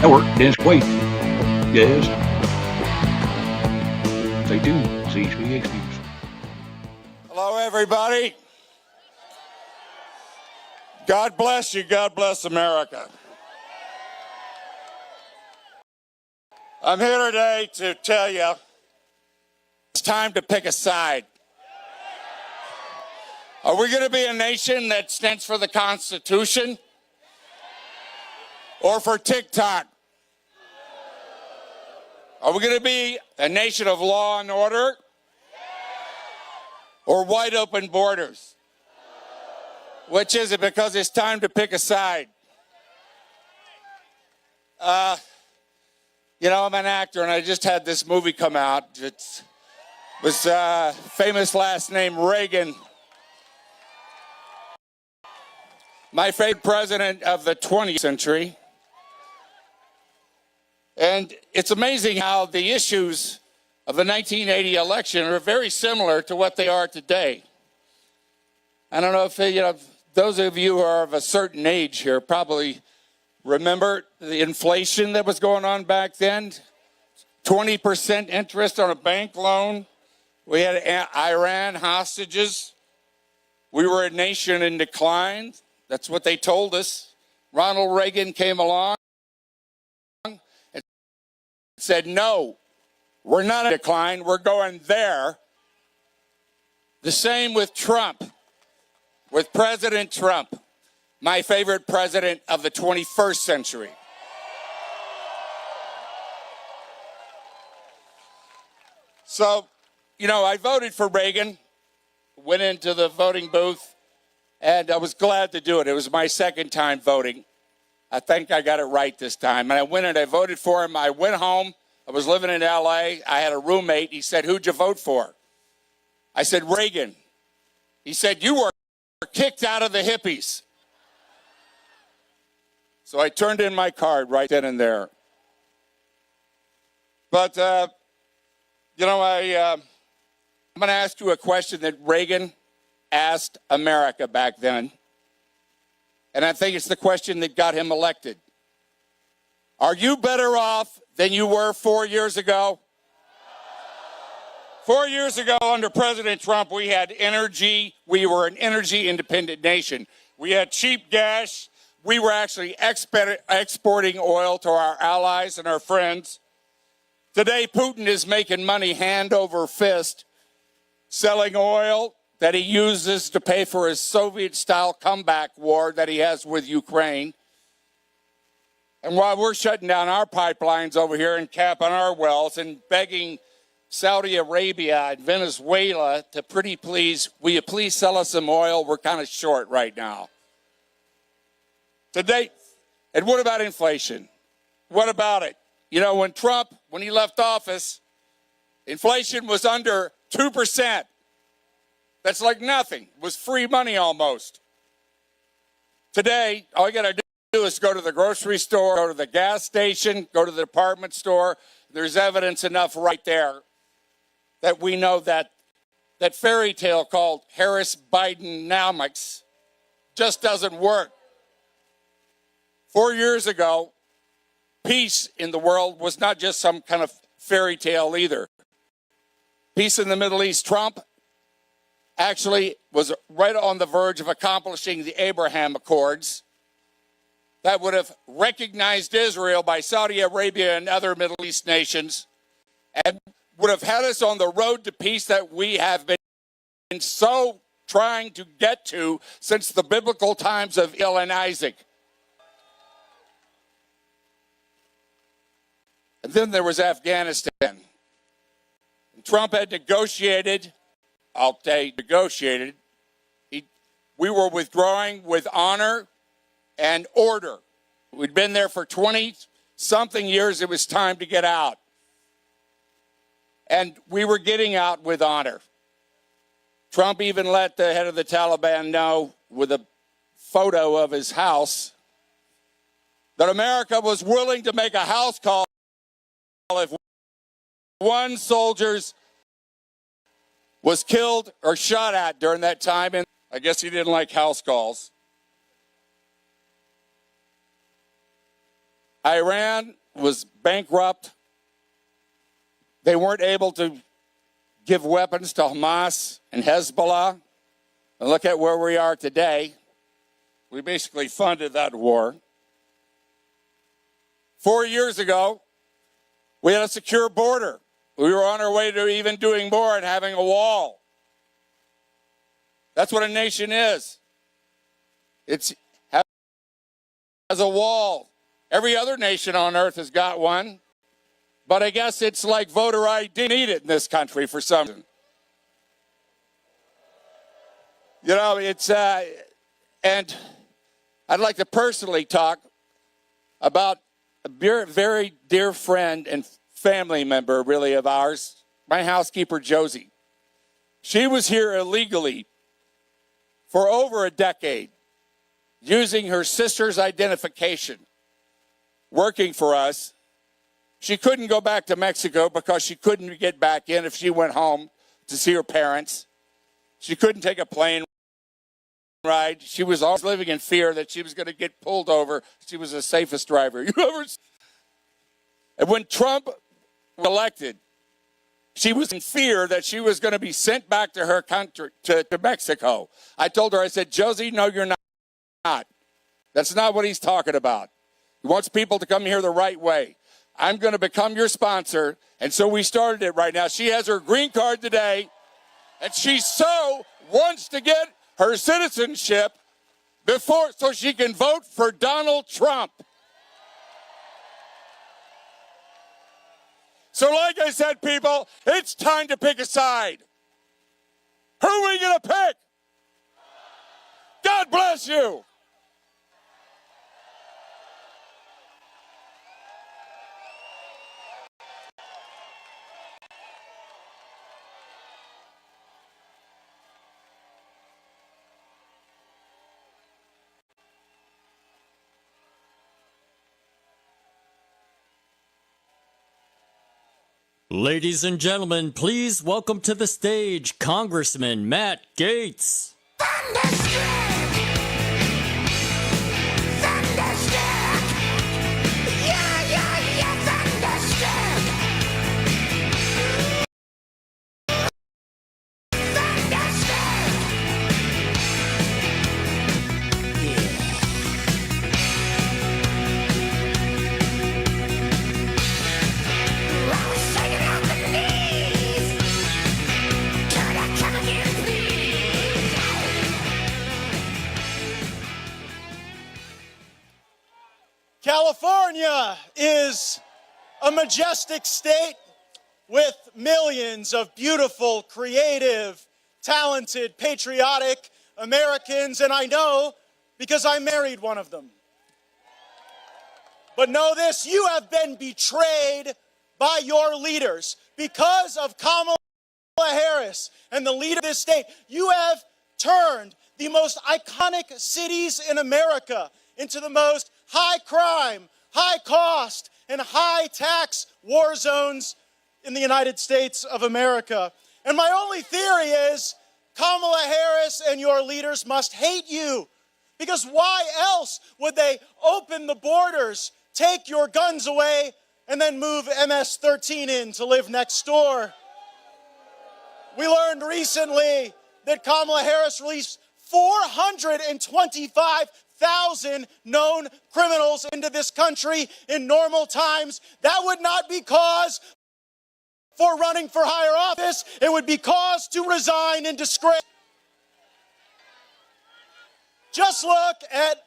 That worked. Dennis Quaid. Yes. Stay tuned. ZhpXnews. Hello, everybody. God bless you. God bless America. I'm here today to tell you it's time to pick a side. Are we going to be a nation that stands for the Constitution or for TikTok? Are we going to be a nation of law and order or wide open borders? Which is it? Because it's time to pick a side. You know, I'm an actor, and I just had this movie come out. It was famous last name Reagan. My favorite president of the 20th century. And it's amazing how the issues of the 1980 election are very similar to what they are today. I don't know if those of you who are of a certain age here probably remember the inflation that was going on back then. 20% interest on a bank loan. We had Iran hostages. We were a nation in decline. That's what they told us. Ronald Reagan came along and said, no, we're not in decline. We're going there. The same with Trump, with President Trump, my favorite president of the 21st century. So, you know, I voted for Reagan, went into the voting booth, and I was glad to do it. It was my second time voting. I think I got it right this time. And I went and I voted for him. I went home. I was living in L.A. I had a roommate. He said, who'd you vote for? I said, Reagan. He said, you were kicked out of the hippies. So I turned in my card right then and there. But, you know, I'm going to ask you a question that Reagan asked America back then. And I think it's the question that got him elected. Are you better off than you were 4 years ago? 4 years ago, under President Trump, we had energy. We were an energy independent nation. We had cheap gas. We were actually exporting oil to our allies and our friends. Today, Putin is making money hand over fist, selling oil that he uses to pay for his Soviet-style comeback war that he has with Ukraine. And while we're shutting down our pipelines over here and capping our wells and begging Saudi Arabia and Venezuela to will you please sell us some oil? We're kind of short right now. Today, and what about inflation? What about it? You know, when Trump, when he left office, inflation was under 2%. That's like nothing. It was free money almost. Today, all you got to do is go to the grocery store, go to the gas station, go to the department store. There's evidence enough right there that we know that that fairy tale called Harris-Bidenomics just doesn't work. 4 years ago, peace in the world was not just some kind of fairy tale either. Peace in the Middle East. Trump actually was right on the verge of accomplishing the Abraham Accords that would have recognized Israel by Saudi Arabia and other Middle East nations and would have had us on the road to peace that we have been so trying to get to since the biblical times of Israel and Isaac. And then there was Afghanistan. Trump had negotiated. We were withdrawing with honor and order. We'd been there for 20-something years. It was time to get out. And we were getting out with honor. Trump even let the head of the Taliban know with a photo of his house that America was willing to make a house call if one soldier was killed or shot at during that time. And I guess he didn't like house calls. Iran was bankrupt. They weren't able to give weapons to Hamas and Hezbollah. And look at where we are today. We basically funded that war. 4 years ago, we had a secure border. We were on our way to even doing more and having a wall. That's what a nation is. It has a wall. Every other nation on earth has got one. But I guess it's like voter ID. Need it in this country for some reason. You know, and I'd like to personally talk about a very dear friend and family member, really, of ours, my housekeeper, Josie. She was here illegally for over a decade, using her sister's identification, working for us. She couldn't go back to Mexico because she couldn't get back in if she went home to see her parents. She couldn't take a plane ride. She was always living in fear that she was going to get pulled over. She was the safest driver. And when Trump was elected, she was in fear that she was going to be sent back to her country, to Mexico. I told her, I said, Josie, no, you're not. That's not what he's talking about. He wants people to come here the right way. I'm going to become your sponsor. And so we started it right now. She has her green card today, and she so wants to get her citizenship before so she can vote for Donald Trump. So like I said, people, it's time to pick a side. Who are we going to pick? God bless you. Ladies and gentlemen, please welcome to the stage Congressman Matt Gaetz. Thunderstruck! Thunderstruck! Yeah, thunderstruck! Thunderstruck! I was shaking out the knees. Could I come again, please? California is a majestic state with millions of beautiful, creative, talented, patriotic Americans, and I know because I married one of them. But know this, you have been betrayed by your leaders. Because of Kamala Harris and the leader of this state, you have turned the most iconic cities in America into the most high crime, high cost, and high tax war zones in the United States of America. And my only theory is Kamala Harris and your leaders must hate you. Because why else would they open the borders, take your guns away, and then move MS-13 in to live next door? We learned recently that Kamala Harris released 425,000 known criminals into this country in normal times. That would not be cause for running for higher office. It would be cause to resign in disgrace. Just look at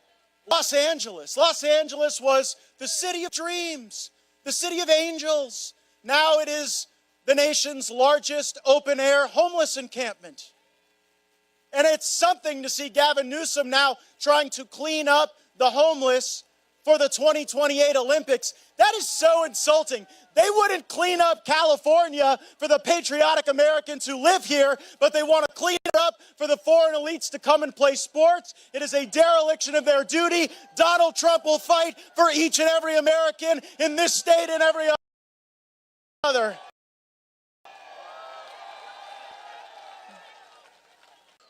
Los Angeles. Los Angeles was the city of dreams, the city of angels. Now it is the nation's largest open-air homeless encampment. And it's something to see Gavin Newsom now trying to clean up the homeless for the 2028 Olympics. That is so insulting. They wouldn't clean up California for the patriotic Americans who live here, but they want to clean it up for the foreign elites to come and play sports. It is a dereliction of their duty. Donald Trump will fight for each and every American in this state and every other.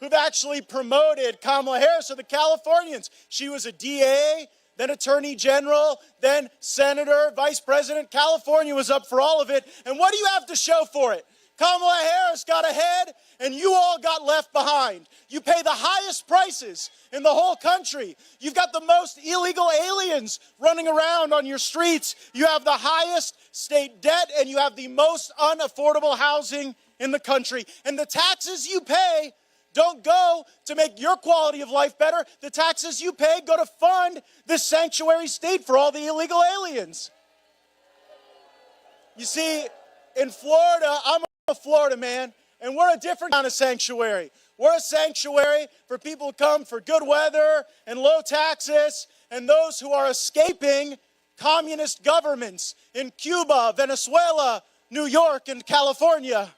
Who've actually promoted Kamala Harris are the Californians. She was a DA. then Attorney General, then Senator, Vice President. California was up for all of it. And what do you have to show for it? Kamala Harris got ahead, and you all got left behind. You pay the highest prices in the whole country. You've got the most illegal aliens running around on your streets. You have the highest state debt, and you have the most unaffordable housing in the country. And the taxes you pay don't go to make your quality of life better. The taxes you pay go to fund this sanctuary state for all the illegal aliens. You see, in Florida, I'm a Florida man, and we're a different kind of sanctuary. We're a sanctuary for people who come for good weather and low taxes, and those who are escaping communist governments in Cuba, Venezuela, New York, and California.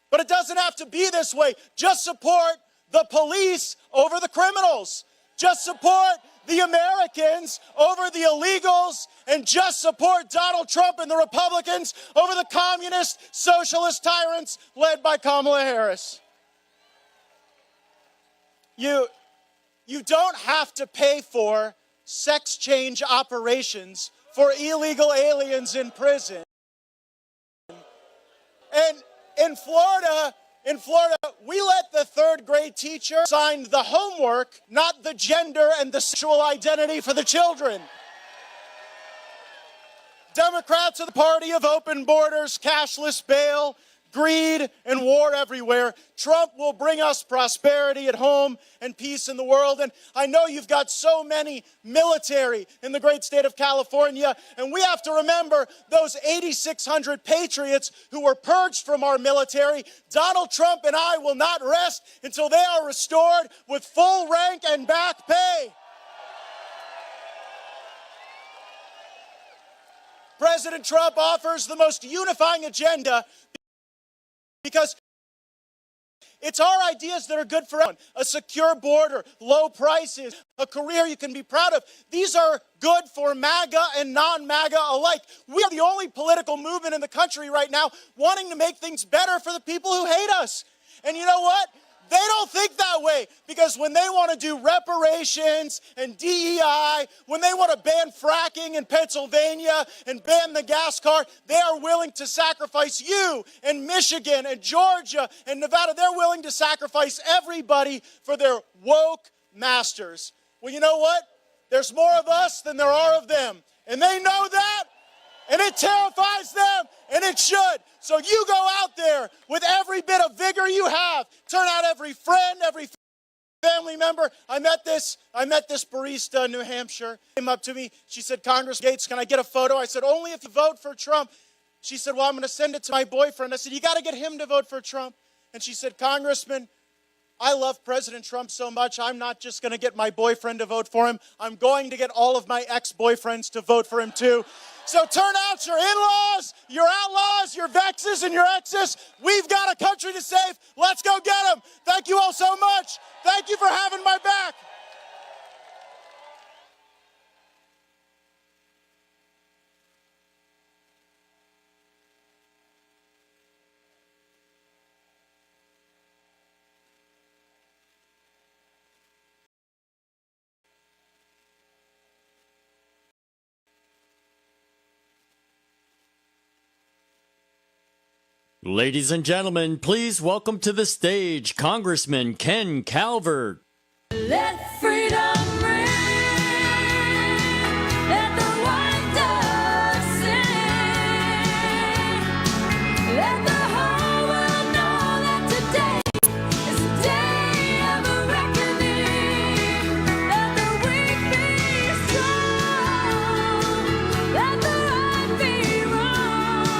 But it doesn't have to be this way. Just support the police over the criminals. Just support the Americans over the illegals, and just support Donald Trump and the Republicans over the communist, socialist tyrants led by Kamala Harris. You don't have to pay for sex change operations for illegal aliens in prison. And in Florida, we let the third grade teacher sign the homework, not the gender and the sexual identity for the children. Democrats are the party of open borders, cashless bail, greed, and war everywhere. Trump will bring us prosperity at home and peace in the world. And I know you've got so many military in the great state of California, and we have to remember those 8,600 patriots who were purged from our military. Donald Trump and I will not rest until they are restored with full rank and back pay. President Trump offers the most unifying agenda because it's our ideas that are good for everyone. A secure border, low prices, a career you can be proud of. These are good for MAGA and non-MAGA alike. We are the only political movement in the country right now wanting to make things better for the people who hate us. And you know what? They don't think that way, because when they want to do reparations and DEI, when they want to ban fracking in Pennsylvania and ban the gas car, they are willing to sacrifice you and Michigan and Georgia and Nevada. They're willing to sacrifice everybody for their woke masters. Well, you know what? There's more of us than there are of them. And they know that, and it terrifies them, and it should. So you go out there with every bit of vigor you have. Turn out every friend, every family member. I met this barista in New Hampshire. Came up to me. She said, "Congressman Gates, can I get a photo?" I said, "Only if you vote for Trump." She said, "Well, I'm going to send it to my boyfriend." I said, "You got to get him to vote for Trump." And she said, "Congressman, I love President Trump so much, I'm not just going to get my boyfriend to vote for him. I'm going to get all of my ex-boyfriends to vote for him too." So turn out your in-laws, your outlaws, your vexes, and your exes. We've got a country to save. Let's go get them. Thank you all so much. Thank you for having my back. Ladies and gentlemen, please welcome to the stage Congressman Ken Calvert. Let freedom ring. Let the white dove sing. Let the whole world know that today is a day of a reckoning. Let the weak be strong. Let the right be wrong.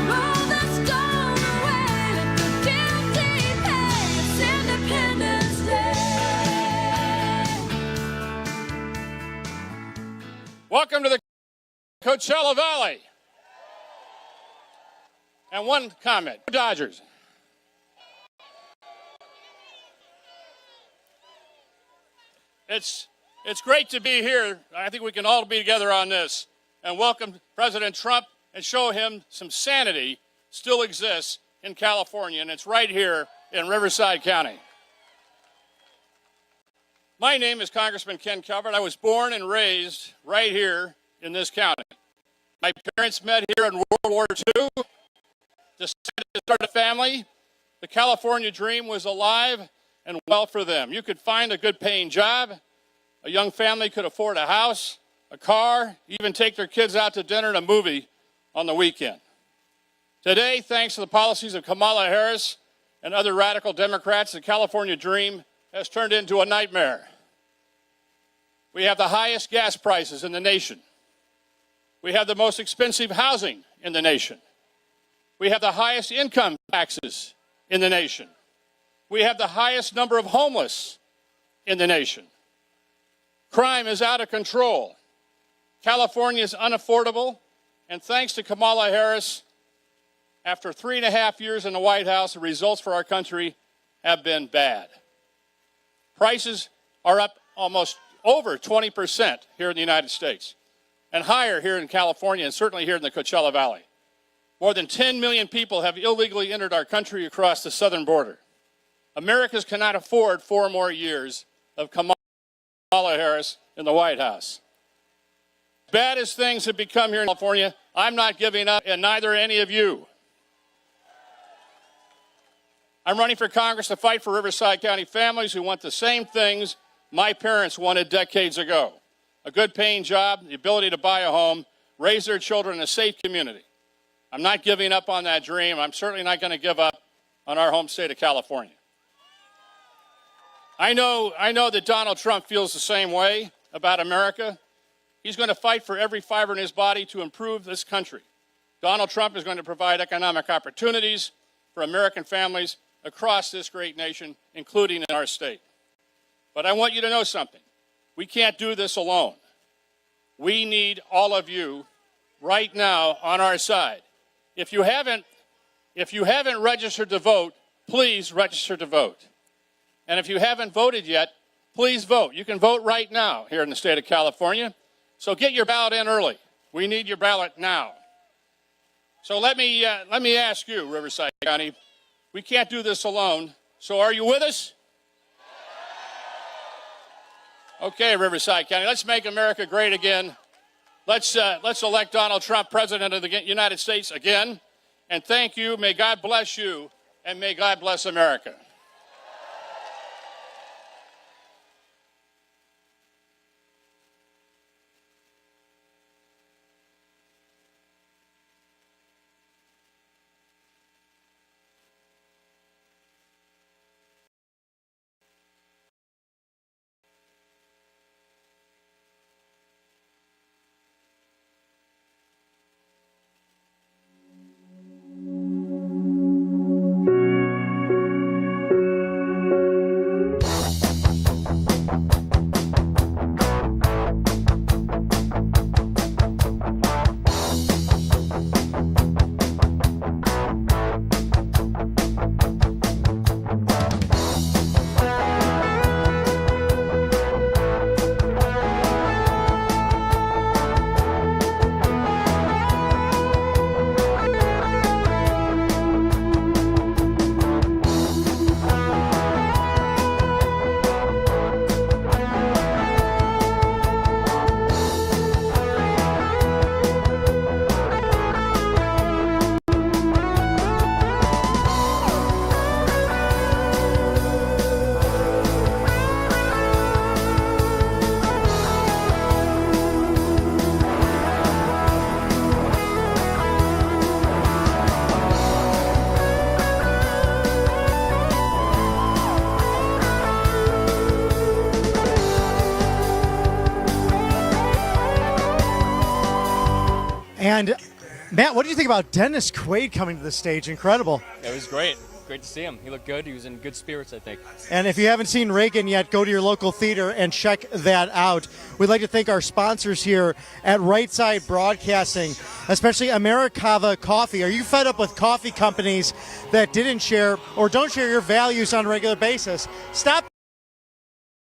Roll the stone away. Let the guilty pay. It's Independence Day. Welcome to the Coachella Valley. And one comment, Dodgers. It's great to be here. I think we can all be together on this and welcome President Trump and show him some sanity still exists in California, and it's right here in Riverside County. My name is Congressman Ken Calvert. I was born and raised right here in this county. My parents met here in World War II, decided to start a family. The California dream was alive and well for them. You could find a good paying job. A young family could afford a house, a car, even take their kids out to dinner and a movie on the weekend. Today, thanks to the policies of Kamala Harris and other radical Democrats, the California dream has turned into a nightmare. We have the highest gas prices in the nation. We have the most expensive housing in the nation. We have the highest income taxes in the nation. We have the highest number of homeless in the nation. Crime is out of control. California is unaffordable, and thanks to Kamala Harris, after 3.5 years in the White House, the results for our country have been bad. Prices are up almost over 20% here in the United States, and higher here in California, and certainly here in the Coachella Valley. More than 10 million people have illegally entered our country across the southern border. Americans cannot afford 4 more years of Kamala Harris in the White House. As bad as things have become here in California, I'm not giving up, and neither are any of you. I'm running for Congress to fight for Riverside County families who want the same things my parents wanted decades ago: a good paying job, the ability to buy a home, raise their children in a safe community. I'm not giving up on that dream. I'm certainly not going to give up on our home state of California. I know that Donald Trump feels the same way about America. He's going to fight for every fiber in his body to improve this country. Donald Trump is going to provide economic opportunities for American families across this great nation, including in our state. But I want you to know something. We can't do this alone. We need all of you right now on our side. If you haven't registered to vote, please register to vote. And if you haven't voted yet, please vote. You can vote right now here in the state of California. So get your ballot in early. We need your ballot now. So let me ask you, Riverside County, we can't do this alone. So are you with us? Okay, Riverside County, let's make America great again. Let's elect Donald Trump president of the United States again. And thank you. May God bless you, and may God bless America. And Matt, what do you think about Dennis Quaid coming to the stage? Incredible. It was great. Great to see him. He looked good. He was in good spirits, I think. And if you haven't seen Reagan yet, go to your local theater and check that out. We'd like to thank our sponsors here at Right Side Broadcasting, especially Americava Coffee. Are you fed up with coffee companies that didn't share or don't share your values on a regular basis? Stop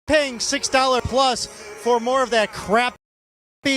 paying $6 plus for more of that crap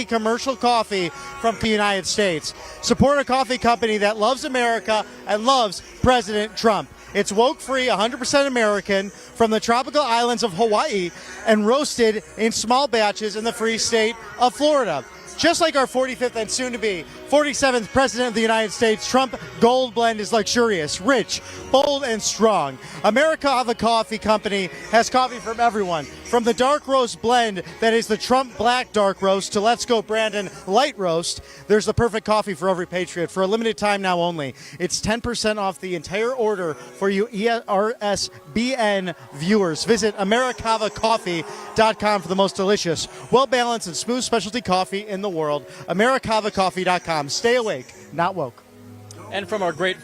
commercial coffee from the United States. Support a coffee company that loves America and loves President Trump. It's woke-free, 100% American, from the tropical islands of Hawaii and roasted in small batches in the free state of Florida. Just like our 45th and soon-to-be 47th President of the United States, Trump Gold Blend is luxurious, rich, bold, and strong. Americava Coffee Company has coffee from everyone, from the dark roast blend that is the Trump Black Dark Roast to Let's Go Brandon Light Roast. There's the perfect coffee for every patriot for a limited time now only. It's 10% off the entire order for you ERSBN viewers. Visit AmericavaCoffee.com for the most delicious, well-balanced, and smooth specialty coffee in the world. AmericavaCoffee.com. Stay awake, not woke. And from our great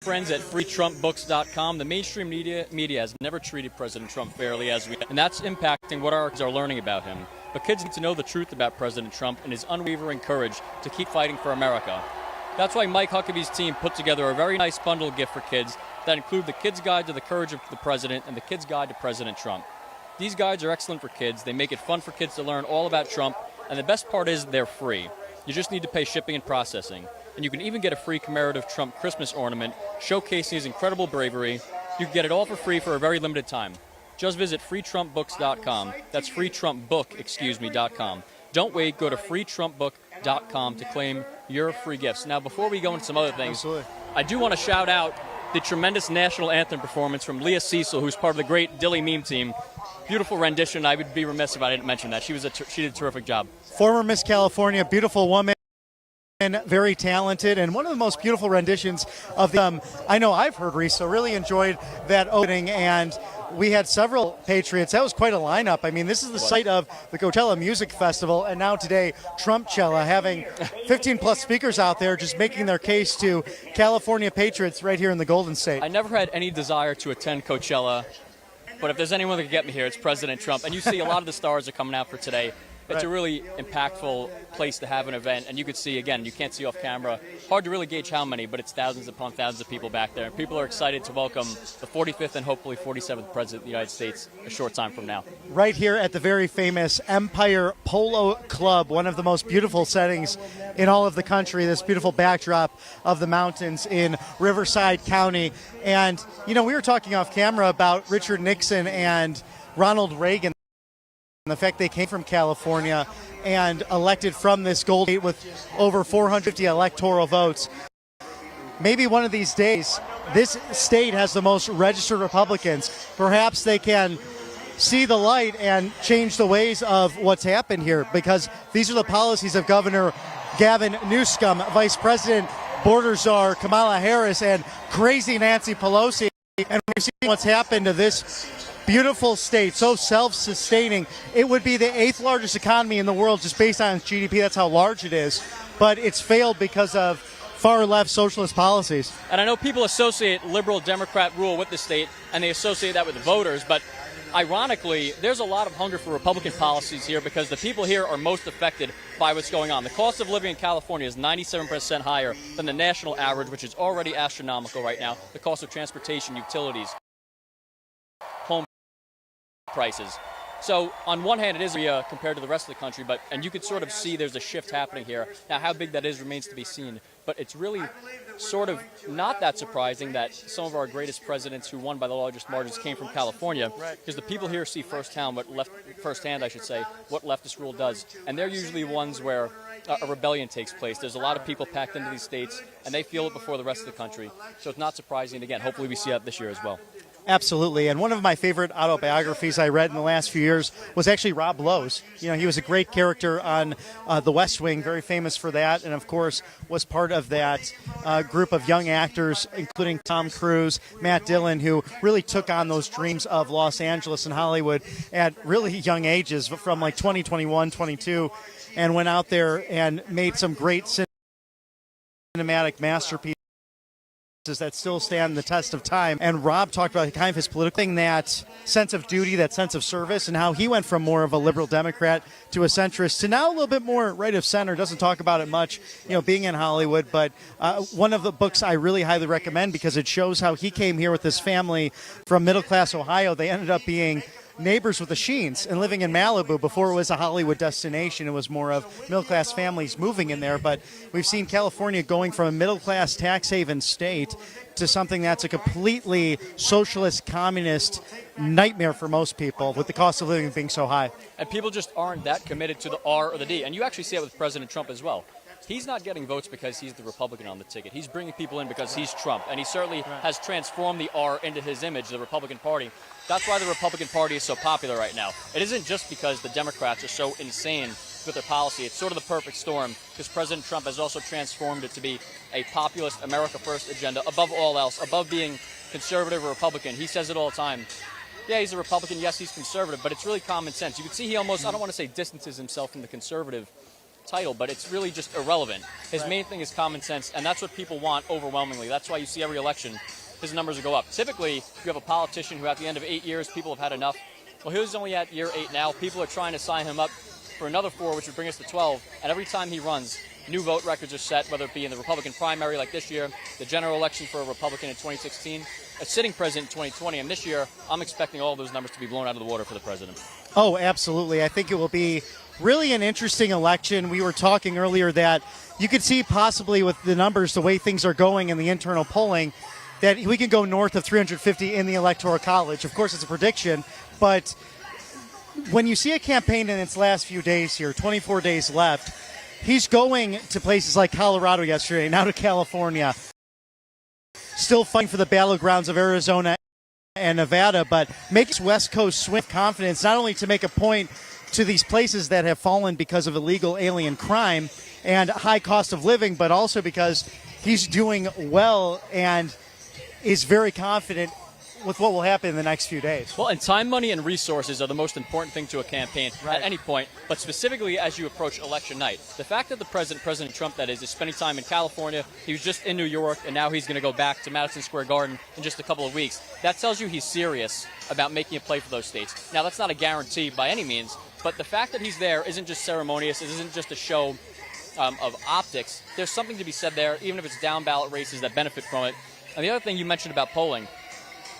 friends at FreeTrumpBooks.com, the mainstream media has never treated President Trump fairly as we, and that's impacting what our kids are learning about him. But kids need to know the truth about President Trump and his unwavering courage to keep fighting for America. That's why Mike Huckabee's team put together a very nice bundle gift for kids that include the Kid's Guide to the Courage of the President and the Kid's Guide to President Trump. These guides are excellent for kids. They make it fun for kids to learn all about Trump, and the best part is they're free. You just need to pay shipping and processing. And you can even get a free commemorative Trump Christmas ornament showcasing his incredible bravery. You can get it all for free for a very limited time. Just visit freetrumpbooks.com. That's freetrumpbook.com. Don't wait. Go to freetrumpbook.com to claim your free gifts. Now, before we go into some other things, I do want to shout out the tremendous national anthem performance from Leah Cecil, who's part of the great Dilly meme team. Beautiful rendition. I would be remiss if I didn't mention that. She did a terrific job. Former Miss California, beautiful woman, very talented, and one of the most beautiful renditions of the. I know I've heard Risa really enjoyed that opening, and we had several Patriots. That was quite a lineup. I mean, this is the site of the Coachella Music Festival, and now today, Trumpchella, having 15-plus speakers out there just making their case to California Patriots right here in the Golden State. I never had any desire to attend Coachella, but if there's anyone that can get me here, it's President Trump. And you see a lot of the stars are coming out for today. It's a really impactful place to have an event, and you could see, again, you can't see off camera. Hard to really gauge how many, but it's thousands upon thousands of people back there. And people are excited to welcome the 45th and hopefully 47th President of the United States a short time from now. Right here at the very famous Empire Polo Club, one of the most beautiful settings in all of the country, this beautiful backdrop of the mountains in Riverside County. And, you know, we were talking off camera about Richard Nixon and Ronald Reagan, and the fact they came from California and elected from this gold state with over 450 electoral votes. Maybe one of these days, this state has the most registered Republicans. Perhaps they can see the light and change the ways of what's happened here, because these are the policies of Governor Gavin Newsom, Vice President Border Czar Kamala Harris, and crazy Nancy Pelosi. And we've seen what's happened to this beautiful state, so self-sustaining. It would be the 8th largest economy in the world just based on its GDP. That's how large it is. But it's failed because of far-left socialist policies. And I know people associate liberal Democrat rule with the state, and they associate that with the voters, but ironically, there's a lot of hunger for Republican policies here because the people here are most affected by what's going on. The cost of living in California is 97% higher than the national average, which is already astronomical right now. The cost of transportation, utilities, home prices. So on one hand, it is compared to the rest of the country, and you could sort of see there's a shift happening here. Now, how big that is remains to be seen, but it's really sort of not that surprising that some of our greatest presidents who won by the largest margins came from California, because the people here see firsthand what leftist rule does, and they're usually ones where a rebellion takes place. There's a lot of people packed into these states, and they feel it before the rest of the country. So it's not surprising. Again, hopefully we see that this year as well. Absolutely. And one of my favorite autobiographies I read in the last few years was actually Rob Lowe's. You know, he was a great character on The West Wing, very famous for that, and of course was part of that group of young actors, including Tom Cruise, Matt Dillon, who really took on those dreams of Los Angeles and Hollywood at really young ages, from like 20, 21, 22, and went out there and made some great cinematic masterpieces that still stand the test of time. And Rob talked about kind of his political thing, that sense of duty, that sense of service, and how he went from more of a liberal Democrat to a centrist to now a little bit more right of center. Doesn't talk about it much, you know, being in Hollywood, but one of the books I really highly recommend because it shows how he came here with his family from middle-class Ohio. They ended up being neighbors with the Sheens and living in Malibu. Before it was a Hollywood destination, it was more of middle-class families moving in there. But we've seen California going from a middle-class tax haven state to something that's a completely socialist, communist nightmare for most people, with the cost of living being so high. And people just aren't that committed to the R or the D. And you actually see it with President Trump as well. He's not getting votes because he's the Republican on the ticket. He's bringing people in because he's Trump. And he certainly has transformed the R into his image, the Republican Party. That's why the Republican Party is so popular right now. It isn't just because the Democrats are so insane with their policy. It's sort of the perfect storm because President Trump has also transformed it to be a populist, America First agenda above all else, above being conservative or Republican. He says it all the time. Yeah, he's a Republican. Yes, he's conservative, but it's really common sense. You can see he almost, I don't want to say distances himself from the conservative title, but it's really just irrelevant. His main thing is common sense, and that's what people want overwhelmingly. That's why you see every election, his numbers will go up. Typically, you have a politician who at the end of 8 years, people have had enough. Well, he's only at year 8 now. People are trying to sign him up for another 4, which would bring us to 12. And every time he runs, new vote records are set, whether it be in the Republican primary like this year, the general election for a Republican in 2016, a sitting president in 2020. And this year, I'm expecting all those numbers to be blown out of the water for the president. Oh, absolutely. I think it will be really an interesting election. We were talking earlier that you could see possibly with the numbers, the way things are going in the internal polling, that we can go north of 350 in the Electoral College. Of course, it's a prediction, but when you see a campaign in its last few days here, 24 days left, he's going to places like Colorado yesterday, now to California, still fighting for the battlegrounds of Arizona and Nevada, but makes West Coast swing with confidence, not only to make a point to these places that have fallen because of illegal alien crime and high cost of living, but also because he's doing well and is very confident with what will happen in the next few days. Well, and time, money, and resources are the most important thing to a campaign at any point, but specifically as you approach election night. The fact that the President Trump, that is spending time in California, he was just in New York, and now he's going to go back to Madison Square Garden in just a couple of weeks, that tells you he's serious about making a play for those states. Now, that's not a guarantee by any means, but the fact that he's there isn't just ceremonious, it isn't just a show of optics. There's something to be said there, even if it's down-ballot races that benefit from it. And the other thing you mentioned about polling,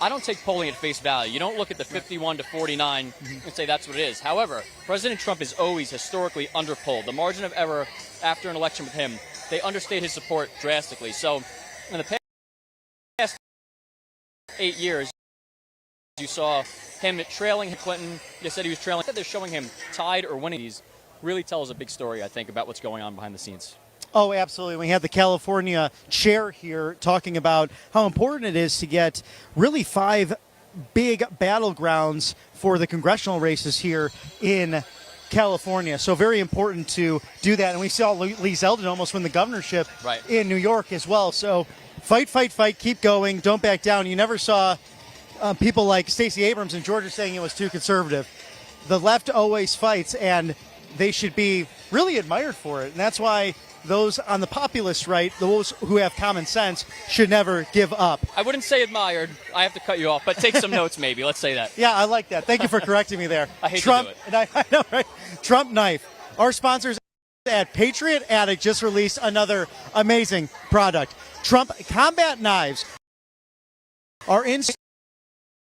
I don't take polling at face value. You don't look at the 51 to 49 and say that's what it is. However, President Trump is always historically underpolled. The margin of error after an election with him, they understate his support drastically. So in the past 8 years, you saw him trailing Clinton. They said he was trailing. They're showing him tied or winning. These really tells a big story, I think, about what's going on behind the scenes. Oh, absolutely. We had the California chair here talking about how important it is to get really 5 big battlegrounds for the congressional races here in California. So very important to do that. And we saw Lee Zeldin almost win the governorship in New York as well. So fight, fight, fight, keep going, don't back down. You never saw people like Stacey Abrams in Georgia saying it was too conservative. The left always fights, and they should be really admired for it. And that's why those on the populist right, those who have common sense, should never give up. I wouldn't say admired. I have to cut you off, but take some notes maybe. Let's say that. Yeah, I like that. Thank you for correcting me there. I hate Trump, to do it. I know, right? Trump Knife. Our sponsors at Patriot Attic just released another amazing product. Trump Combat Knives are in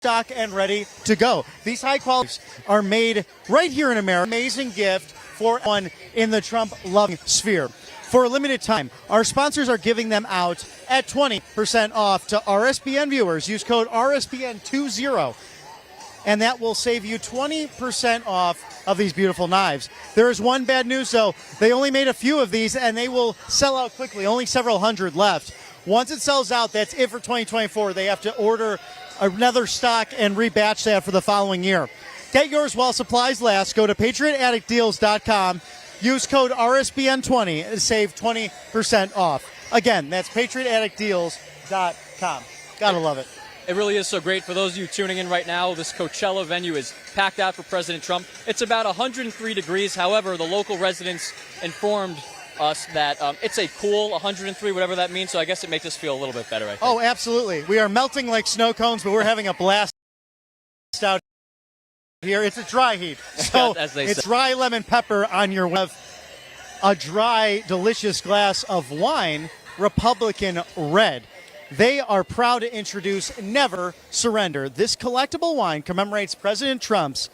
stock and ready to go. These high quality are made right here in America. Amazing gift for one in the Trump loving sphere. For a limited time, our sponsors are giving them out at 20% off to RSBN viewers. Use code RSBN20, and that will save you 20% off of these beautiful knives. There is one bad news, though. They only made a few of these, and they will sell out quickly. Only several hundred left. Once it sells out, that's it for 2024. They have to order another stock and rebatch that for the following year. Get yours while supplies last. Go to PatriotAtticDeals.com. Use code RSBN20 to save 20% off. Again, that's PatriotAtticDeals.com. Gotta love it. It really is so great. For those of you tuning in right now, this Coachella venue is packed out for President Trump. It's about 103 degrees. However, the local residents informed us that it's a cool 103, whatever that means, so I guess it makes us feel a little bit better, I think. Oh, absolutely. We are melting like snow cones, but we're having a blast out here. It's a dry heat. So as they it's say. dry lemon pepper on your web. A dry, delicious glass of wine, Republican Red. They are proud to introduce Never Surrender. This collectible wine commemorates President Trump's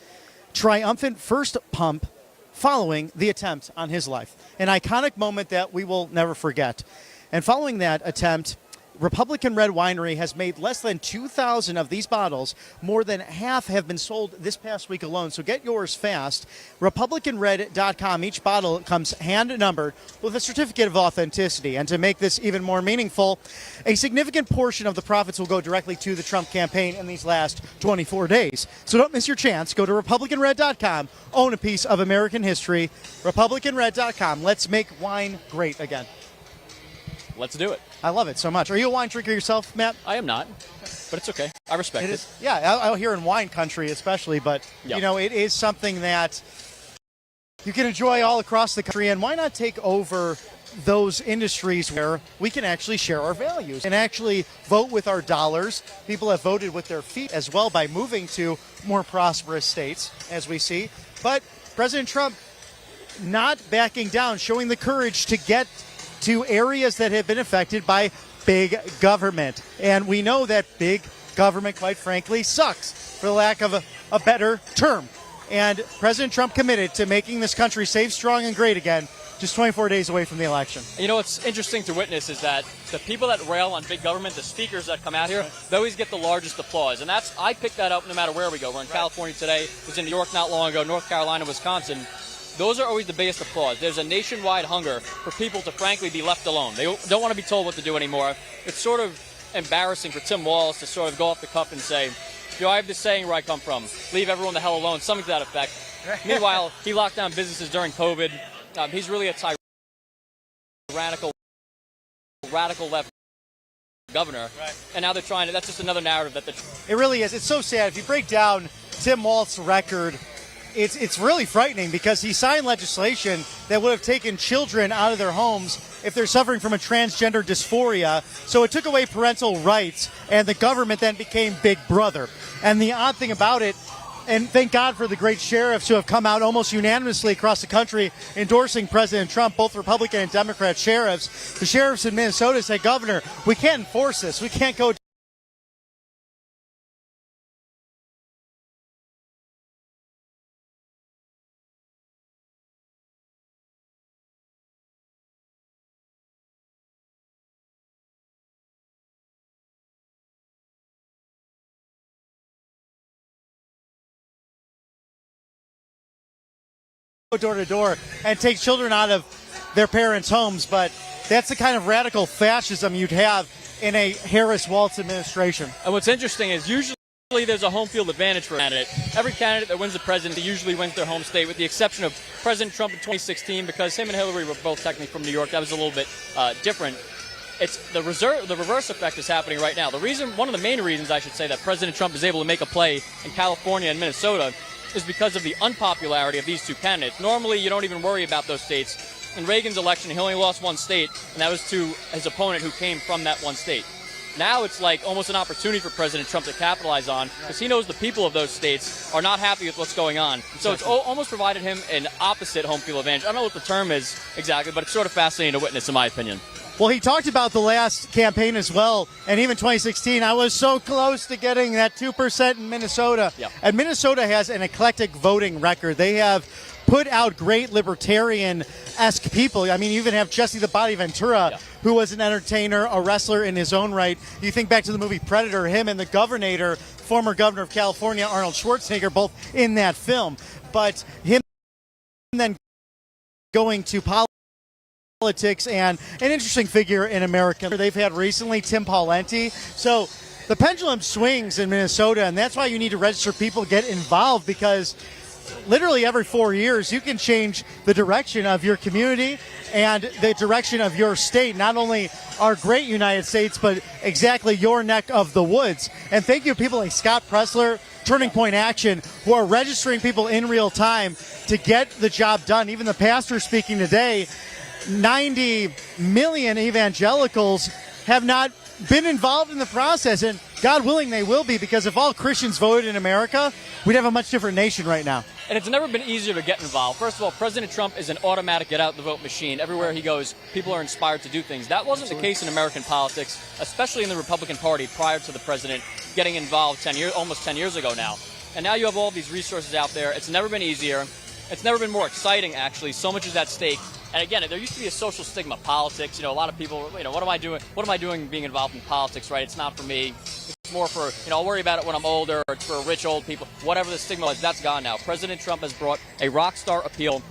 triumphant first pump following the attempt on his life. An iconic moment that we will never forget. And following that attempt, Republican Red Winery has made less than 2,000 of these bottles. More than half have been sold this past week alone, so get yours fast. RepublicanRed.com. Each bottle comes hand-numbered with a certificate of authenticity. And to make this even more meaningful, a significant portion of the profits will go directly to the Trump campaign in these last 24 days. So don't miss your chance. Go to RepublicanRed.com. Own a piece of American history. RepublicanRed.com. Let's make wine great again. Let's do it. I love it so much. Are you a wine drinker yourself, Matt? I am not, but it's okay. I respect it. Yeah, out here in wine country especially, but, Yep. you know, it is something that you can enjoy all across the country, and why not take over those industries where we can actually share our values and actually vote with our dollars. People have voted with their feet as well by moving to more prosperous states, as we see. But President Trump not backing down, showing the courage to get to areas that have been affected by big government. And we know that big government, quite frankly, sucks, for lack of a better term. And President Trump committed to making this country safe, strong, and great again, just 24 days away from the election. You know what's interesting to witness is that the people that rail on big government, the speakers that come out here, they always get the largest applause. And I pick that up no matter where we go. We're in California today, was in New York not long ago, North Carolina, Wisconsin. Those are always the biggest applause. There's a nationwide hunger for people to frankly be left alone. They don't want to be told what to do anymore. It's sort of embarrassing for Tim Walz to sort of go off the cuff and say, I have this saying where I come from, leave everyone the hell alone, something to that effect. Meanwhile, he locked down businesses during COVID. He's really a radical left governor. Right. And now they're trying to, that's just another narrative that It really is. It's so sad. If you break down Tim Walz's record, it's really frightening because he signed legislation that would have taken children out of their homes if they're suffering from a transgender dysphoria. So it took away parental rights, and the government then became Big Brother. And the odd thing about it, and thank God for the great sheriffs who have come out almost unanimously across the country endorsing President Trump, both Republican and Democrat sheriffs. The sheriffs in Minnesota said, Governor, we can't enforce this. We can't go door to door and take children out of their parents' homes, but that's the kind of radical fascism you'd have in a Harris-Walz administration. And what's interesting is usually there's a home field advantage for a candidate. Every candidate that wins the presidency usually wins their home state, with the exception of President Trump in 2016, because him and Hillary were both technically from New York. That was a little bit different. It's the reverse effect is happening right now. One of the main reasons, I should say, that President Trump is able to make a play in California and Minnesota is because of the unpopularity of these two candidates. Normally, you don't even worry about those states. In Reagan's election, he only lost one state, and that was to his opponent who came from that one state. Now it's like almost an opportunity for President Trump to capitalize on, because he knows the people of those states are not happy with what's going on. So it's almost provided him an opposite home field advantage. I don't know what the term is exactly, but it's sort of fascinating to witness, in my opinion. Well, he talked about the last campaign as well, and even 2016. I was so close to getting that 2% in Minnesota. Yep. And Minnesota has an eclectic voting record. They have put out great libertarian-esque people. I mean, you even have Jesse the Body Ventura, who was an entertainer, a wrestler in his own right. You think back to the movie Predator, him and the governor, former governor of California, Arnold Schwarzenegger, both in that film. But him then going to politics, and an interesting figure in America they've had recently, Tim Pawlenty. So the pendulum swings in Minnesota, and that's why you need to register people, get involved, because literally every 4 years you can change the direction of your community and the direction of your state, not only our great United States, but exactly your neck of the woods. And thank you to people like Scott Pressler, Turning Point Action, who are registering people in real time to get the job done. Even the pastor speaking today, 90 million evangelicals have not been involved in the process. And God willing, they will be, because if all Christians voted in America, we'd have a much different nation right now. And it's never been easier to get involved. First of all, President Trump is an automatic get-out-the-vote machine. Everywhere he goes, people are inspired to do things. That wasn't the case in American politics, especially in the Republican Party prior to the president getting involved almost 10 years ago now. And now you have all these resources out there. It's never been easier. It's never been more exciting, actually. So much is at stake. And again, there used to be a social stigma, politics. A lot of people, what am I doing? What am I doing being involved in politics, right? It's not for me. It's more for, I'll worry about it when I'm older, or it's for rich old people. Whatever the stigma is, that's gone now. President Trump has brought a rock star appeal.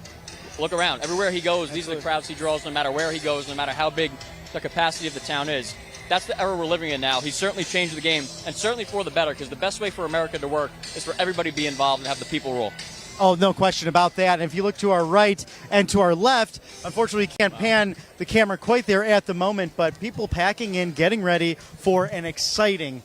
Look around. Everywhere he goes, these are the crowds he draws, no matter where he goes, no matter how big the capacity of the town is. That's the era we're living in now. He's certainly changed the game, and certainly for the better, because the best way for America to work is for everybody to be involved and have the people rule. Oh, no question about that. And if you look to our right and to our left, unfortunately, we can't pan the camera quite there at the moment, but people packing in, getting ready for an exciting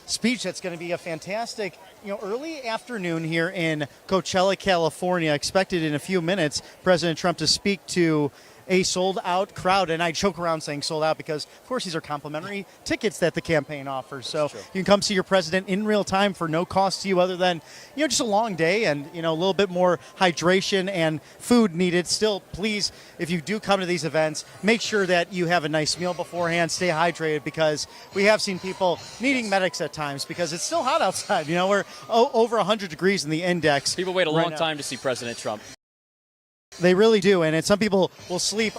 speech that's going to be a fantastic, early afternoon here in Coachella, California. Expected in a few minutes, President Trump to speak to a sold-out crowd. And I joke around saying sold out because, of course, these are complimentary tickets that the campaign offers. So you can come see your president in real time for no cost to you other than, just a long day and, a little bit more hydration and food needed. Still, please, if you do come to these events, make sure that you have a nice meal beforehand. Stay hydrated, because we have seen people needing medics at times because it's still hot outside. We're over 100 degrees in the index. People wait a long time to see President Trump. They really do, and some people will sleep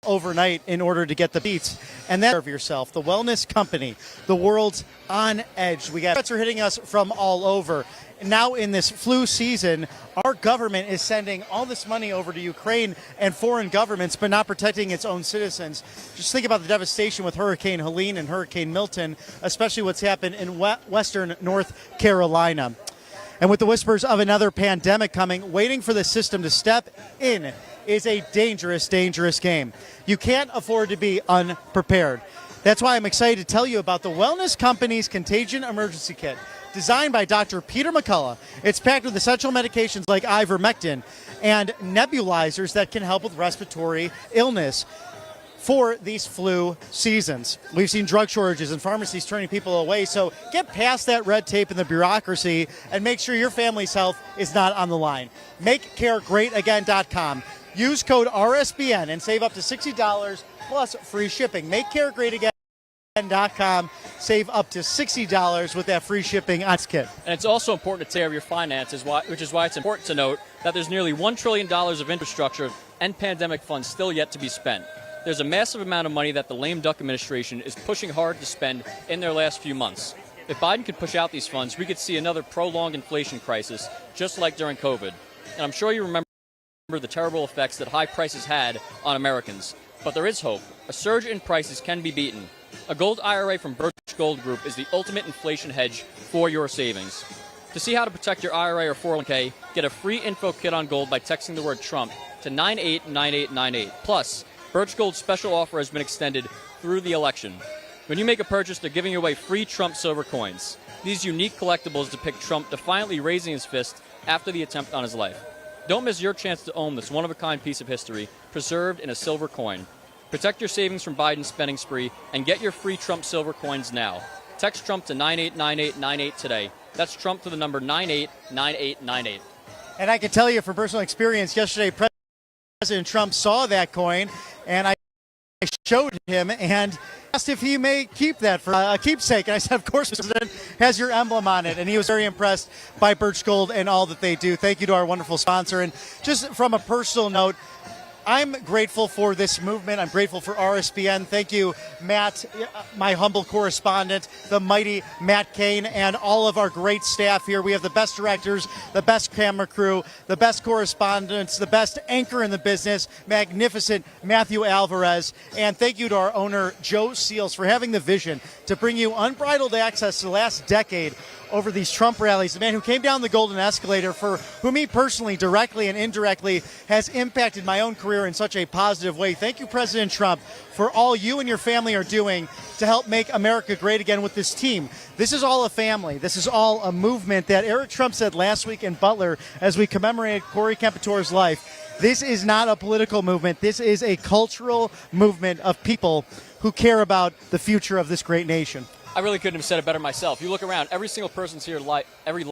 overnight in order to get the beats. And then serve yourself. The Wellness Company, the world's on edge. We got threats are hitting us from all over. Now in this flu season, our government is sending all this money over to Ukraine and foreign governments, but not protecting its own citizens. Just think about the devastation with Hurricane Helene and Hurricane Milton, especially what's happened in western North Carolina. And with the whispers of another pandemic coming, waiting for the system to step in is a dangerous, dangerous game. You can't afford to be unprepared. That's why I'm excited to tell you about the Wellness Company's Contagion Emergency Kit. Designed by Dr. Peter McCullough, it's packed with essential medications like ivermectin and nebulizers that can help with respiratory illness for these flu seasons. We've seen drug shortages and pharmacies turning people away, so get past that red tape and the bureaucracy and make sure your family's health is not on the line. MakeCareGreatAgain.com. Use code RSBN and save up to $60 plus free shipping. MakeCareGreatAgain.com. Save up to $60 with that free shipping on this kit. And it's also important to take care of your finances, which is why it's important to note that there's nearly $1 trillion of infrastructure and pandemic funds still yet to be spent. There's a massive amount of money that the lame duck administration is pushing hard to spend in their last few months. If Biden could push out these funds, we could see another prolonged inflation crisis, just like during COVID. And I'm sure you remember the terrible effects that high prices had on Americans. But there is hope. A surge in prices can be beaten. A gold IRA from Birch Gold Group is the ultimate inflation hedge for your savings. To see how to protect your IRA or 401k, get a free info kit on gold by texting the word Trump to 989898. Plus, Birch Gold's special offer has been extended through the election. When you make a purchase, they're giving away free Trump silver coins. These unique collectibles depict Trump defiantly raising his fist after the attempt on his life. Don't miss your chance to own this one-of-a-kind piece of history preserved in a silver coin. Protect your savings from Biden's spending spree and get your free Trump silver coins now. Text Trump to 989898 today. That's Trump to the number 989898. And I can tell you from personal experience, yesterday President Trump saw that coin, and I showed him and asked if he may keep that for a keepsake. And I said, of course, Mr. President, has your emblem on it. And he was very impressed by Birch Gold and all that they do. Thank you to our wonderful sponsor. And just from a personal note, I'm grateful for this movement. I'm grateful for RSBN. Thank you, Matt, my humble correspondent, the mighty Matt Kane, and all of our great staff here. We have the best directors, the best camera crew, the best correspondents, the best anchor in the business, magnificent Matthew Alvarez. And thank you to our owner, Joe Seals, for having the vision to bring you unbridled access to the last decade over these Trump rallies. The man who came down the golden escalator, for whom he personally, directly and indirectly, has impacted my own career in such a positive way. Thank you, President Trump, for all you and your family are doing to help make America great again with this team. This is all a family. This is all a movement that Eric Trump said last week in Butler as we commemorated Corey Campetor's life. This is not a political movement. This is a cultural movement of people who care about the future of this great nation. I really couldn't have said it better myself. You look around, every single person's here, every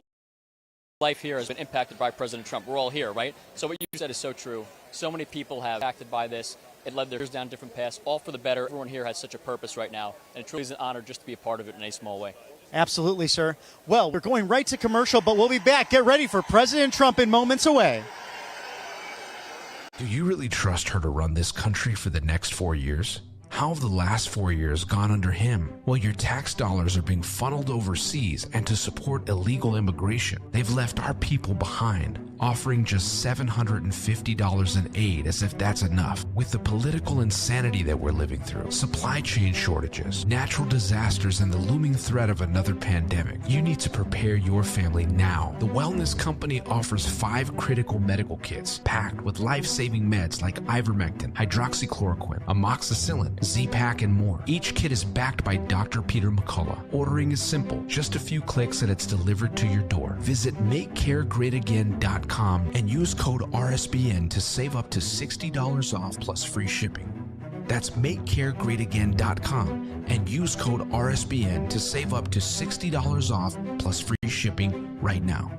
life here has been impacted by President Trump. We're all here, right? So what you said is so true. So many people have impacted by this. It led theirs down different paths, all for the better. Everyone here has such a purpose right now, and it truly is an honor just to be a part of it in a small way. Absolutely, sir. Well, we're going right to commercial, but we'll be back. Get ready for President Trump in moments away. Do you really trust her to run this country for the next 4 years? How have the last 4 years gone under him? Well, your tax dollars are being funneled overseas and to support illegal immigration. They've left our people behind, offering just $750 in aid as if that's enough. With the political insanity that we're living through, supply chain shortages, natural disasters, and the looming threat of another pandemic, you need to prepare your family now. The Wellness Company offers 5 critical medical kits packed with life-saving meds like ivermectin, hydroxychloroquine, amoxicillin, ZhpXnews, and more. Each kit is backed by Dr. Peter McCullough. Ordering is simple. Just a few clicks and it's delivered to your door. Visit MakeCareGreatAgain.com and use code RSBN to save up to $60 off plus free shipping. That's MakeCareGreatAgain.com and use code RSBN to save up to $60 off plus free shipping right now.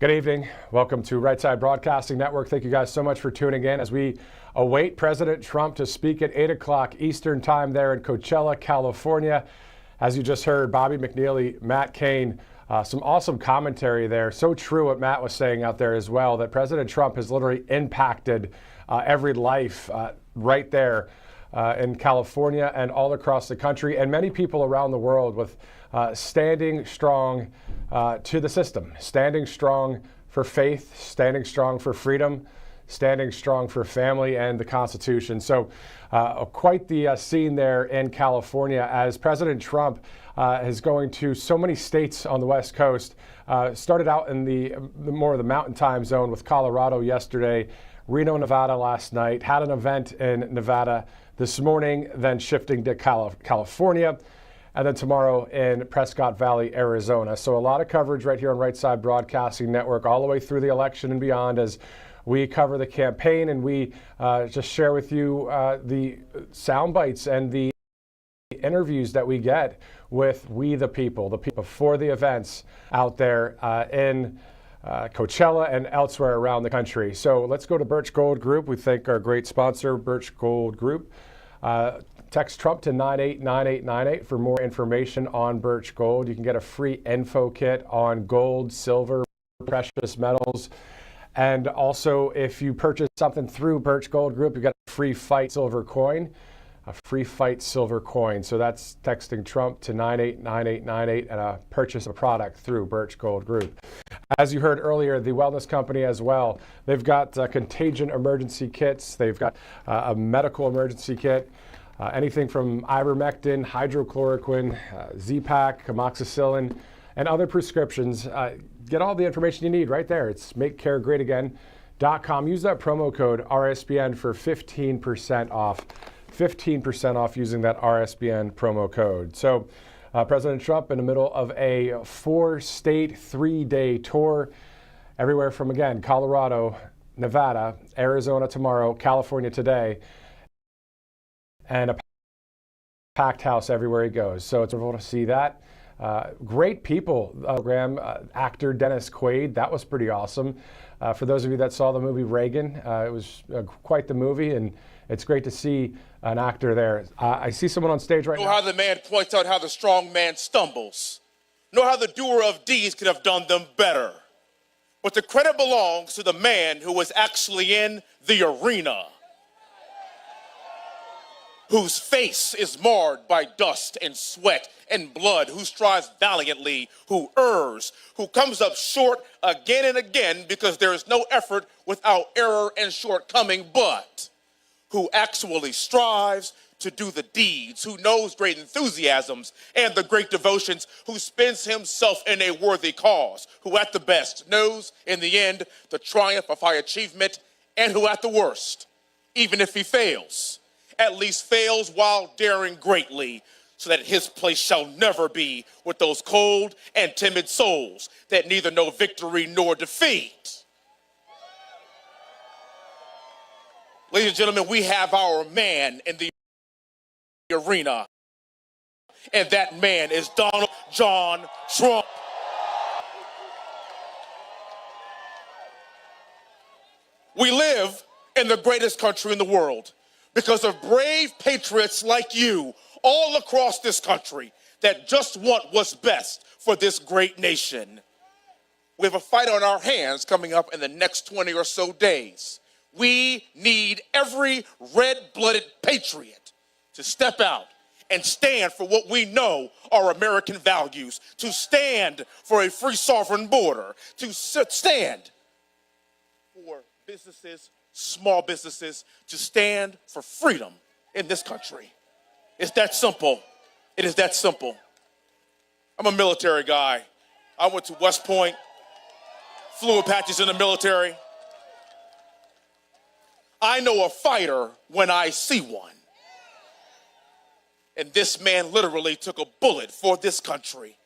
Good evening. Welcome to Right Side Broadcasting Network. Thank you guys so much for tuning in as we await President Trump to speak at 8 o'clock Eastern Time there in Coachella, California. As you just heard, Bobby McNeely, Matt Cain, some awesome commentary there. So true what Matt was saying out there as well, that President Trump has literally impacted every life right there in California and all across the country, and many people around the world with standing strong to the system, standing strong for faith, standing strong for freedom, standing strong for family and the Constitution. So quite the scene there in California as President Trump is going to so many states on the West Coast. Started out in the more of the mountain time zone with Colorado yesterday, Reno, Nevada last night, had an event in Nevada this morning, then shifting to California, and then tomorrow in Prescott Valley, Arizona. So a lot of coverage right here on Right Side Broadcasting Network all the way through the election and beyond as we cover the campaign and we just share with you the sound bites and the interviews that we get with we the people for the events out there in Coachella and elsewhere around the country. So let's go to Birch Gold Group. We thank our great sponsor, Birch Gold Group. Text Trump to 989898 for more information on Birch Gold. You can get a free info kit on gold, silver, precious metals. And also, if you purchase something through Birch Gold Group, you get a free Fight silver coin. A free Fight silver coin. So that's texting Trump to 989898 and purchase a product through Birch Gold Group. As you heard earlier, the Wellness Company as well. They've got contagion emergency kits. They've got a medical emergency kit. Anything from ivermectin, hydrochloroquine, ZhpXnews, amoxicillin, and other prescriptions. Get all the information you need right there. It's MakeCareGreatAgain.com. Use that promo code RSBN for 15% off. 15% off using that RSBN promo code. So President Trump in the middle of a 4-state, 3-day tour, everywhere from, again, Colorado, Nevada, Arizona tomorrow, California today, and a packed house everywhere he goes. So it's wonderful to see that. Great people. Actor Dennis Quaid, that was pretty awesome. For those of you that saw the movie Reagan, it was quite the movie, and it's great to see an actor there. I see someone on stage right now. Know how the man points out how the strong man stumbles. Know how the doer of deeds could have done them better. But the credit belongs to the man who was actually in the arena, whose face is marred by dust and sweat and blood, who strives valiantly, who errs, who comes up short again and again because there is no effort without error and shortcoming, but who actually strives to do the deeds, who knows great enthusiasms and the great devotions, who spends himself in a worthy cause, who at the best knows in the end the triumph of high achievement, and who at the worst, even if he fails, at least fails while daring greatly, so that his place shall never be with those cold and timid souls that neither know victory nor defeat. Ladies and gentlemen, we have our man in the arena. And that man is Donald John Trump. We live in the greatest country in the world because of brave patriots like you all across this country that just want what's best for this great nation. We have a fight on our hands coming up in the next 20 or so days. We need every red-blooded patriot to step out and stand for what we know are American values, to stand for a free sovereign border, to stand for businesses, small businesses, to stand for freedom in this country. It's that simple. It is that simple. I'm a military guy. I went to West Point, flew Apaches in the military. I know a fighter when I see one. And this man literally took a bullet for this country.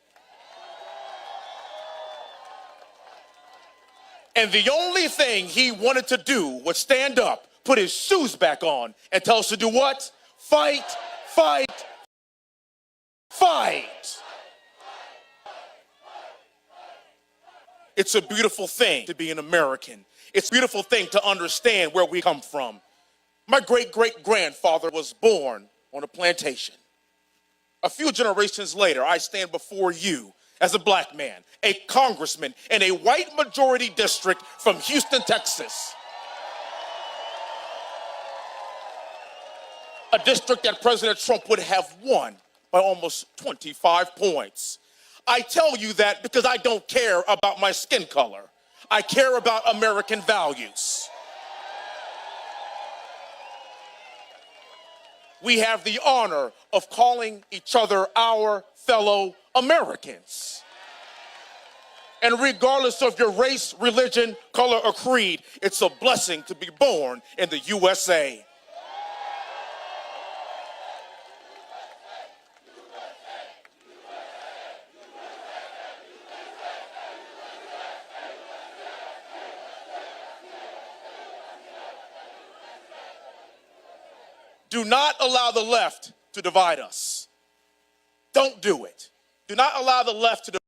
And the only thing he wanted to do was stand up, put his shoes back on, and tell us to do what? Fight, fight, fight. It's a beautiful thing to be an American. It's a beautiful thing to understand where we come from. My great-great-grandfather was born on a plantation. A few generations later, I stand before you as a black man, a congressman in a white majority district from Houston, Texas. A district that President Trump would have won by almost 25 points. I tell you that because I don't care about my skin color. I care about American values. We have the honor of calling each other our fellow Americans. And regardless of your race, religion, color, or creed, it's a blessing to be born in the USA. Do not allow the left to divide us. Don't do it. Do not allow the left to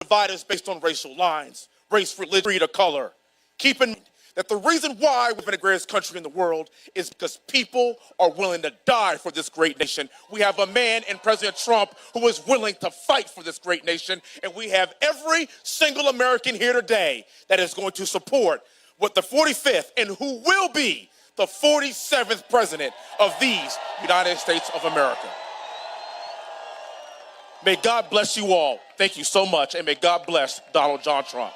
divide us based on racial lines, race, religion, creed, or color. Keep in mind that the reason why we live in the greatest country in the world is because people are willing to die for this great nation. We have a man in President Trump who is willing to fight for this great nation, and we have every single American here today that is going to support what the 45th and who will be the 47th president of these United States of America. May God bless you all. Thank you so much, and may God bless Donald John Trump.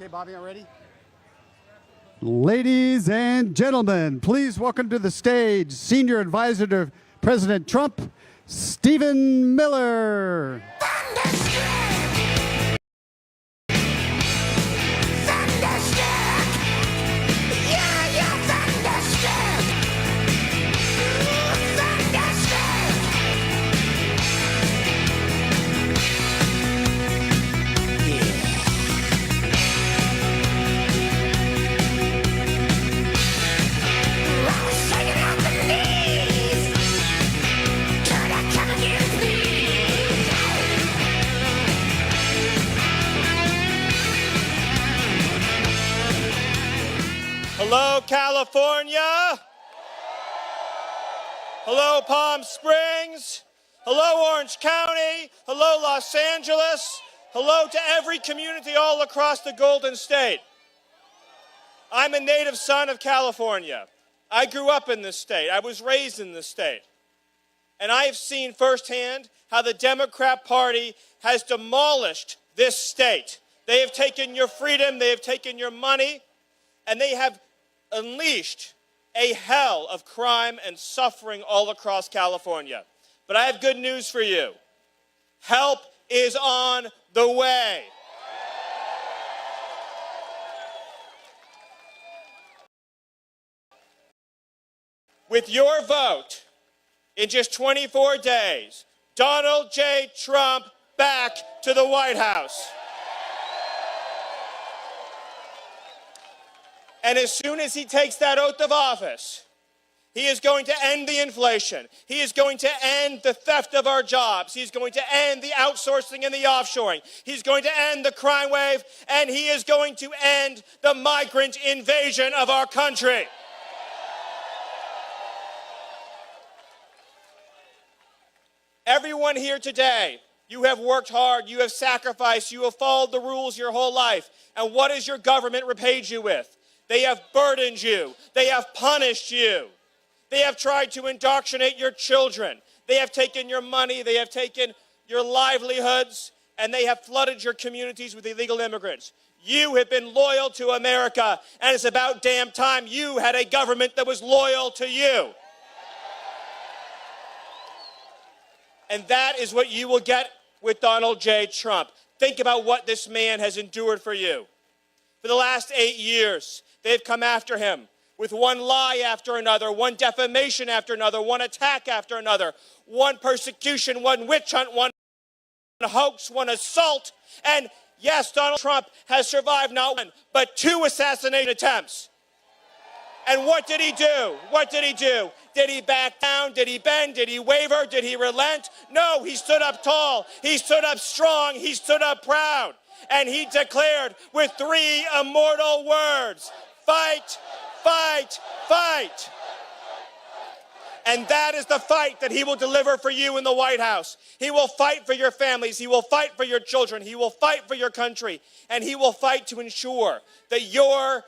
Okay, Bobby, I'm ready. Ladies and gentlemen, please welcome to the stage Senior Advisor to President Trump, Stephen Miller. Hello, California. Hello, Palm Springs. Hello, Orange County. Hello, Los Angeles. Hello to every community all across the Golden State. I'm a native son of California. I grew up in this state. I was raised in this state. And I have seen firsthand how the Democrat Party has demolished this state. They have taken your freedom, they have taken your money, and they have unleashed a hell of crime and suffering all across California. But I have good news for you. Help is on the way. With your vote, in just 24 days, Donald J. Trump back to the White House. And as soon as he takes that oath of office, he is going to end the inflation. He is going to end the theft of our jobs. He's going to end the outsourcing and the offshoring. He's going to end the crime wave, and he is going to end the migrant invasion of our country. Everyone here today, you have worked hard, you have sacrificed, you have followed the rules your whole life. And what has your government repaid you with? They have burdened you. They have punished you. They have tried to indoctrinate your children. They have taken your money. They have taken your livelihoods. And they have flooded your communities with illegal immigrants. You have been loyal to America. And it's about damn time you had a government that was loyal to you. And that is what you will get with Donald J. Trump. Think about what this man has endured for you. For the last 8 years, they've come after him with one lie after another, one defamation after another, one attack after another, one persecution, one witch hunt, one hoax, one assault. And yes, Donald Trump has survived not one, but 2 assassination attempts. And what did he do? What did he do? Did he back down? Did he bend? Did he waver? Did he relent? No, he stood up tall. He stood up strong. He stood up proud. And he declared with 3 immortal words, fight, fight, fight. And that is the fight that he will deliver for you in the White House. He will fight for your families. He will fight for your children. He will fight for your country. And he will fight to ensure that your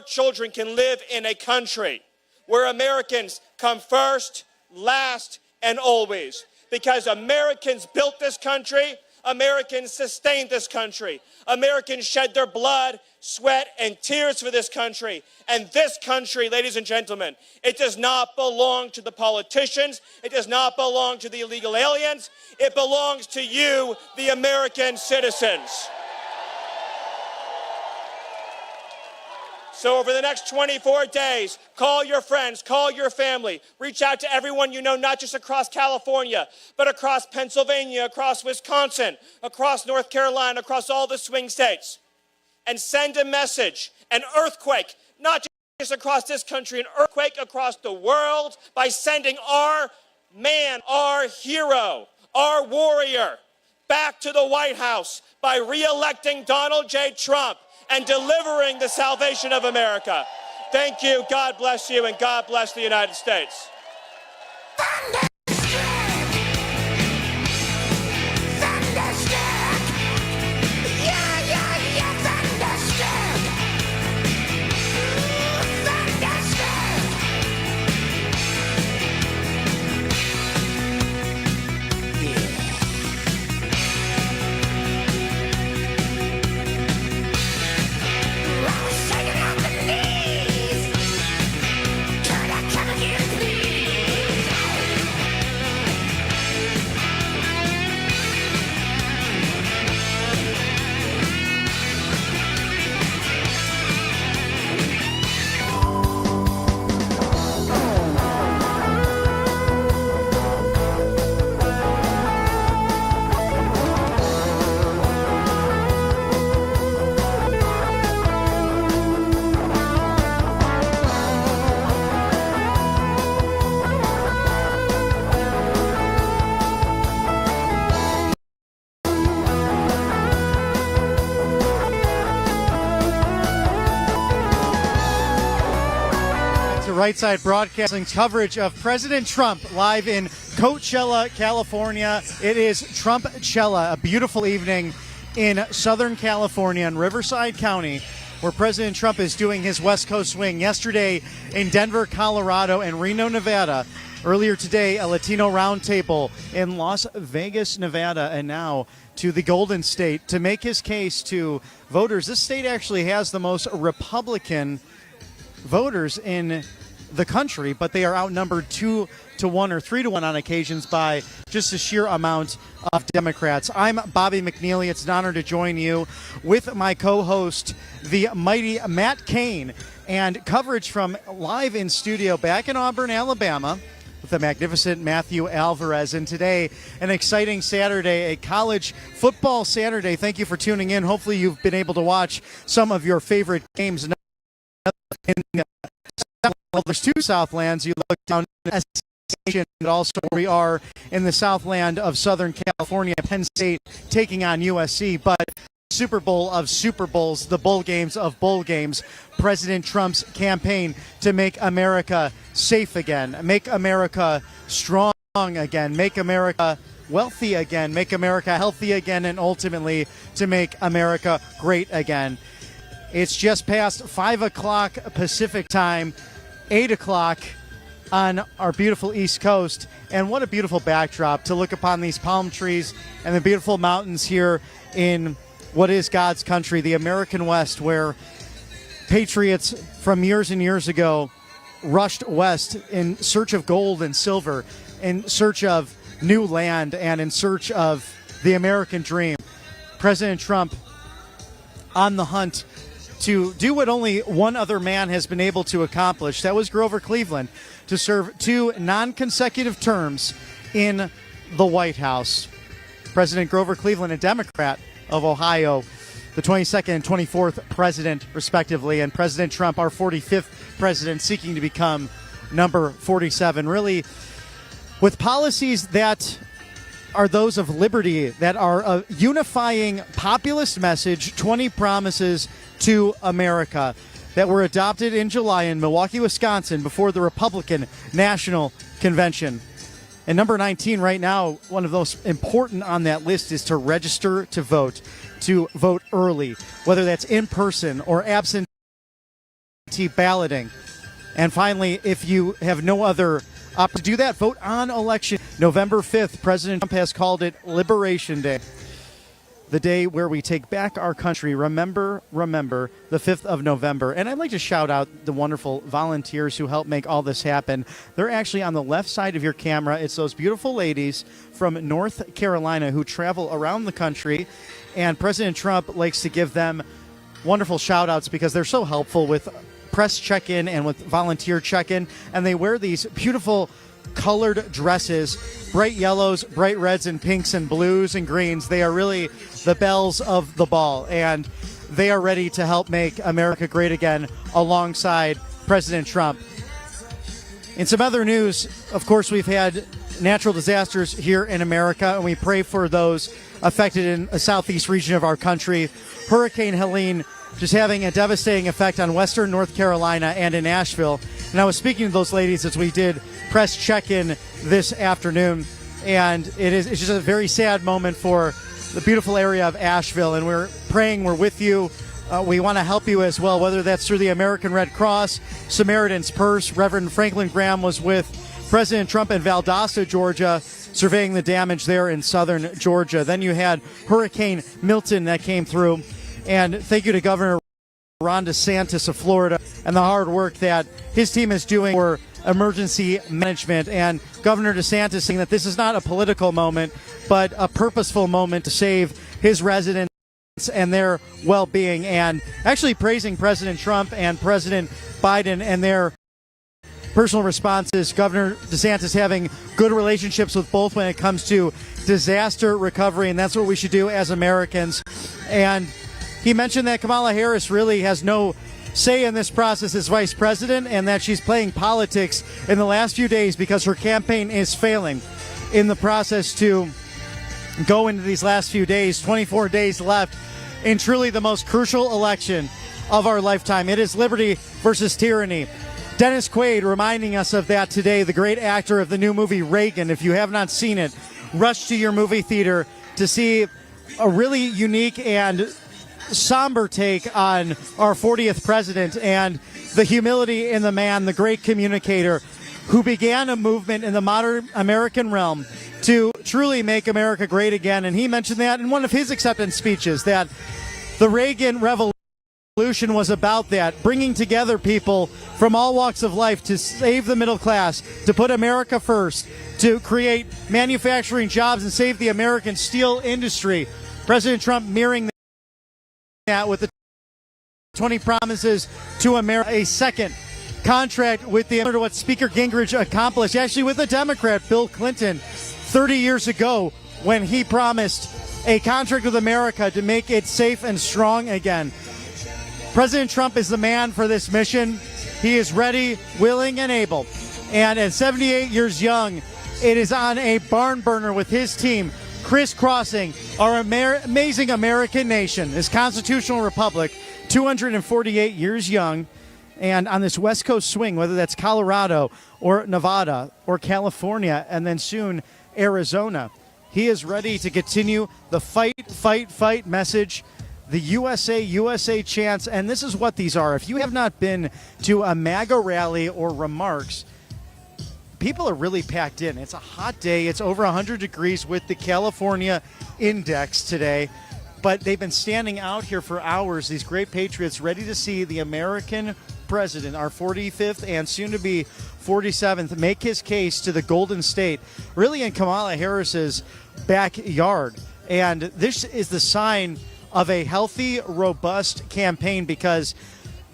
children can live in a country where Americans come first, last, and always. Because Americans built this country, Americans sustained this country, Americans shed their blood, sweat, and tears for this country. And this country, ladies and gentlemen, it does not belong to the politicians, it does not belong to the illegal aliens, it belongs to you, the American citizens. So over the next 24 days, call your friends, call your family, reach out to everyone you know, not just across California, but across Pennsylvania, across Wisconsin, across North Carolina, across all the swing states, and send a message, an earthquake, not just across this country, an earthquake across the world, by sending our man, our hero, our warrior back to the White House by re-electing Donald J. Trump and delivering the salvation of America. Thank you, God bless you, and God bless the United States. Right Side Broadcasting's coverage of President Trump live in Coachella, California. It is Trumpchella, a beautiful evening in Southern California in Riverside County, where President Trump is doing his West Coast swing. Yesterday in Denver, Colorado, and Reno, Nevada. Earlier today, a Latino roundtable in Las Vegas, Nevada, and now to the Golden State to make his case to voters. This state actually has the most Republican voters in the country, but they are outnumbered 2-1 or 3-1 on occasions by just a sheer amount of Democrats. I'm Bobby McNeely. It's an honor to join you with my co-host, the mighty Matt Cain, and coverage from live in studio back in Auburn, Alabama, with the magnificent Matthew Alvarez. And today, an exciting Saturday, a college football Saturday. Thank you for tuning in. Hopefully you've been able to watch some of your favorite games. In the there's two Southlands. You look down at Station, and also we are in the Southland of Southern California, Penn State taking on USC. But Super Bowl of Super Bowls, the bowl games of bowl games, President Trump's campaign to make America safe again, make America strong again, make America wealthy again, make America healthy again, and ultimately to make America great again. It's just past 5 o'clock Pacific time, 8 o'clock on our beautiful East Coast. And what a beautiful backdrop to look upon these palm trees and the beautiful mountains here in what is God's country, the American West, where patriots from years and years ago rushed west in search of gold and silver, in search of new land, and in search of the American dream. President Trump on the hunt to do what only one other man has been able to accomplish. That was Grover Cleveland, to serve 2 non-consecutive terms in the White House. President Grover Cleveland, a Democrat of Ohio, the 22nd and 24th president, respectively, and President Trump, our 45th president, seeking to become number 47. Really, with policies that are those of liberty, that are a unifying populist message, 20 promises to America, that were adopted in July in Milwaukee, Wisconsin, before the Republican National Convention. And number 19 right now, one of those important on that list, is to register to vote early, whether that's in person or absentee balloting. And finally, if you have no other option to do that, vote on election November 5th. President Trump has called it Liberation Day, the day where we take back our country. Remember, the 5th of November. And I'd like to shout out the wonderful volunteers who help make all this happen. They're actually on the left side of your camera. It's those beautiful ladies from North Carolina who travel around the country, and President Trump likes to give them wonderful shout outs because they're so helpful with press check-in and with volunteer check-in. And they wear these beautiful colored dresses, bright yellows, bright reds, and pinks, and blues and greens. They are really the belles of the ball, and they are ready to help make America great again alongside President Trump. In some other news, of course, we've had natural disasters here in America, and we pray for those affected in the southeast region of our country. Hurricane Helene just having a devastating effect on western North Carolina and in Asheville. And I was speaking to those ladies as we did press check-in this afternoon, and it's just a very sad moment for the beautiful area of Asheville, and we're praying, we're with you. We want to help you as well, whether that's through the American Red Cross, Samaritan's Purse. Reverend Franklin Graham was with President Trump in Valdosta, Georgia, surveying the damage there in southern Georgia. Then you had Hurricane Milton that came through, and thank you to Governor Ron DeSantis of Florida and the hard work that his team is doing for emergency management. And Governor DeSantis saying that this is not a political moment, but a purposeful moment to save his residents and their well-being, and actually praising President Trump and President Biden and their personal responses. Governor DeSantis having good relationships with both when it comes to disaster recovery, and that's what we should do as Americans. And he mentioned that Kamala Harris really has no say in this process as vice president, and that she's playing politics in the last few days because her campaign is failing in the process to go into these last few days, 24 days left in truly the most crucial election of our lifetime. It is liberty versus tyranny. Dennis Quaid reminding us of that today, the great actor of the new movie Reagan. If you have not seen it, rush to your movie theater to see a really unique and somber take on our 40th president and the humility in the man, the great communicator who began a movement in the modern American realm to truly make America great again. And he mentioned that in one of his acceptance speeches, that the Reagan Revolution Revolution was about that, bringing together people from all walks of life to save the middle class, to put America first, to create manufacturing jobs and save the American steel industry. President Trump mirroring that with the 20 promises to America, a second contract with the what Speaker Gingrich accomplished, actually with the Democrat Bill Clinton 30 years ago when he promised a contract with America to make it safe and strong again. President Trump is the man for this mission. He is ready, willing, and able. And at 78 years young, it is on a barn burner with his team, crisscrossing our amazing American nation, this constitutional republic, 248 years young. And on this West Coast swing, whether that's Colorado or Nevada or California, and then soon Arizona, he is ready to continue the fight, fight, fight message, the USA, USA chants. And this is what these are. If you have not been to a MAGA rally or remarks, people are really packed in. It's a hot day. It's over 100 degrees with the California index today. But they've been standing out here for hours, these great patriots, ready to see the American president, our 45th and soon to be 47th, make his case to the Golden State, really in Kamala Harris's backyard. And this is the sign of a healthy, robust campaign because,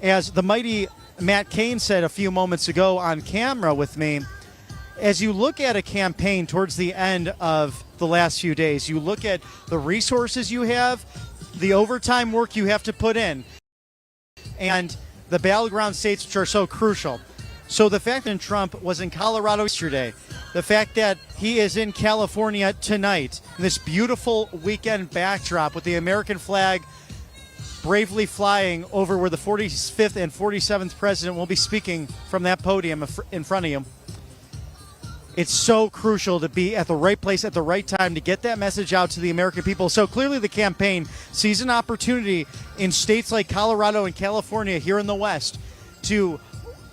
as the mighty Matt Cain said a few moments ago on camera with me, as you look at a campaign towards the end of the last few days, you look at the resources you have, the overtime work you have to put in, and the battleground states which are so crucial. So the fact that Trump was in Colorado yesterday, the fact that he is in California tonight, this beautiful weekend backdrop with the American flag bravely flying over where the 45th and 47th president will be speaking from that podium in front of you. It's so crucial to be at the right place at the right time to get that message out to the American people. So clearly the campaign sees an opportunity in states like Colorado and California here in the West to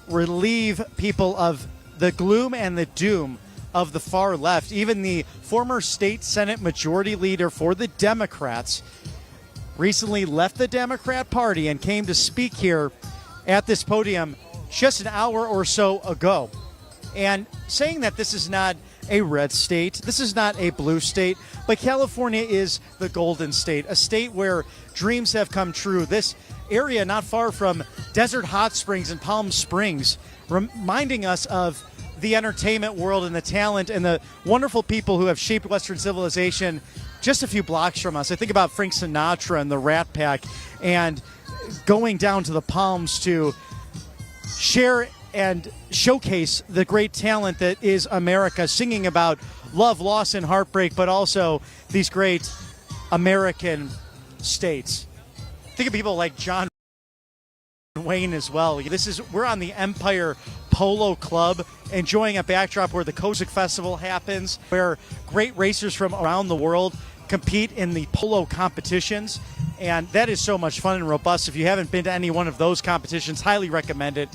relieve people of the gloom and the doom of the far left. Even the former state Senate majority leader for the Democrats recently left the Democrat Party and came to speak here at this podium just an hour or so ago. And saying that this is not a red state, this is not a blue state, but California is the Golden State, a state where dreams have come true. This area not far from Desert Hot Springs and Palm Springs, reminding us of the entertainment world and the talent and the wonderful people who have shaped Western civilization just a few blocks from us. I think about Frank Sinatra and the Rat Pack and going down to the Palms to share and showcase the great talent that is America, singing about love, loss, and heartbreak, but also these great American states. Think of people like John Wayne as well. We're on the Empire Polo Club, enjoying a backdrop where the Kozik Festival happens, where great racers from around the world compete in the polo competitions, and that is so much fun and robust. If you haven't been to any one of those competitions, highly recommend it.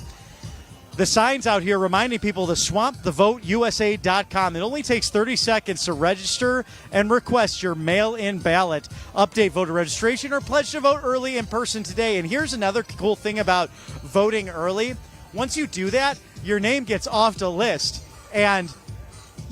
The signs out here reminding people to swampthevoteusa.com. It only takes 30 seconds to register and request your mail-in ballot, update voter registration, or pledge to vote early in person today. And here's another cool thing about voting early. Once you do that, your name gets off the list, and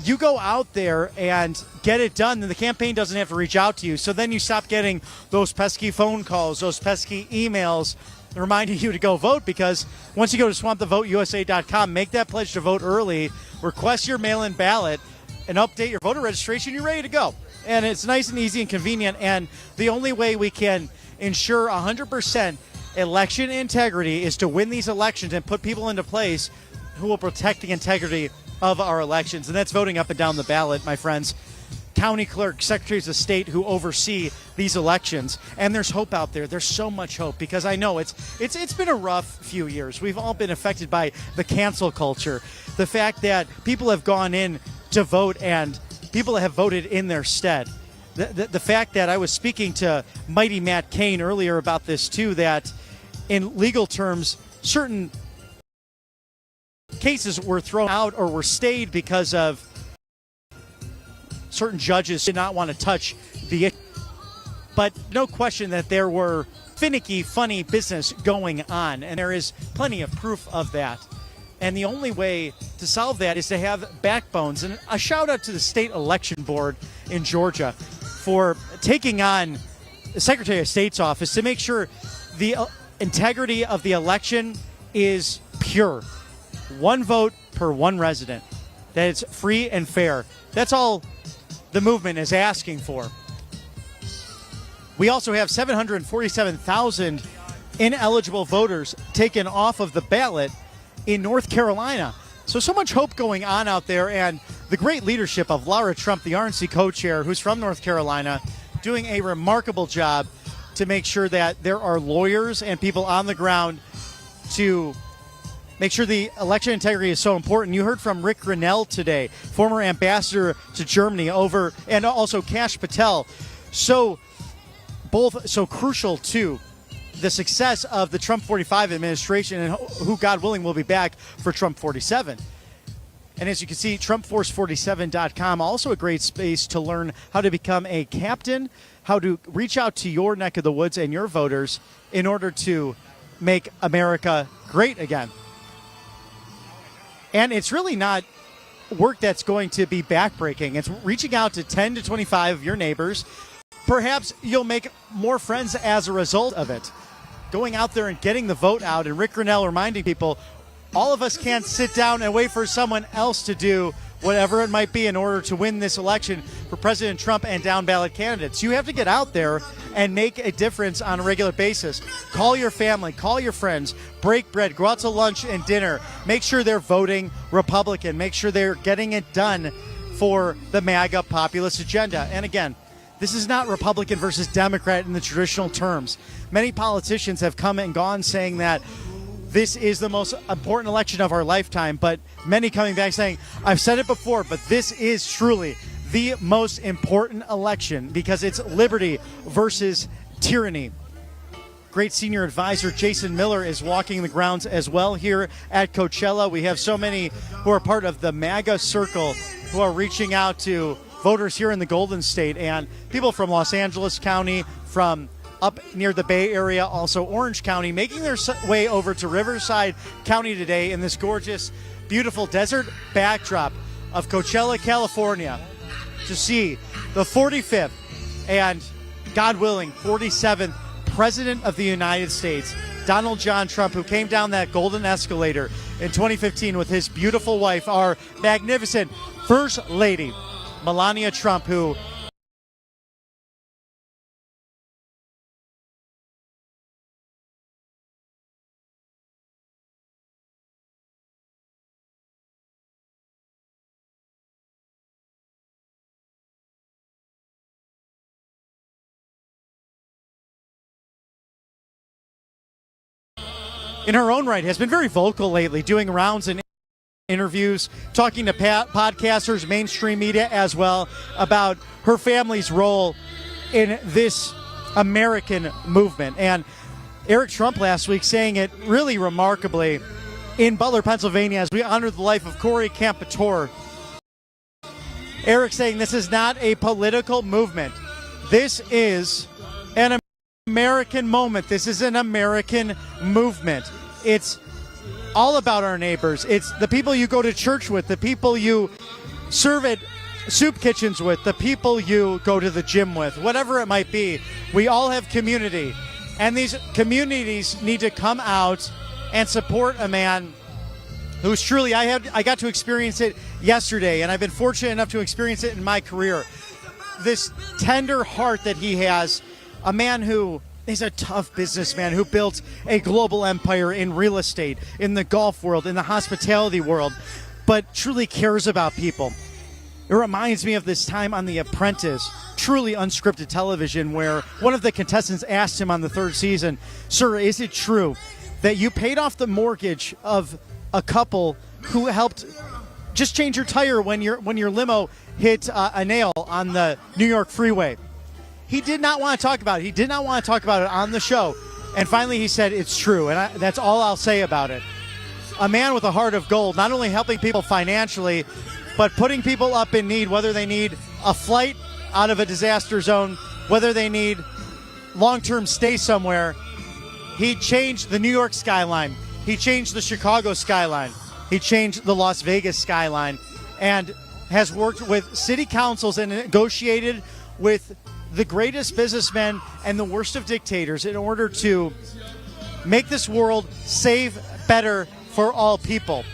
you go out there and get it done, and the campaign doesn't have to reach out to you. So then you stop getting those pesky phone calls, those pesky emails reminding you to go vote, because once you go to swampthevoteusa.com, make that pledge to vote early, request your mail-in ballot, and update your voter registration, you're ready to go. And it's nice and easy and convenient, and the only way we can ensure 100% election integrity is to win these elections and put people into place who will protect the integrity of our elections, and that's voting up and down the ballot, my friends. County clerks, secretaries of state who oversee these elections, and there's hope out there. There's so much hope, because I know it's been a rough few years. We've all been affected by the cancel culture, the fact that people have gone in to vote and people have voted in their stead. The fact that I was speaking to mighty Matt Cain earlier about this too, that in legal terms, certain cases were thrown out or were stayed because of certain judges did not want to touch the issue. But no question that there were finicky, funny business going on, and there is plenty of proof of that. And the only way to solve that is to have backbones. And a shout out to the state election board in Georgia for taking on the Secretary of State's office to make sure the integrity of the election is pure. One vote per one resident, that it's free and fair. That's all the movement is asking for. We also have 747,000 ineligible voters taken off of the ballot in North Carolina. So much hope going on out there, and the great leadership of Laura Trump, the RNC co-chair, who's from North Carolina, doing a remarkable job to make sure that there are lawyers and people on the ground to make sure the election integrity is so important. You heard from Rick Grinnell today, former ambassador to Germany, and also Kash Patel. Both so crucial to the success of the Trump 45 administration, and who, God willing, will be back for Trump 47. And as you can see, TrumpForce47.com, also a great space to learn how to become a captain, how to reach out to your neck of the woods and your voters in order to make America great again. And it's really not work that's going to be backbreaking. It's reaching out to 10 to 25 of your neighbors. Perhaps you'll make more friends as a result of it. Going out there and getting the vote out, and Rick Grinnell reminding people, all of us can't sit down and wait for someone else to do whatever it might be in order to win this election for President Trump and down ballot candidates. You have to get out there and make a difference on a regular basis. Call your family, call your friends, break bread, go out to lunch and dinner. Make sure they're voting Republican. Make sure they're getting it done for the MAGA populist agenda. And again, this is not Republican versus Democrat in the traditional terms. Many politicians have come and gone saying that this is the most important election of our lifetime, but many coming back saying, I've said it before, but this is truly the most important election because it's liberty versus tyranny. Great senior advisor Jason Miller is walking the grounds as well here at Coachella. We have so many who are part of the MAGA circle who are reaching out to voters here in the Golden State and people from Los Angeles County, from up near the Bay Area, also Orange County, making their way over to Riverside County today in this gorgeous, beautiful desert backdrop of Coachella, California, to see the 45th and, God willing, 47th President of the United States, Donald John Trump, who came down that golden escalator in 2015 with his beautiful wife, our magnificent First Lady, Melania Trump, who in her own right has been very vocal lately, doing rounds and interviews, talking to podcasters, mainstream media as well, about her family's role in this American movement. And Eric Trump last week saying it really remarkably in Butler, Pennsylvania, as we honor the life of Corey Campitor. Eric saying this is not a political movement. This is an American moment. This is an American movement. It's all about our neighbors. It's the people you go to church with, the people you serve at soup kitchens with, the people you go to the gym with, whatever it might be. We all have community, and these communities need to come out and support a man who's truly, I got to experience it yesterday, and I've been fortunate enough to experience it in my career. This tender heart that he has, a man who is a tough businessman who built a global empire in real estate, in the golf world, in the hospitality world, but truly cares about people. It reminds me of this time on The Apprentice, truly unscripted television, where one of the contestants asked him on the third season, "Sir, is it true that you paid off the mortgage of a couple who helped just change your tire when your limo hit a nail on the New York freeway?" He did not want to talk about it. He did not want to talk about it on the show. And finally he said, "It's true." And that's all I'll say about it. A man with a heart of gold, not only helping people financially, but putting people up in need, whether they need a flight out of a disaster zone, whether they need long-term stay somewhere. He changed the New York skyline. He changed the Chicago skyline. He changed the Las Vegas skyline, and has worked with city councils and negotiated with the greatest businessmen and the worst of dictators in order to make this world safe, better for all people.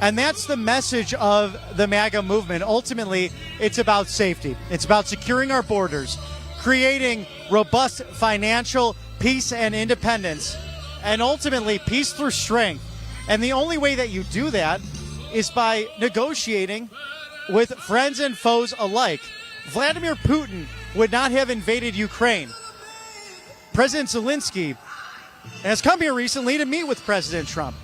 And that's the message of the MAGA movement. Ultimately, it's about safety. It's about securing our borders, creating robust financial peace and independence, and ultimately peace through strength. And the only way that you do that is by negotiating with friends and foes alike. Vladimir Putin would not have invaded Ukraine. President Zelensky has come here recently to meet with President Trump,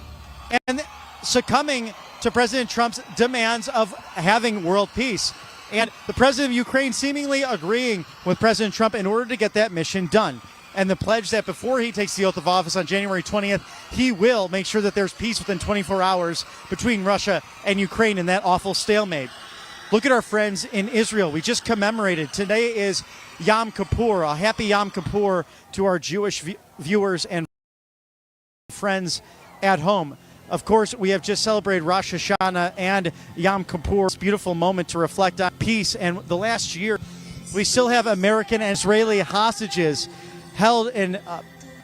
and succumbing to President Trump's demands of having world peace. And the president of Ukraine seemingly agreeing with President Trump in order to get that mission done. And the pledge that before he takes the oath of office on January 20th, he will make sure that there's peace within 24 hours between Russia and Ukraine in that awful stalemate. Look at our friends in Israel. We just commemorated. Today is Yom Kippur. A happy Yom Kippur to our Jewish viewers and friends at home. Of course, we have just celebrated Rosh Hashanah and Yom Kippur. It's a beautiful moment to reflect on peace. And the last year, we still have American and Israeli hostages held in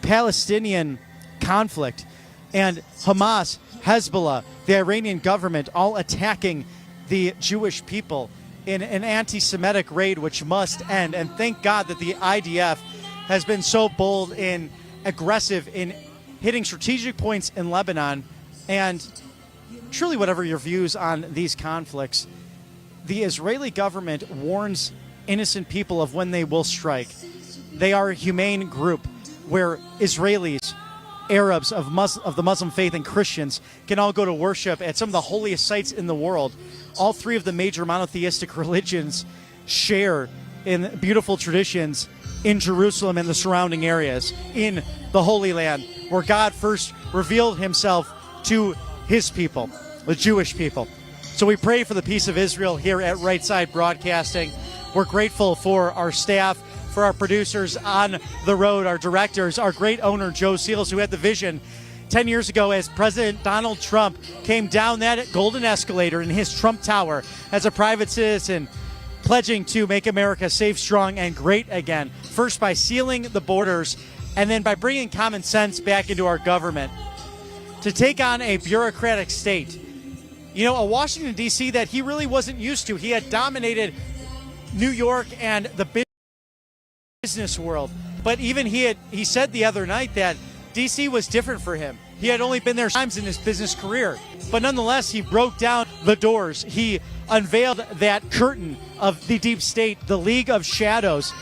Palestinian conflict. And Hamas, Hezbollah, the Iranian government, all attacking the Jewish people in an anti-Semitic raid which must end. And thank God that the IDF has been so bold and aggressive in hitting strategic points in Lebanon. And truly, whatever your views on these conflicts, the Israeli government warns innocent people of when they will strike. They are a humane group where Israelis, Arabs of the Muslim faith, and Christians can all go to worship at some of the holiest sites in the world. All three of the major monotheistic religions share in beautiful traditions in Jerusalem and the surrounding areas, in the Holy Land, where God first revealed himself to his people, the Jewish people. So we pray for the peace of Israel here at Right Side Broadcasting. We're grateful for our staff, for our producers on the road, our directors, our great owner, Joe Seals, who had the vision 10 years ago as President Donald Trump came down that golden escalator in his Trump Tower as a private citizen, pledging to make America safe, strong, and great again. First by sealing the borders, and then by bringing common sense back into our government. To take on a bureaucratic state, a Washington, D.C. that he really wasn't used to. He had dominated New York and the business world. But even he said the other night that D.C. was different for him. He had only been there times in his business career. But nonetheless, he broke down the doors. He unveiled that curtain of the deep state, the League of Shadows.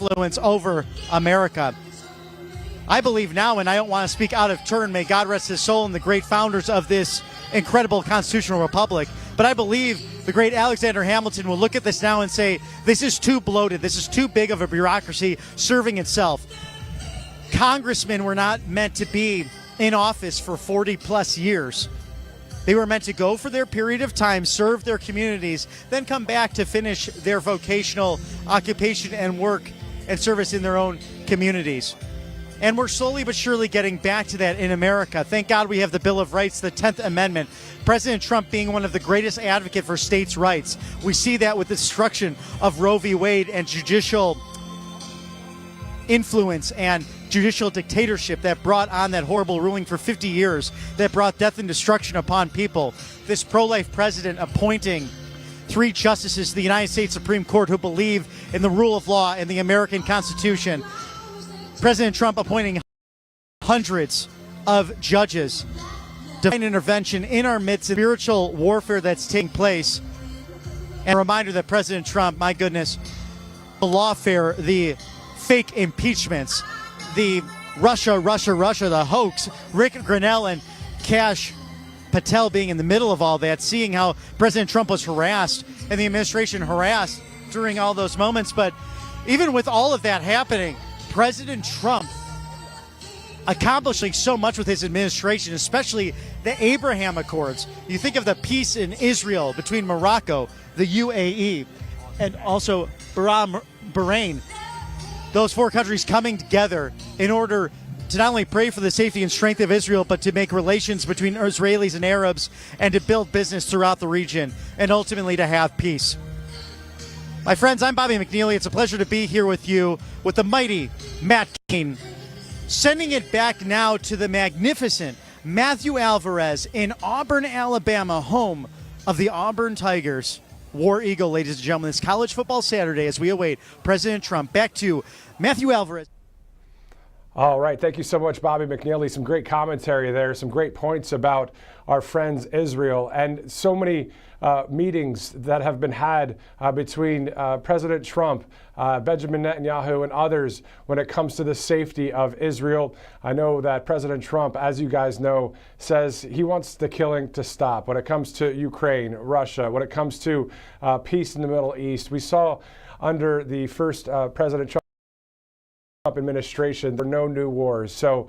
Influence over America. I believe now, and I don't want to speak out of turn, may God rest his soul and the great founders of this incredible constitutional republic, but I believe the great Alexander Hamilton will look at this now and say, this is too bloated, this is too big of a bureaucracy serving itself. Congressmen were not meant to be in office for 40 plus years. They were meant to go for their period of time, serve their communities, then come back to finish their vocational occupation and work and service in their own communities. And we're slowly but surely getting back to that in America. Thank God we have the Bill of Rights, the 10th Amendment. President Trump being one of the greatest advocates for states' rights. We see that with the destruction of Roe v. Wade and judicial influence and judicial dictatorship that brought on that horrible ruling for 50 years that brought death and destruction upon people. This pro-life president appointing 3 justices to the United States Supreme Court who believe in the rule of law and the American Constitution. President Trump appointing hundreds of judges. Divine intervention in our midst, spiritual warfare that's taking place. And a reminder that President Trump, my goodness, the lawfare, the fake impeachments, the Russia, the hoax, Rick Grinnell and Cash Patel being in the middle of all that, seeing how President Trump was harassed and the administration harassed during all those moments. But even with all of that happening, President Trump accomplishing so much with his administration, especially the Abraham Accords. You think of the peace in Israel between Morocco, the UAE, and also Bahrain. Those four countries coming together in order to not only pray for the safety and strength of Israel, but to make relations between Israelis and Arabs and to build business throughout the region and ultimately to have peace. My friends, I'm Bobby McNeely. It's a pleasure to be here with you with the mighty Matt Cain. Sending it back now to the magnificent Matthew Alvarez in Auburn, Alabama, home of the Auburn Tigers. War Eagle, ladies and gentlemen. It's College Football Saturday as we await President Trump. Back to Matthew Alvarez. All right. Thank you so much, Bobby McNeely. Some great commentary there, some great points about our friends Israel, and so many meetings that have been had between President Trump, Benjamin Netanyahu, and others when it comes to the safety of Israel. I know that President Trump, as you guys know, says he wants the killing to stop when it comes to Ukraine, Russia, when it comes to peace in the Middle East. We saw under the first President Trump administration, there were no new wars. So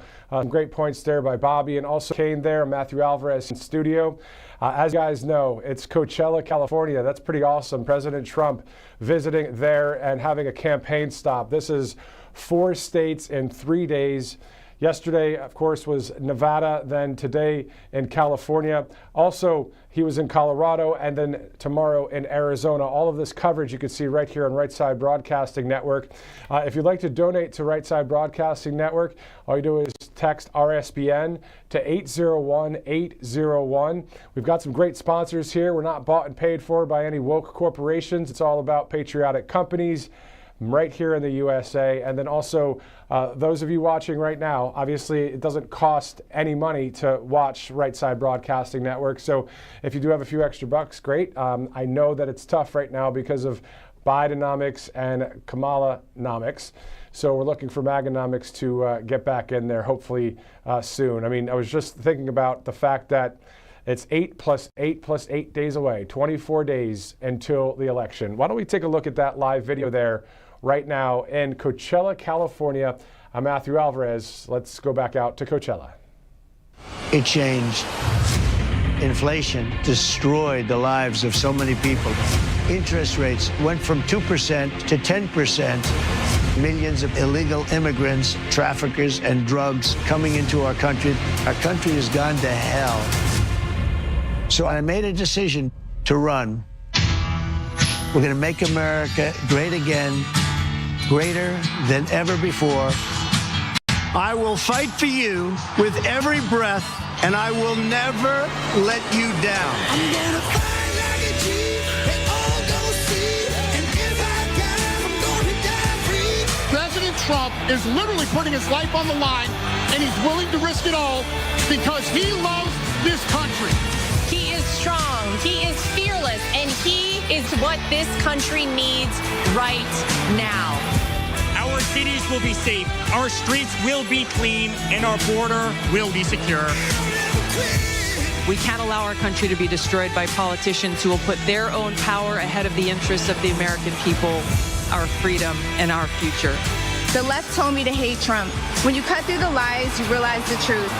great points there by Bobby, and also Cain there, Matthew Alvarez in studio. As you guys know, it's Coachella, California. That's pretty awesome. President Trump visiting there and having a campaign stop. This is 4 states in 3 days. Yesterday, of course, was Nevada, then today in California. Also, he was in Colorado, and then tomorrow in Arizona. All of this coverage you can see right here on Right Side Broadcasting Network. If you'd like to donate to Right Side Broadcasting Network, all you do is text RSBN to 801-801. We've got some great sponsors here. We're not bought and paid for by any woke corporations. It's all about patriotic companies right here in the USA. And then also those of you watching right now, obviously it doesn't cost any money to watch Right Side Broadcasting Network. So if you do have a few extra bucks, great. I know that it's tough right now because of Bidenomics and Kamalanomics. So we're looking for Maganomics to get back in there hopefully soon. I mean, I was just thinking about the fact that it's 8 plus 8 plus 8 days away, 24 days until the election. Why don't we take a look at that live video there right now in Coachella, California. I'm Matthew Alvarez. Let's go back out to Coachella. It changed. Inflation destroyed the lives of so many people. Interest rates went from 2% to 10%. Millions of illegal immigrants, traffickers, and drugs coming into our country. Our country has gone to hell. So I made a decision to run. We're going to make America great again, greater than ever before. I will fight for you with every breath, and I will never let you down. I'm gonna fight like a G, they all gonna see, and if I die, I'm gonna die free. President Trump is literally putting his life on the line, and he's willing to risk it all because he loves this country. He is strong, he is fearless, and he is what this country needs right now. Our cities will be safe, our streets will be clean, and our border will be secure. We can't allow our country to be destroyed by politicians who will put their own power ahead of the interests of the American people, our freedom, and our future. The left told me to hate Trump. When you cut through the lies, you realize the truth.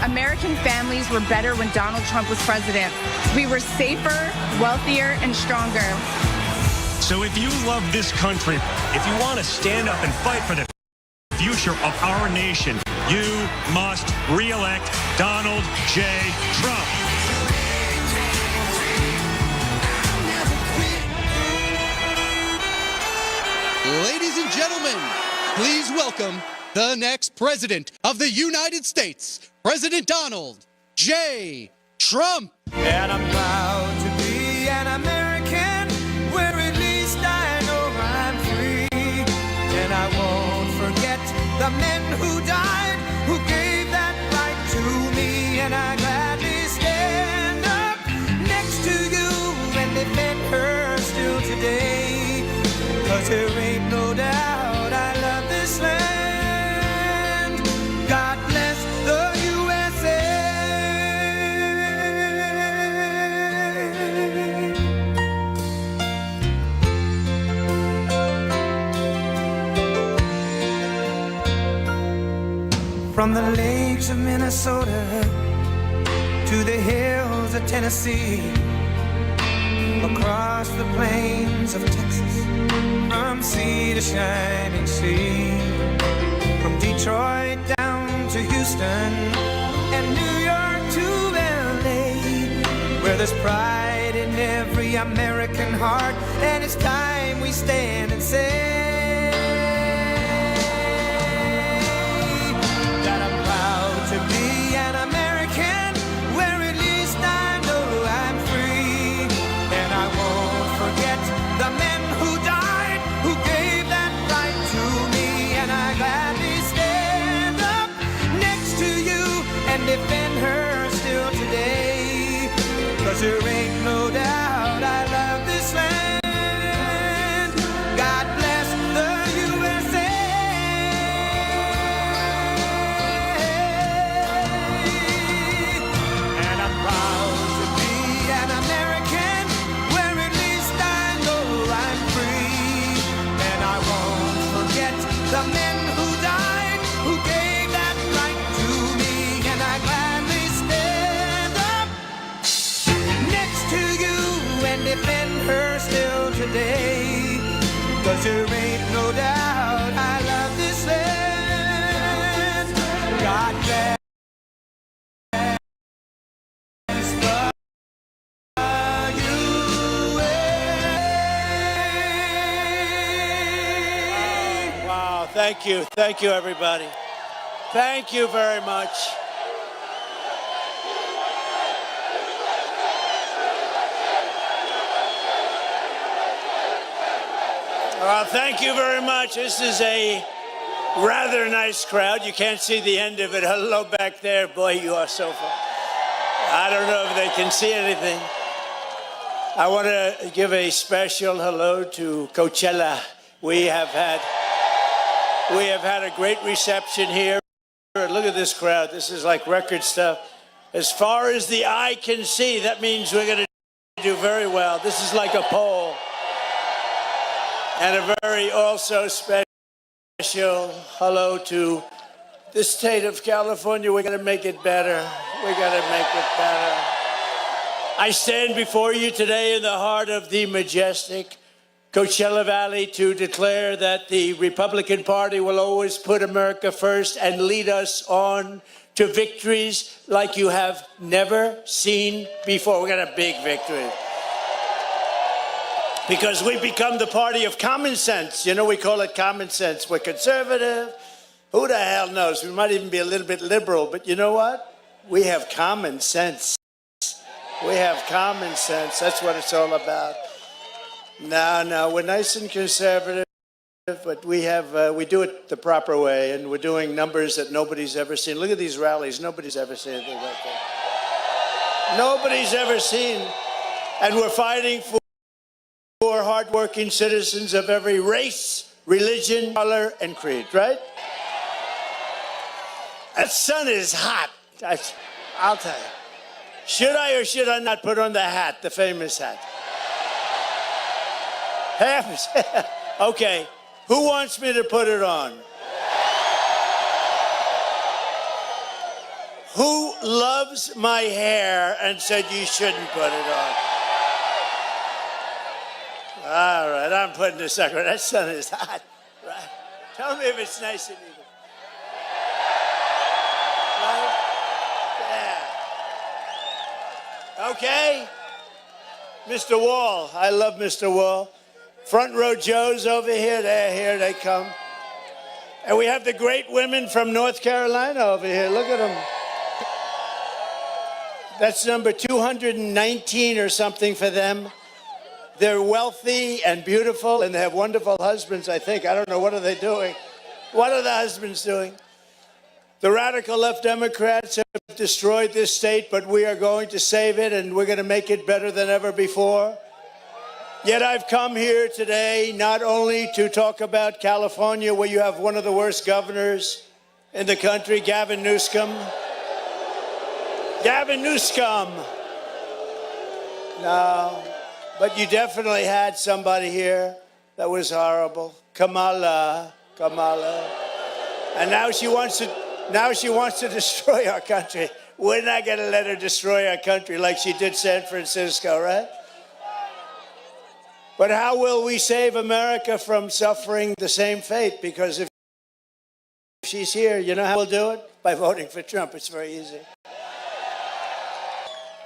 American families were better when Donald Trump was president. We were safer, wealthier, and stronger. So if you love this country, if you want to stand up and fight for the future of our nation, you must re-elect Donald J. Trump. Ladies and gentlemen, please welcome the next president of the United States, President Donald J. Trump. And I'm proud to be an American, where at least I know I'm free. And I won't forget the men who died, who gave that right to me. And I gladly stand up next to you and defend her still today. 'Cause there ain't no doubt I love this land. God bless the USA. From the lakes of Minnesota to the hills of Tennessee, across the plains of Texas, from sea to shining sea, from Detroit down to Houston and New York to LA, where there's pride in every American heart, and it's time we stand and say that I'm proud to be an American, where at least I know I'm free, and I won't forget the men who died, who gave that right to me, and I gladly stand up next to you and defend her still today, 'cause there ain't no doubt I love this land. God bless the USA. And I'm proud to be an American, where at least I know I'm free, and I won't forget the men who died, who gave that right to me, and I gladly stand up next to you and defend her still today, 'cause there ain't no doubt I love this land. God bless the USA. Wow, thank you. Thank you, everybody. Thank you very much. Thank you very much. This is a rather nice crowd. You can't see the end of it. Hello back there. Boy, you are so far. I don't know if they can see anything. I want to give a special hello to Coachella. We have had a great reception here. Look at this crowd. This is like record stuff. As far as the eye can see, that means we're going to do very well. This is like a poll. And a very also special hello to the state of California. We're going to make it better. We're going to make it better. I stand before you today in the heart of the majestic Coachella Valley to declare that the Republican Party will always put America first and lead us on to victories like you have never seen before. We got a big victory. Because we become the party of common sense. You know, we call it common sense. We're conservative. Who the hell knows? We might even be a little bit liberal. But you know what? We have common sense. We have common sense. That's what it's all about. No, we're nice and conservative, but we do it the proper way, and we're doing numbers that nobody's ever seen. Look at these rallies. Nobody's ever seen anything like that. Nobody's ever seen. And we're fighting for hardworking citizens of every race, religion, color, and creed, right? That sun is hot. I'll tell you. Should I or should I not put on the hat, the famous hat? Okay. Who wants me to put it on? Who loves my hair and said you shouldn't put it on? All right, I'm putting this on. That sun is hot. Right. Tell me if it's nice and even. Right? Yeah. Okay. Mr. Wall. I love Mr. Wall. Front row Joes over here. They're here. They come. And we have the great women from North Carolina over here. Look at them. That's number 219 or something for them. They're wealthy and beautiful, and they have wonderful husbands, I think. I don't know. What are they doing? What are the husbands doing? The radical left Democrats have destroyed this state, but we are going to save it, and we're going to make it better than ever before. Yet I've come here today not only to talk about California, where you have one of the worst governors in the country, Gavin Newsom. Gavin Newsom. No. But you definitely had somebody here that was horrible. Kamala. And now she wants to Now she wants to destroy our country. We're not going to let her destroy our country like she did San Francisco, right? But how will we save America from suffering the same fate? Because if she's here, you know how we'll do it? By voting for Trump. It's very easy.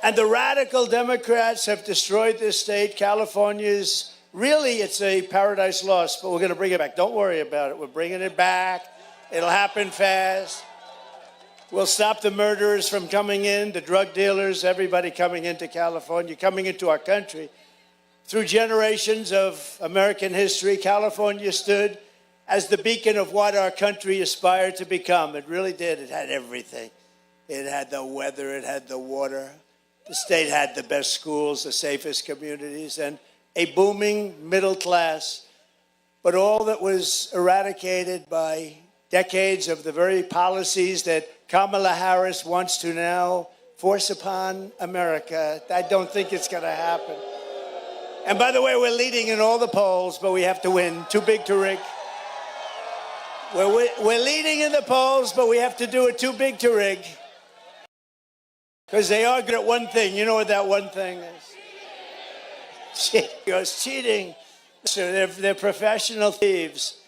And the radical Democrats have destroyed this state. California's really, it's a paradise lost, but we're going to bring it back. Don't worry about it. We're bringing it back. It'll happen fast. We'll stop the murderers from coming in, the drug dealers, everybody coming into California, coming into our country. Through generations of American history, California stood as the beacon of what our country aspired to become. It really did. It had everything. It had the weather. It had the water. The state had the best schools, the safest communities, and a booming middle class. But all that was eradicated by decades of the very policies that Kamala Harris wants to now force upon America. I don't think it's going to happen. And by the way, we're leading in all the polls, but we have to win. Too big to rig. We're leading in the polls, but we have to do it too big to rig. Because they are good at one thing. You know what that one thing is? Cheating. So they're professional thieves.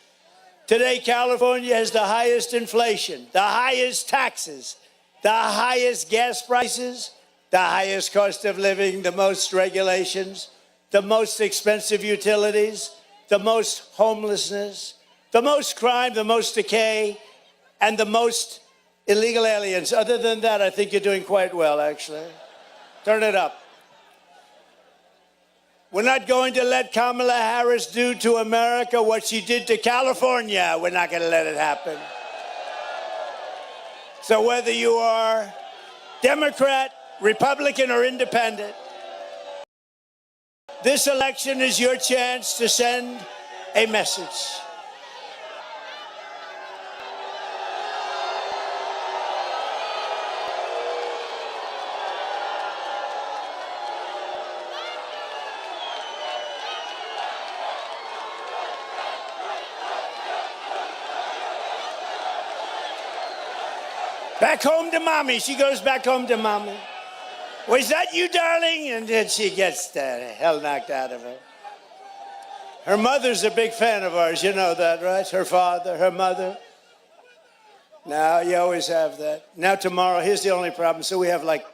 Today, California has the highest inflation, the highest taxes, the highest gas prices, the highest cost of living, the most regulations, the most expensive utilities, the most homelessness, the most crime, the most decay, and the most illegal aliens. Other than that, I think you're doing quite well, actually. Turn it up. We're not going to let Kamala Harris do to America what she did to California. We're not going to let it happen. So whether you are Democrat, Republican, or Independent, this election is your chance to send a message. Back home to mommy. She goes back home to mommy. Was that you, darling? And then she gets the hell knocked out of her. Her mother's a big fan of ours. You know that, right? Her father, her mother. Now, you always have that. Now, tomorrow, here's the only problem. So we have like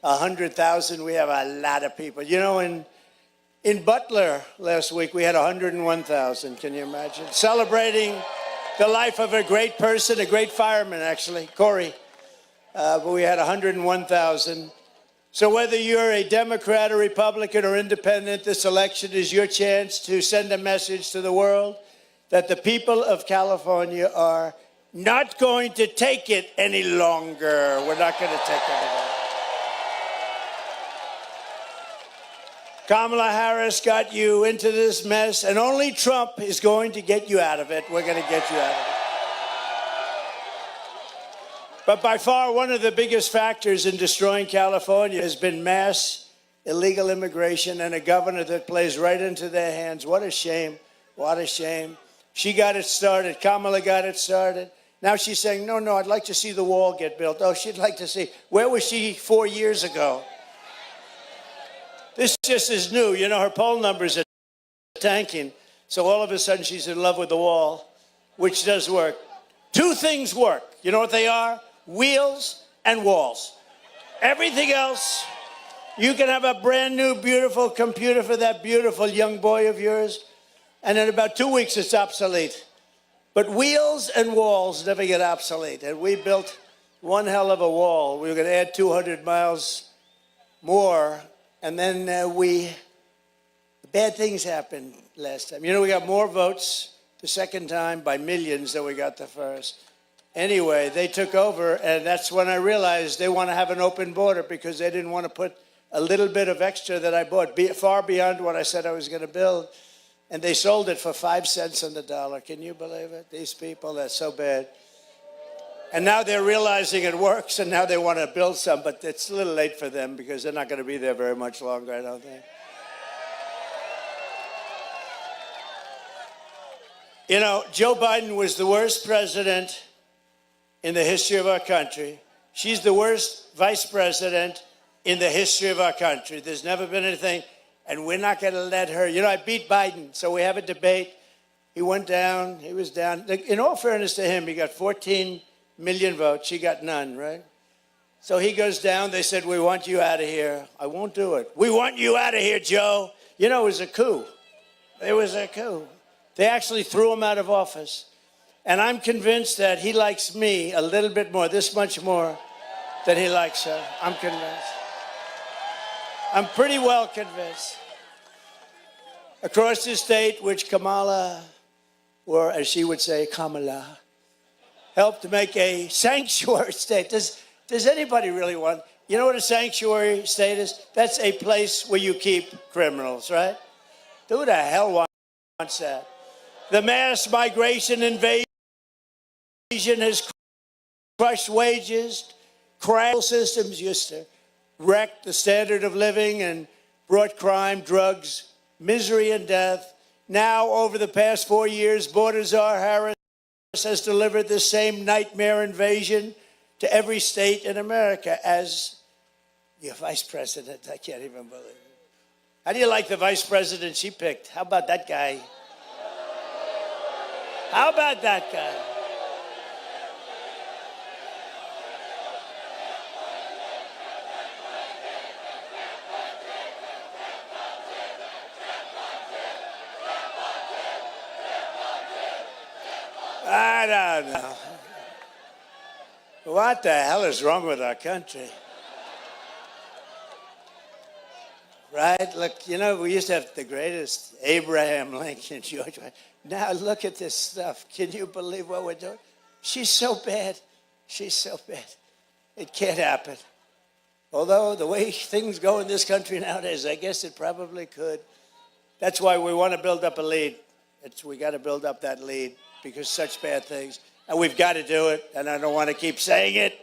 100,000. We have a lot of people. You know, in Butler last week, we had 101,000. Can you imagine? Celebrating the life of a great person, a great fireman, actually, Corey. But we had 101,000. So whether you're a Democrat or Republican or Independent, this election is your chance to send a message to the world that the people of California are not going to take it any longer. We're not going to take it any longer. Kamala Harris got you into this mess, and only Trump is going to get you out of it. We're going to get you out of it. But by far, one of the biggest factors in destroying California has been mass illegal immigration and a governor that plays right into their hands. What a shame. What a shame. She got it started. Kamala got it started. Now she's saying, no, I'd like to see the wall get built. Oh, she'd like to see. Where was she 4 years ago? This just is new. You know, her poll numbers are tanking. So all of a sudden she's in love with the wall, which does work. Two things work. You know what they are? Wheels and walls. Everything else, you can have a brand new, beautiful computer for that beautiful young boy of yours, and in about 2 weeks it's obsolete. But wheels and walls never get obsolete. And we built one hell of a wall. We were going to add 200 miles more, and then bad things happened last time. You know, we got more votes the second time by millions than we got the first. Anyway, they took over, and that's when I realized they want to have an open border because they didn't want to put a little bit of extra that I bought, far beyond what I said I was going to build. And they sold it for 5 cents on the dollar. Can you believe it? These people, that's so bad. And now they're realizing it works, and now they want to build some, but it's a little late for them because they're not going to be there very much longer, I don't think. You know, Joe Biden was the worst president in the history of our country. She's the worst vice president in the history of our country. There's never been anything, and we're not going to let her. You know, I beat Biden, so we have a debate. He went down. He was down. In all fairness to him, he got 14 million votes. She got none, right? So he goes down. They said, we want you out of here. I won't do it. We want you out of here, Joe. You know, it was a coup. It was a coup. They actually threw him out of office. And I'm convinced that he likes me a little bit more, this much more, than he likes her. I'm convinced. I'm pretty well convinced. Across the state, which Kamala, or as she would say, Kamala, helped to make a sanctuary state. Does anybody really want? You know what a sanctuary state is? That's a place where you keep criminals, right? Who the hell wants that? The mass migration invasion has crushed wages, crashed systems used to wreck the standard of living and brought crime, drugs, misery, and death. Now, over the past 4 years, Border Czar Harris has delivered the same nightmare invasion to every state in America as your vice president. I can't even believe it. How do you like the vice president she picked? How about that guy? How about that guy? I don't know. What the hell is wrong with our country? Right? Look, you know, we used to have the greatest Abraham Lincoln, George. Now look at this stuff. Can you believe what we're doing? She's so bad. She's so bad. It can't happen. Although the way things go in this country nowadays, I guess it probably could. That's why we want to build up a lead. We got to build up that lead because such bad things. And we've got to do it. And I don't want to keep saying it.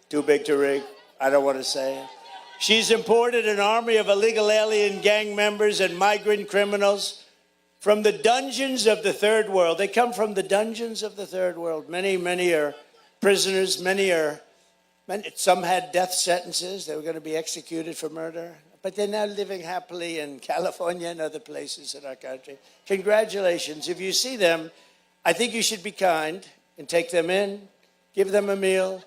Too big to rig. I don't want to say it. She's imported an army of illegal alien gang members and migrant criminals from the dungeons of the third world. They come from the dungeons of the third world. Many are prisoners. Some had death sentences. They were going to be executed for murder. But they're now living happily in California and other places in our country. Congratulations. If you see them, I think you should be kind and take them in, give them a meal,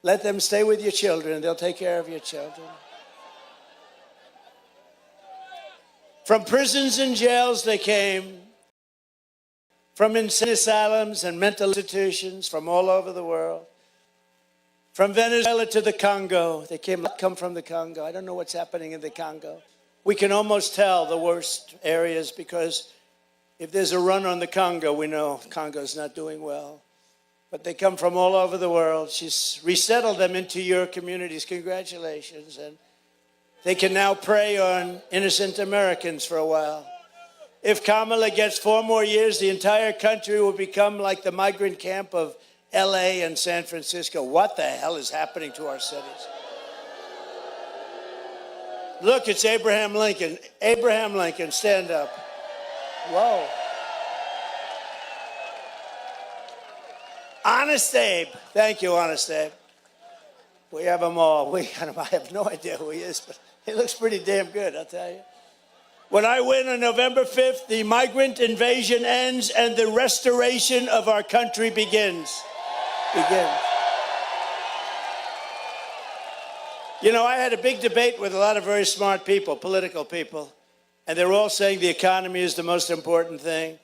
let them stay with your children. They'll take care of your children. From prisons and jails they came, from insane asylums and mental institutions from all over the world. From Venezuela to the Congo. They come from the Congo. I don't know what's happening in the Congo. We can almost tell the worst areas because if there's a run on the Congo, we know Congo's not doing well. But they come from all over the world. She's resettled them into your communities. Congratulations. And they can now prey on innocent Americans for a while. If Kamala gets 4 more years, the entire country will become like the migrant camp of LA and San Francisco. What the hell is happening to our cities? Look, it's Abraham Lincoln. Abraham Lincoln, stand up. Whoa. Honest Abe. Thank you, Honest Abe. We have them all. I have no idea who he is, but he looks pretty damn good, I'll tell you. When I win on November 5th, the migrant invasion ends and the restoration of our country begins. You know, I had a big debate with a lot of very smart people, political people, and they're all saying the economy is the most important thing.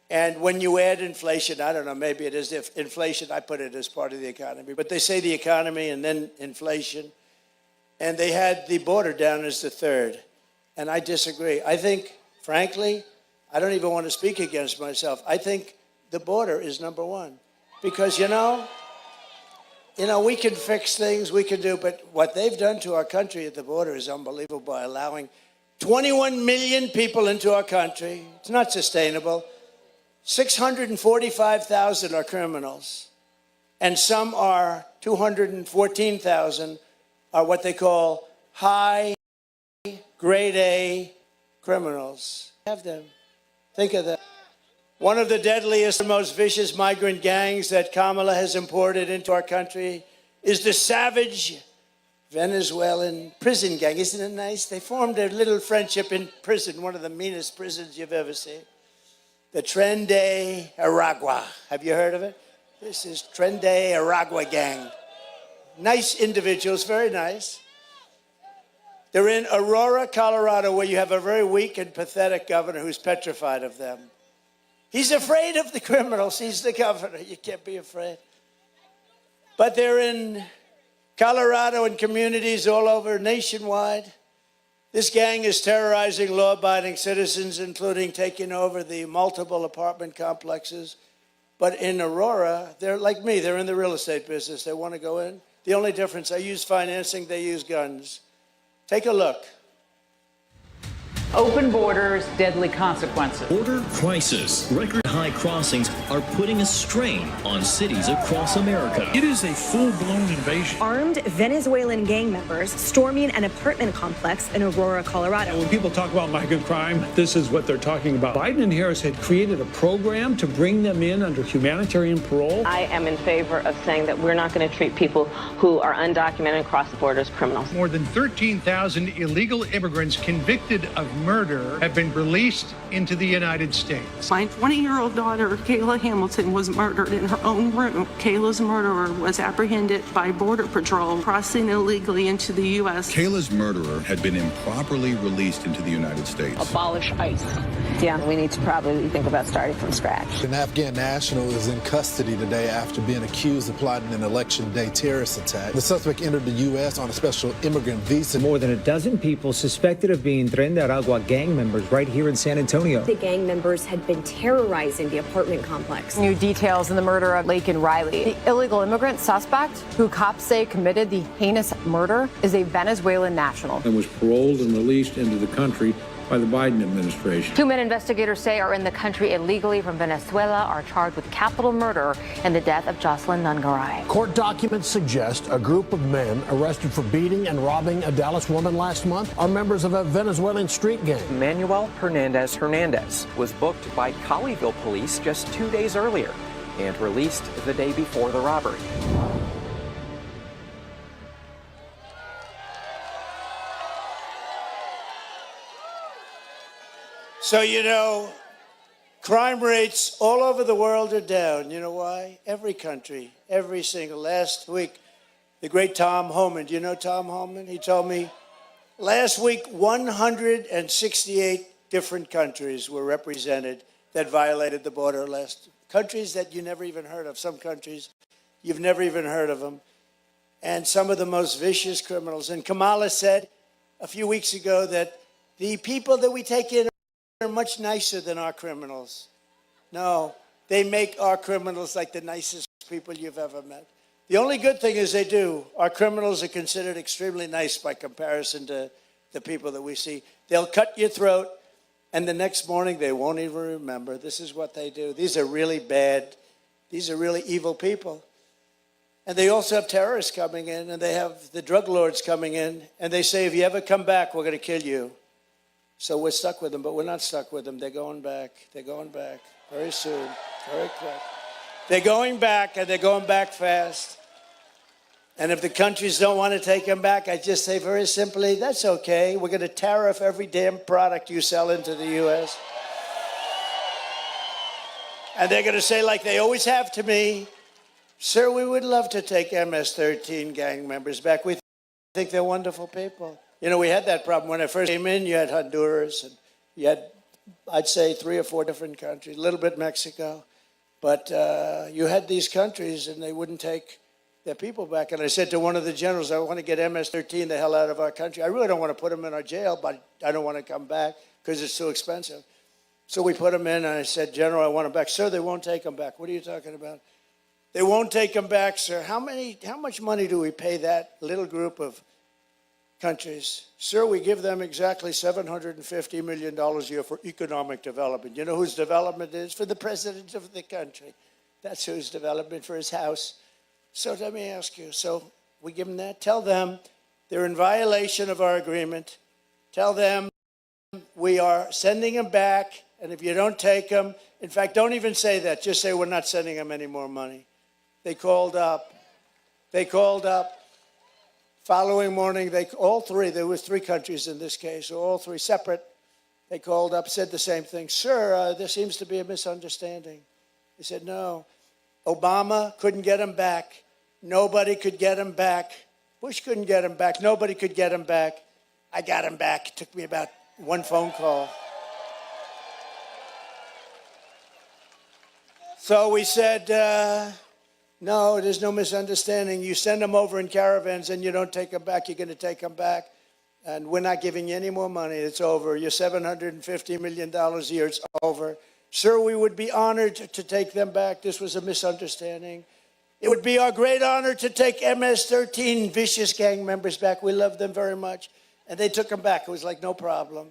And when you add inflation, I don't know, maybe it is inflation, I put it as part of the economy, but they say the economy and then inflation. And they had the border down as the third. And I disagree. I think, frankly, I don't even want to speak against myself. I think the border is number one. Because, you know, we can fix things, we can do, but what they've done to our country at the border is unbelievable by allowing 21 million people into our country. It's not sustainable. 645,000 are criminals, and some are 214,000 are what they call high grade A criminals. Have them. Think of that. One of the deadliest and most vicious migrant gangs that Kamala has imported into our country is the savage Venezuelan prison gang. Isn't it nice? They formed a little friendship in prison, one of the meanest prisons you've ever seen. The Tren de Aragua. Have you heard of it? This is Tren de Aragua gang. Nice individuals, very nice. They're in Aurora, Colorado, where you have a very weak and pathetic governor who's petrified of them. He's afraid of the criminals. He's the governor. You can't be afraid. But they're in Colorado and communities all over nationwide. This gang is terrorizing law-abiding citizens, including taking over the multiple apartment complexes. But in Aurora, they're like me. They're in the real estate business. They want to go in. The only difference, I use financing, they use guns. Take a look. Open borders, deadly consequences. Border crisis. Record high crossings are putting a strain on cities across America. It is a full-blown invasion. Armed Venezuelan gang members storming an apartment complex in Aurora, Colorado. When people talk about migrant crime, this is what they're talking about. Biden and Harris had created a program to bring them in under humanitarian parole. I am in favor of saying that we're not going to treat people who are undocumented across the border as criminals. More than 13,000 illegal immigrants convicted of murder have been released into the United States. My 20-year-old daughter, Kayla Hamilton, was murdered in her own room. Kayla's murderer was apprehended by Border Patrol crossing illegally into the U.S. Kayla's murderer had been improperly released into the United States. Abolish ICE. Yeah, we need to probably think about starting from scratch. An Afghan national is in custody today after being accused of plotting an election day terrorist attack. The suspect entered the U.S. on a special immigrant visa. More than a dozen people suspected of being Tren de Aragua gang members right here in San Antonio. The gang members had been terrorizing the apartment complex. New details in the murder of Laken Riley. The illegal immigrant suspect, who cops say committed the heinous murder, is a Venezuelan national. And was paroled and released into the country by the Biden administration. Two men investigators say are in the country illegally from Venezuela are charged with capital murder and the death of Jocelyn Nungaray. Court documents suggest a group of men arrested for beating and robbing a Dallas woman last month are members of a Venezuelan street gang. Manuel Hernandez was booked by Colleyville police just 2 days earlier and released the day before the robbery. So, you know, crime rates all over the world are down. You know why? Every country, every single. Last week, the great Tom Homan, do you know Tom Homan? He told me last week 168 different countries were represented that violated the border. Countries that you never even heard of. Some countries, you've never even heard of them. And some of the most vicious criminals. And Kamala said a few weeks ago that the people that we take in are much nicer than our criminals. No, they make our criminals like the nicest people you've ever met. The only good thing is they do. Our criminals are considered extremely nice by comparison to the people that we see. They'll cut your throat, and the next morning they won't even remember. This is what they do. These are really bad. These are really evil people. And they also have terrorists coming in, and they have the drug lords coming in, and they say, if you ever come back, we're going to kill you. So we're stuck with them, but we're not stuck with them. They're going back. They're going back very soon, very quick. They're going back, and they're going back fast. And if the countries don't want to take them back, I just say very simply, that's okay. We're going to tariff every damn product you sell into the U.S. And they're going to say, like they always have to me, sir, we would love to take MS-13 gang members back. We think they're wonderful people. You know, we had that problem when I first came in. You had Honduras, and you had, I'd say, 3 or 4 different countries, a little bit Mexico. But you had these countries, and they wouldn't take their people back. And I said to one of the generals, I want to get MS-13 the hell out of our country. I really don't want to put them in our jail, but I don't want to come back because it's too expensive. So we put them in, and I said, General, I want them back. Sir, they won't take them back. What are you talking about? They won't take them back, sir. How much money do we pay that little group of countries? Sir, we give them exactly $750 million a year for economic development. You know whose development is? For the president of the country. That's whose development, for his house. So let me ask you, so we give them that? Tell them they're in violation of our agreement. Tell them we are sending them back, and if you don't take them, In fact, don't even say that. Just say we're not sending them any more money. They called up. Following morning, all three, there was 3 countries in this case, all 3 separate. They called up, said the same thing. Sir, there seems to be a misunderstanding. He said, no, Obama couldn't get him back. Nobody could get him back. Bush couldn't get him back. Nobody could get him back. I got him back. It took me about 1 phone call. So we said, no, there's no misunderstanding. You send them over in caravans and you don't take them back. You're going to take them back. And we're not giving you any more money. It's over. Your $750 million a year, it's over. Sir, we would be honored to take them back. This was a misunderstanding. It would be our great honor to take MS-13 vicious gang members back. We love them very much. And they took them back. It was like, no problem.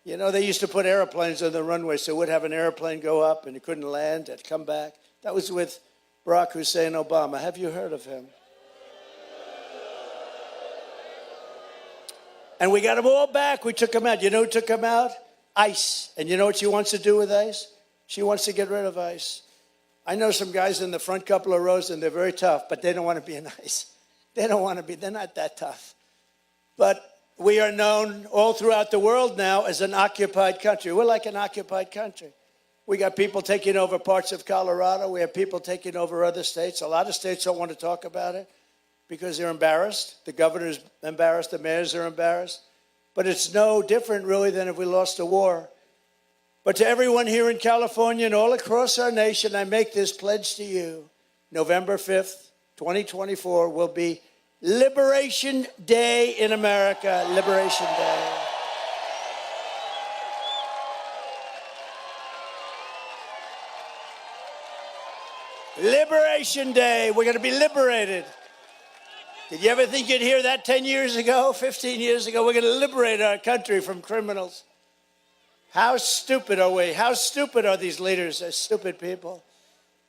You know, they used to put airplanes on the runway, so we'd have an airplane go up and it couldn't land. It'd come back. That was with Barack Hussein Obama. Have you heard of him? And we got them all back. We took them out. You know who took them out? ICE. And you know what she wants to do with ICE? She wants to get rid of ICE. I know some guys in the front couple of rows, and they're very tough, but they don't want to be in ICE. They don't want to be. They're not that tough. But we are known all throughout the world now as an occupied country. We're like an occupied country. We got people taking over parts of Colorado. We have people taking over other states. A lot of states don't want to talk about it because they're embarrassed. The governor's embarrassed. The mayors are embarrassed. But it's no different, really, than if we lost a war. But to everyone here in California and all across our nation, I make this pledge to you. November 5th, 2024 will be Liberation Day in America. Liberation Day. Liberation Day. We're going to be liberated. Did you ever think you'd hear that 10 years ago, 15 years ago? We're going to liberate our country from criminals. How stupid are we? How stupid are these leaders? They're stupid people.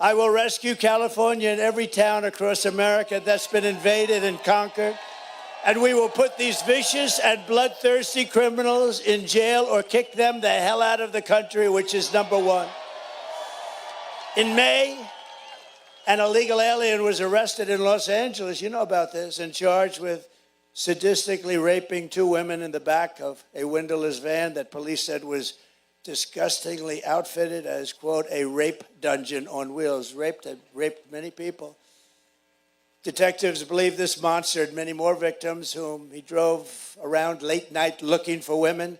I will rescue California and every town across America that's been invaded and conquered. And we will put these vicious and bloodthirsty criminals in jail or kick them the hell out of the country, which is number 1. In May, an illegal alien was arrested in Los Angeles, you know about this, and charged with sadistically raping 2 women in the back of a windowless van that police said was disgustingly outfitted as, quote, a rape dungeon on wheels. Raped many people. Detectives believe this monster had many more victims whom he drove around late night looking for women,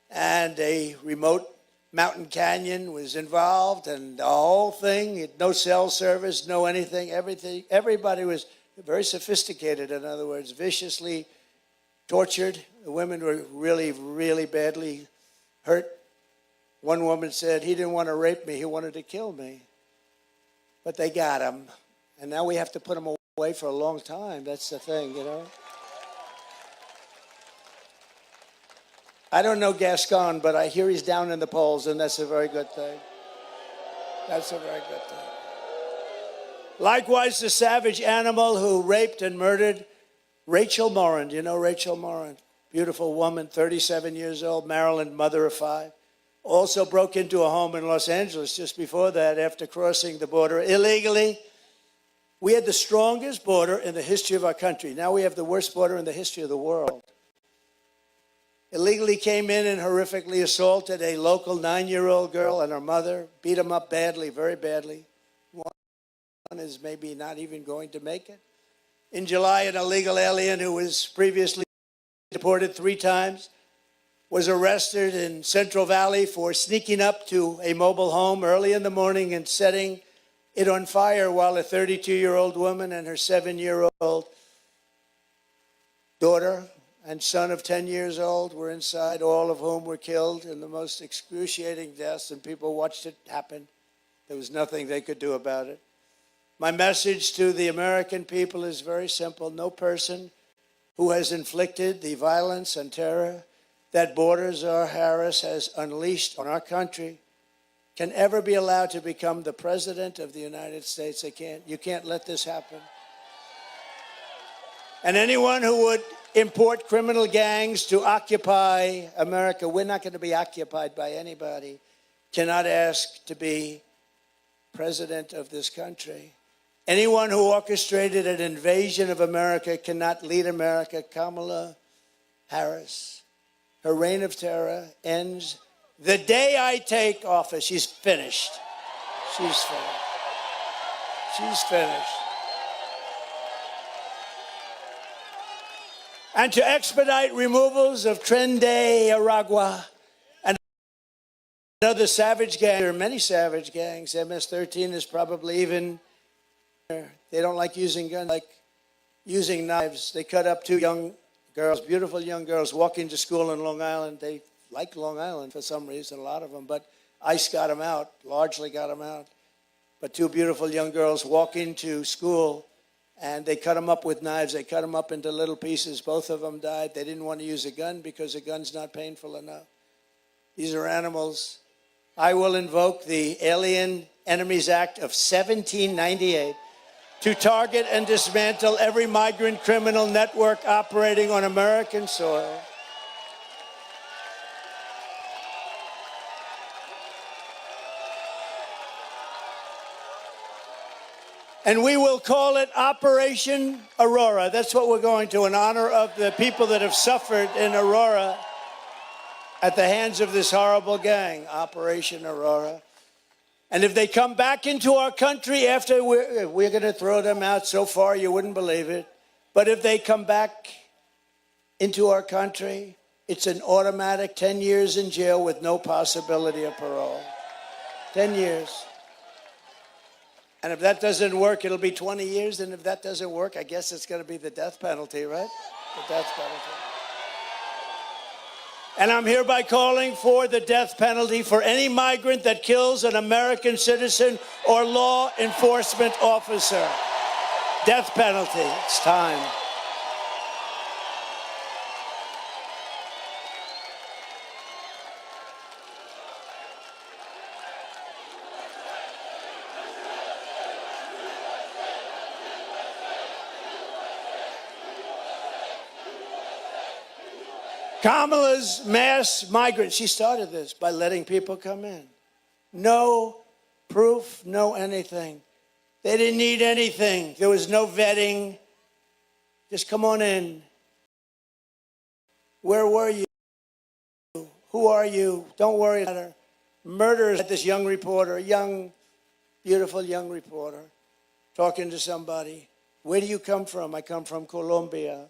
and a remote mountain canyon was involved, and the whole thing, no cell service, no anything, everything. Everybody was very sophisticated, in other words, viciously tortured. The women were really, really badly hurt. One woman said, he didn't want to rape me, he wanted to kill me. But they got him, and now we have to put him away for a long time. That's the thing, you know. I don't know Gascon, but I hear he's down in the polls, and that's a very good thing. That's a very good thing. Likewise, the savage animal who raped and murdered Rachel Morin. You know Rachel Morin? Beautiful woman, 37 years old, Maryland, mother of 5. Also broke into a home in Los Angeles just before that after crossing the border illegally. We had the strongest border in the history of our country. Now we have the worst border in the history of the world. Illegally came in and horrifically assaulted a local 9-year-old girl and her mother, beat them up badly, very badly. One is maybe not even going to make it. In July, an illegal alien who was previously deported 3 times was arrested in Central Valley for sneaking up to a mobile home early in the morning and setting it on fire while a 32-year-old woman and her 7-year-old daughter and son of 10 years old were inside, all of whom were killed in the most excruciating deaths, and people watched it happen. There was nothing they could do about it. My message to the American people is very simple. No person who has inflicted the violence and terror that Border Czar Harris has unleashed on our country can ever be allowed to become the President of the United States. You can't let this happen. And anyone who would import criminal gangs to occupy America, we're not going to be occupied by anybody. cannot ask to be president of this country. Anyone who orchestrated an invasion of America cannot lead America. Kamala Harris, her reign of terror ends the day I take office. She's finished. She's finished. She's finished. And to expedite removals of Tren de Aragua and other savage gangs. There are many savage gangs. MS-13 is probably even. They don't like using guns, like using knives. They cut up 2 young girls, beautiful young girls, walking to school in Long Island. They like Long Island for some reason, a lot of them, but ICE got them out, largely got them out. But 2 beautiful young girls walking to school, and they cut them up with knives. They cut them up into little pieces. Both of them died. They didn't want to use a gun because a gun's not painful enough. These are animals. I will invoke the Alien Enemies Act of 1798 to target and dismantle every migrant criminal network operating on American soil. And we will call it Operation Aurora. That's what we're going to, in honor of the people that have suffered in Aurora at the hands of this horrible gang, Operation Aurora. And if they come back into our country after we're going to throw them out so far, you wouldn't believe it. But if they come back into our country, it's an automatic 10 years in jail with no possibility of parole. 10 years. And if that doesn't work, it'll be 20 years. And if that doesn't work, I guess it's going to be the death penalty, right? The death penalty. And I'm hereby calling for the death penalty for any migrant that kills an American citizen or law enforcement officer. Death penalty. It's time. Kamala's mass migrants, she started this by letting people come in. No proof, no anything. They didn't need anything. There was no vetting. Just come on in. Where were you? Who are you? Don't worry about her. Murders at this young reporter, young, beautiful young reporter, talking to somebody. Where do you come from? I come from Colombia.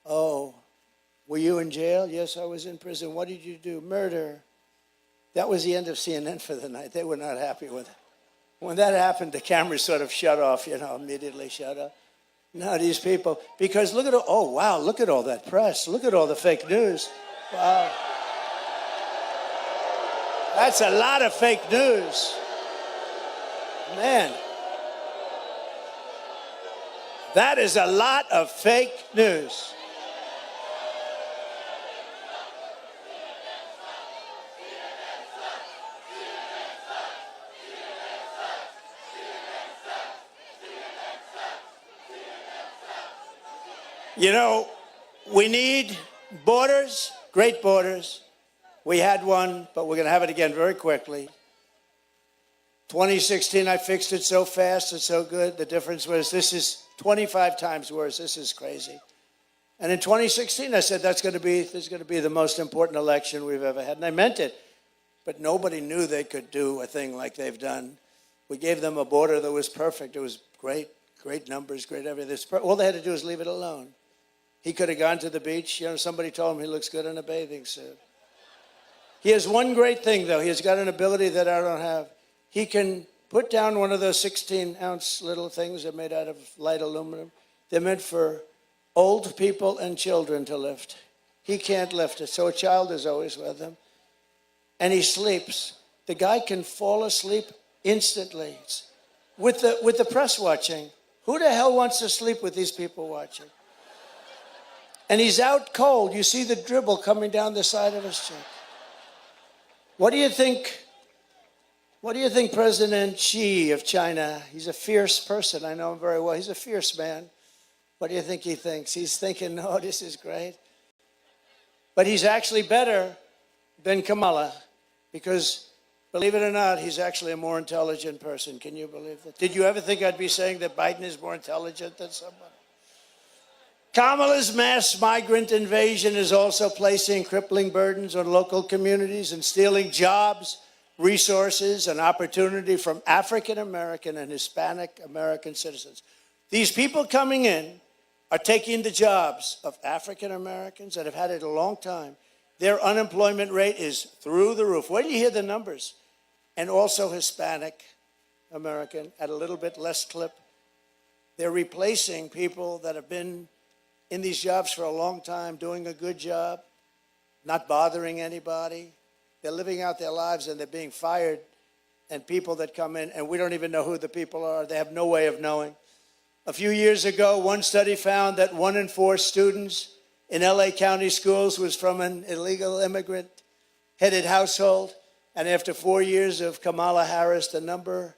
Oh. Were you in jail? Yes, I was in prison. What did you do? Murder. That was the end of CNN for the night. They were not happy with it. When that happened, the cameras sort of shut off, immediately shut off. No, these people, because look at, oh, wow, look at all that press. Look at all the fake news. Wow. That's a lot of fake news. Man. That is a lot of fake news. You know, we need borders, great borders. We had one, but we're going to have it again very quickly. 2016, I fixed it so fast and so good. The difference was this is 25 times worse. This is crazy. And in 2016, I said this is going to be the most important election we've ever had. And I meant it. But nobody knew they could do a thing like they've done. We gave them a border that was perfect. It was great, great numbers, great everything. All they had to do was leave it alone. He could have gone to the beach. Somebody told him he looks good in a bathing suit. He has one great thing, though. He has got an ability that I don't have. He can put down one of those 16-ounce little things that are made out of light aluminum. They're meant for old people and children to lift. He can't lift it, so a child is always with him. And he sleeps. The guy can fall asleep instantly with the press watching. Who the hell wants to sleep with these people watching? And he's out cold. You see the dribble coming down the side of his cheek. What do you think? What do you think President Xi of China, he's a fierce person. I know him very well. He's a fierce man. What do you think he thinks? He's thinking, no, this is great. But he's actually better than Kamala because Believe it or not, he's actually a more intelligent person. Can you believe that? Did you ever think I'd be saying that Biden is more intelligent than somebody? Kamala's mass migrant invasion is also placing crippling burdens on local communities and stealing jobs, resources, and opportunity from African American and Hispanic American citizens. These people coming in are taking the jobs of African Americans that have had it a long time. Their unemployment rate is through the roof. Wait till you hear the numbers. And also Hispanic American at a little bit less clip. They're replacing people that have been in these jobs for a long time, doing a good job, not bothering anybody. They're living out their lives and they're being fired. And people that come in, and we don't even know who the people are. They have no way of knowing. A few years ago, one study found that 1 in 4 students in LA County schools was from an illegal immigrant-headed household. And after 4 years of Kamala Harris, the number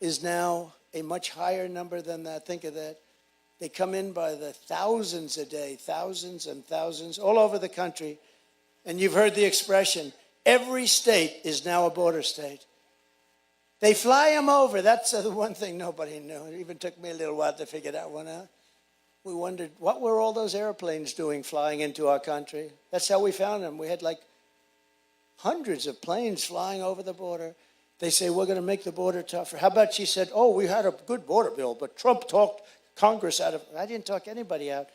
is now a much higher number than that. Think of that. They come in by the thousands a day, thousands and thousands, all over the country. And you've heard the expression, every state is now a border state. They fly them over. That's the one thing nobody knew. It even took me a little while to figure that one out. We wondered, what were all those airplanes doing flying into our country? That's how we found them. We had like hundreds of planes flying over the border. They say, we're going to make the border tougher. How about she said, oh, we had a good border bill, but Trump talked Congress out of it. I didn't talk anybody out.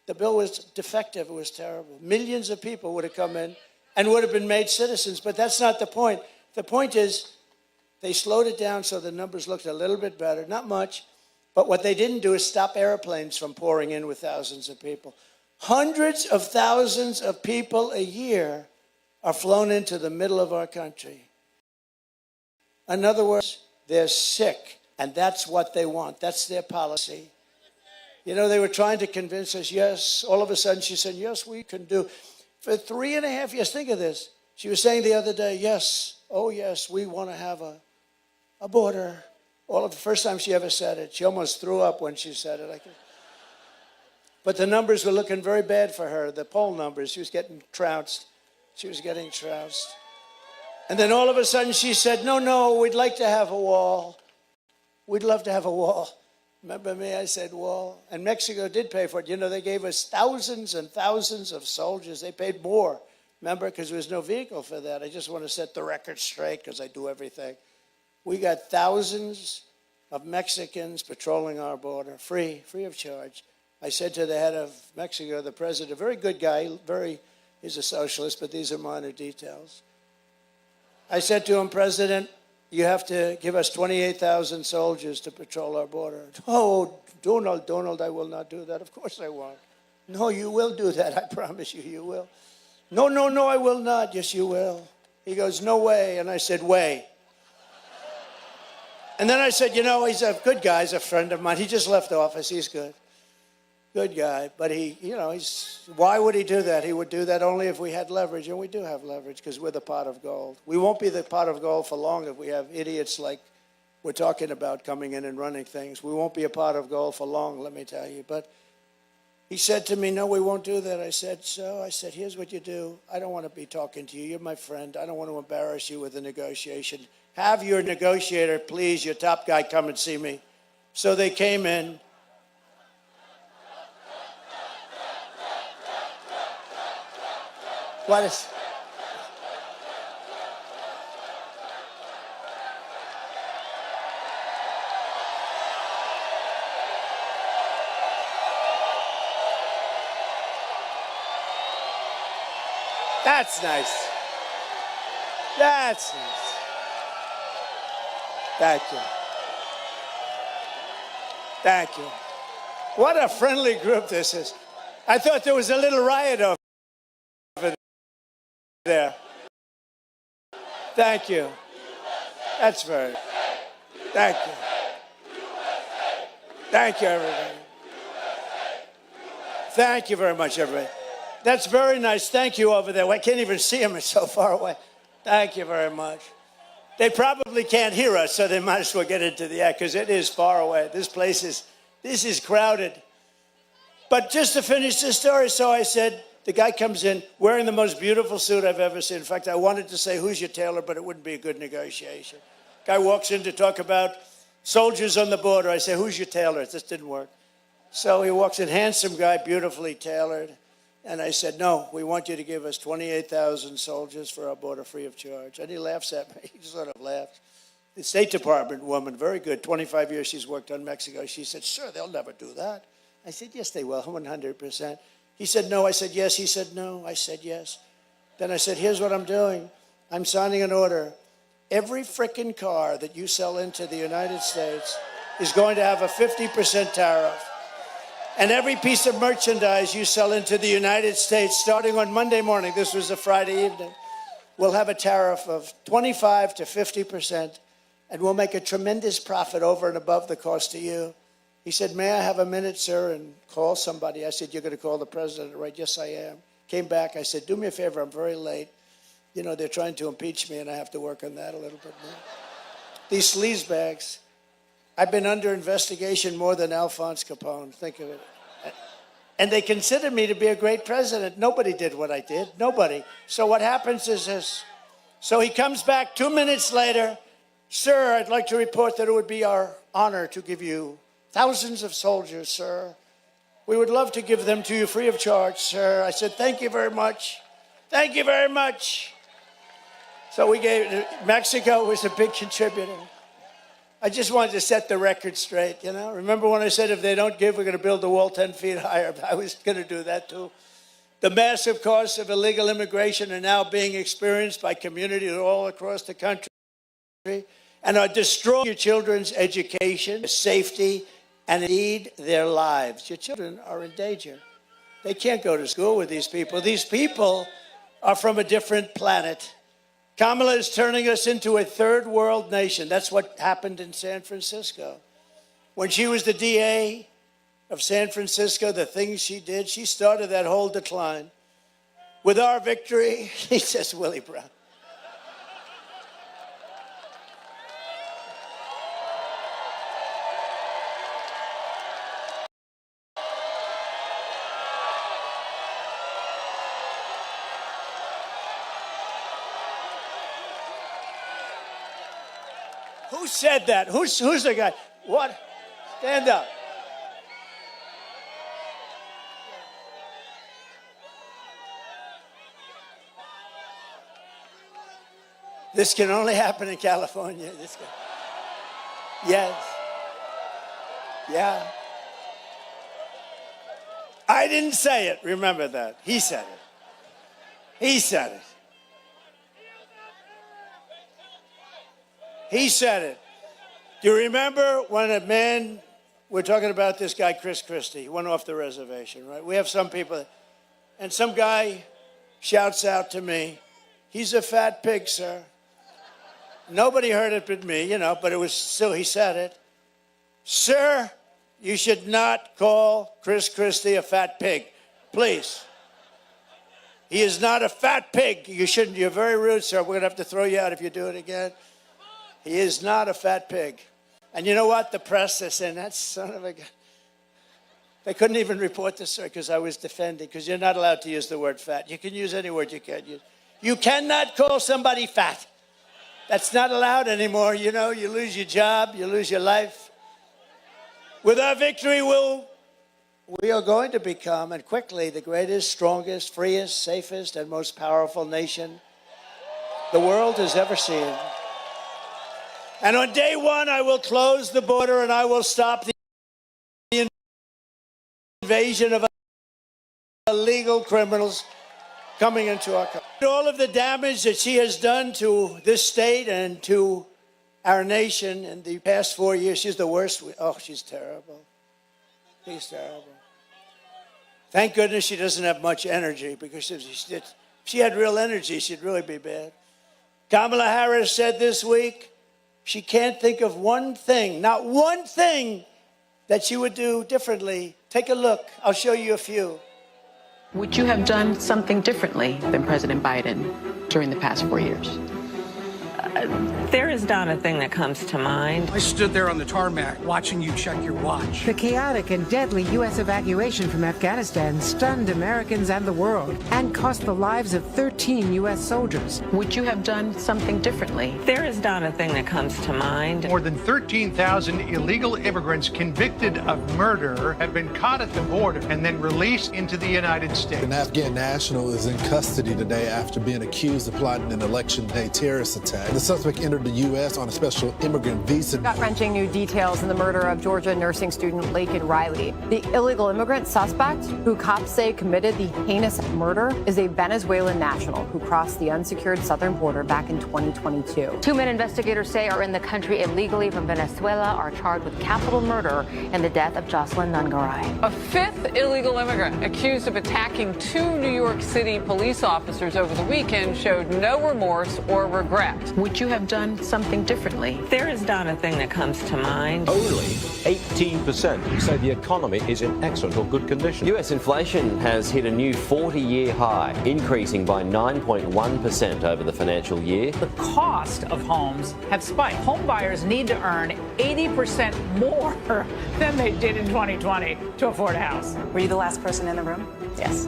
The bill was defective. It was terrible. Millions of people would have come in and would have been made citizens, but that's not the point. The point is they slowed it down so the numbers looked a little bit better, not much, but what they didn't do is stop airplanes from pouring in with thousands of people. Hundreds of thousands of people a year are flown into the middle of our country. In other words, they're sick, and that's what they want. That's their policy. You know, they were trying to convince us, yes. All of a sudden, she said, yes, we can do. For 3.5 years, think of this. She was saying the other day, yes, oh, yes, we want to have a border. All of the first time she ever said it, she almost threw up when she said it. But the numbers were looking very bad for her, the poll numbers. She was getting trounced. She was getting trounced. And then all of a sudden she said, no, we'd like to have a wall. We'd love to have a wall. Remember me? I said wall. And Mexico did pay for it. You know, they gave us thousands and thousands of soldiers. They paid more, remember, because there was no vehicle for that. I just want to set the record straight because I do everything. We got thousands of Mexicans patrolling our border, free of charge. I said to the head of Mexico, the president, a very good guy, he's a socialist, but these are minor details. I said to him, President, you have to give us 28,000 soldiers to patrol our border. Oh, Donald, I will not do that. Of course I won't. No, you will do that. I promise you, you will. No, I will not. Yes, you will. He goes, no way. And I said, way. And then I said, you know, he's a good guy. He's a friend of mine. He just left office. He's good. Good guy. But why would he do that? He would do that only if we had leverage. And we do have leverage because we're the pot of gold. We won't be the pot of gold for long if we have idiots like we're talking about coming in and running things. We won't be a pot of gold for long, let me tell you. But he said to me, no, we won't do that. I said, here's what you do. I don't want to be talking to you. You're my friend. I don't want to embarrass you with a negotiation. Have your negotiator, please, your top guy, come and see me. So they came in. What is... That's nice. That's nice. Thank you. Thank you. What a friendly group this is. I thought there was a little riot over there. Thank you. That's very... Thank you. Thank you, everybody. Thank you very much, everybody. That's very nice. Thank you over there. I can't even see them. It's so far away. Thank you very much. They probably can't hear us, so they might as well get into the act because it is far away. This is crowded. But just to finish the story, so I said, The guy comes in wearing the most beautiful suit I've ever seen. In fact, I wanted to say, who's your tailor, but it wouldn't be a good negotiation. Guy walks in to talk about soldiers on the border. I say, who's your tailor? This didn't work. So he walks in, handsome guy, beautifully tailored. And I said, no, we want you to give us 28,000 soldiers for our border free of charge. And he laughs at me. He sort of laughed. The State Department woman, very good, 25 years she's worked on Mexico. She said, sir, they'll never do that. I said, yes, they will, 100%. He said, no. I said, yes. He said, no. I said, yes. Then I said, here's what I'm doing. I'm signing an order. Every frickin' car that you sell into the United States is going to have a 50% tariff. And every piece of merchandise you sell into the United States, starting on Monday morning, this was a Friday evening, will have a tariff of 25 to 50%, and we'll make a tremendous profit over and above the cost to you. He said, may I have a minute, sir, and call somebody? I said, you're going to call the president, right? Yes, I am. Came back. I said, do me a favor. I'm very late. You know, they're trying to impeach me, and I have to work on that a little bit more. These sleazebags, I've been under investigation more than Alphonse Capone. Think of it. And they considered me to be a great president. Nobody did what I did. Nobody. So what happens is this. So he comes back 2 minutes later. Sir, I'd like to report that it would be our honor to give you thousands of soldiers, sir. We would love to give them to you free of charge, sir. I said, thank you very much. Thank you very much. So we gave, Mexico was a big contributor. I just wanted to set the record straight, you know. Remember when I said if they don't give, we're going to build the wall 10 feet higher? I was going to do that too. The massive costs of illegal immigration are now being experienced by communities all across the country and are destroying your children's education, safety, and indeed their lives. Your children are in danger. They can't go to school with these people. These people are from a different planet. Kamala is turning us into a third world nation. That's what happened in San Francisco. When she was the DA of San Francisco, the things she did, she started that whole decline. With our victory, he says, Willie Brown. Who said that? Who's the guy? What? Stand up. This can only happen in California. Yes. Yeah. I didn't say it. Remember that. He said it. He said it. He said it. Do you remember when a man, we're talking about this guy, Chris Christie, he went off the reservation, right? We have some people, and some guy shouts out to me, he's a fat pig, sir. Nobody heard it but me, you know, but it was still, he said it. Sir, you should not call Chris Christie a fat pig, please. He is not a fat pig. You shouldn't, you're very rude, sir. We're going to have to throw you out if you do it again. He is not a fat pig. And you know what? The press is saying, that son of a gun. They couldn't even report this, sir, because I was defending, because you're not allowed to use the word fat. You can use any word you can use. You cannot call somebody fat. That's not allowed anymore. You know, you lose your job, you lose your life. With our victory, we are going to become, and quickly, the greatest, strongest, freest, safest, and most powerful nation the world has ever seen. And on day one, I will close the border and I will stop the invasion of illegal criminals coming into our country. All of the damage that she has done to this state and to our nation in the past 4 years, she's the worst. Oh, she's terrible. She's terrible. Thank goodness she doesn't have much energy, because if she had real energy, she'd really be bad. Kamala Harris said this week, she can't think of one thing, not one thing, that she would do differently. Take a look. I'll show you a few. Would you have done something differently than President Biden during the past 4 years? There is not a thing that comes to mind. I stood there on the tarmac watching you check your watch. The chaotic and deadly U.S. evacuation from Afghanistan stunned Americans and the world and cost the lives of 13 U.S. soldiers. Would you have done something differently? There is not a thing that comes to mind. More than 13,000 illegal immigrants convicted of murder have been caught at the border and then released into the United States. An Afghan national is in custody today after being accused of plotting an election day terrorist attack. The suspect entered the U.S. on a special immigrant visa. Gut-wrenching new details in the murder of Georgia nursing student Laken Riley. The illegal immigrant suspect, who cops say committed the heinous murder, is a Venezuelan national who crossed the unsecured southern border back in 2022. Two men investigators say are in the country illegally from Venezuela are charged with capital murder in the death of Jocelyn Nungaray. A fifth illegal immigrant accused of attacking two New York City police officers over the weekend showed no remorse or regret. Would you have done something differently? There is not a thing that comes to mind. Only 18% say the economy is in excellent or good condition. U.S. inflation has hit a new 40-year high, increasing by 9.1% over the financial year. The cost of homes have spiked. Home buyers need to earn 80% more than they did in 2020 to afford a house. Were you the last person in the room? Yes.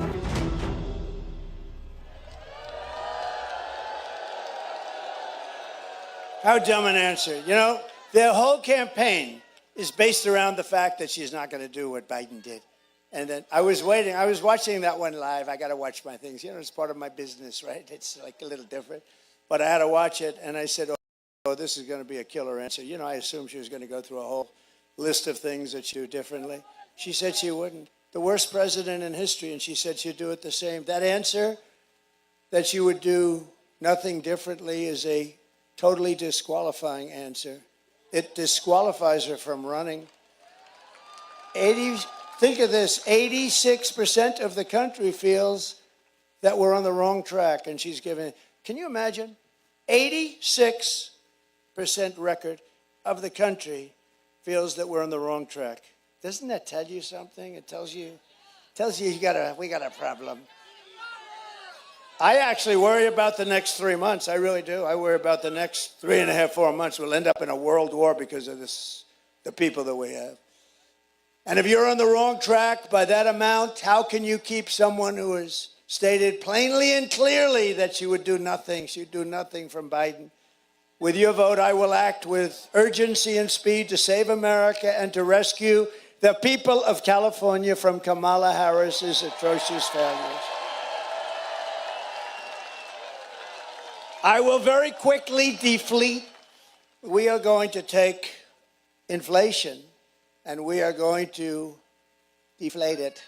How dumb an answer. You know, their whole campaign is based around the fact that she's not going to do what Biden did. And then I was watching that one live. I got to watch my things. You know, it's part of my business, right? It's like a little different. But I had to watch it, and I said, oh, this is going to be a killer answer. You know, I assumed she was going to go through a whole list of things that she'd do differently. She said she wouldn't. The worst president in history, and she said she'd do it the same. That answer, that she would do nothing differently, is a totally disqualifying answer. It disqualifies her from running. Think of this, 86% of the country feels that we're on the wrong track, and she's given, can you imagine? 86% record of the country feels that we're on the wrong track. Doesn't that tell you something? It tells you we got a problem. I actually worry about the next 3 months. I really do. I worry about the next 3.5, 4 months. We'll end up in a world war because of the people that we have. And if you're on the wrong track by that amount, how can you keep someone who has stated plainly and clearly that she would do nothing? She'd do nothing from Biden. With your vote, I will act with urgency and speed to save America and to rescue the people of California from Kamala Harris's atrocious failures. I will very quickly deflate. We are going to take inflation and we are going to deflate it.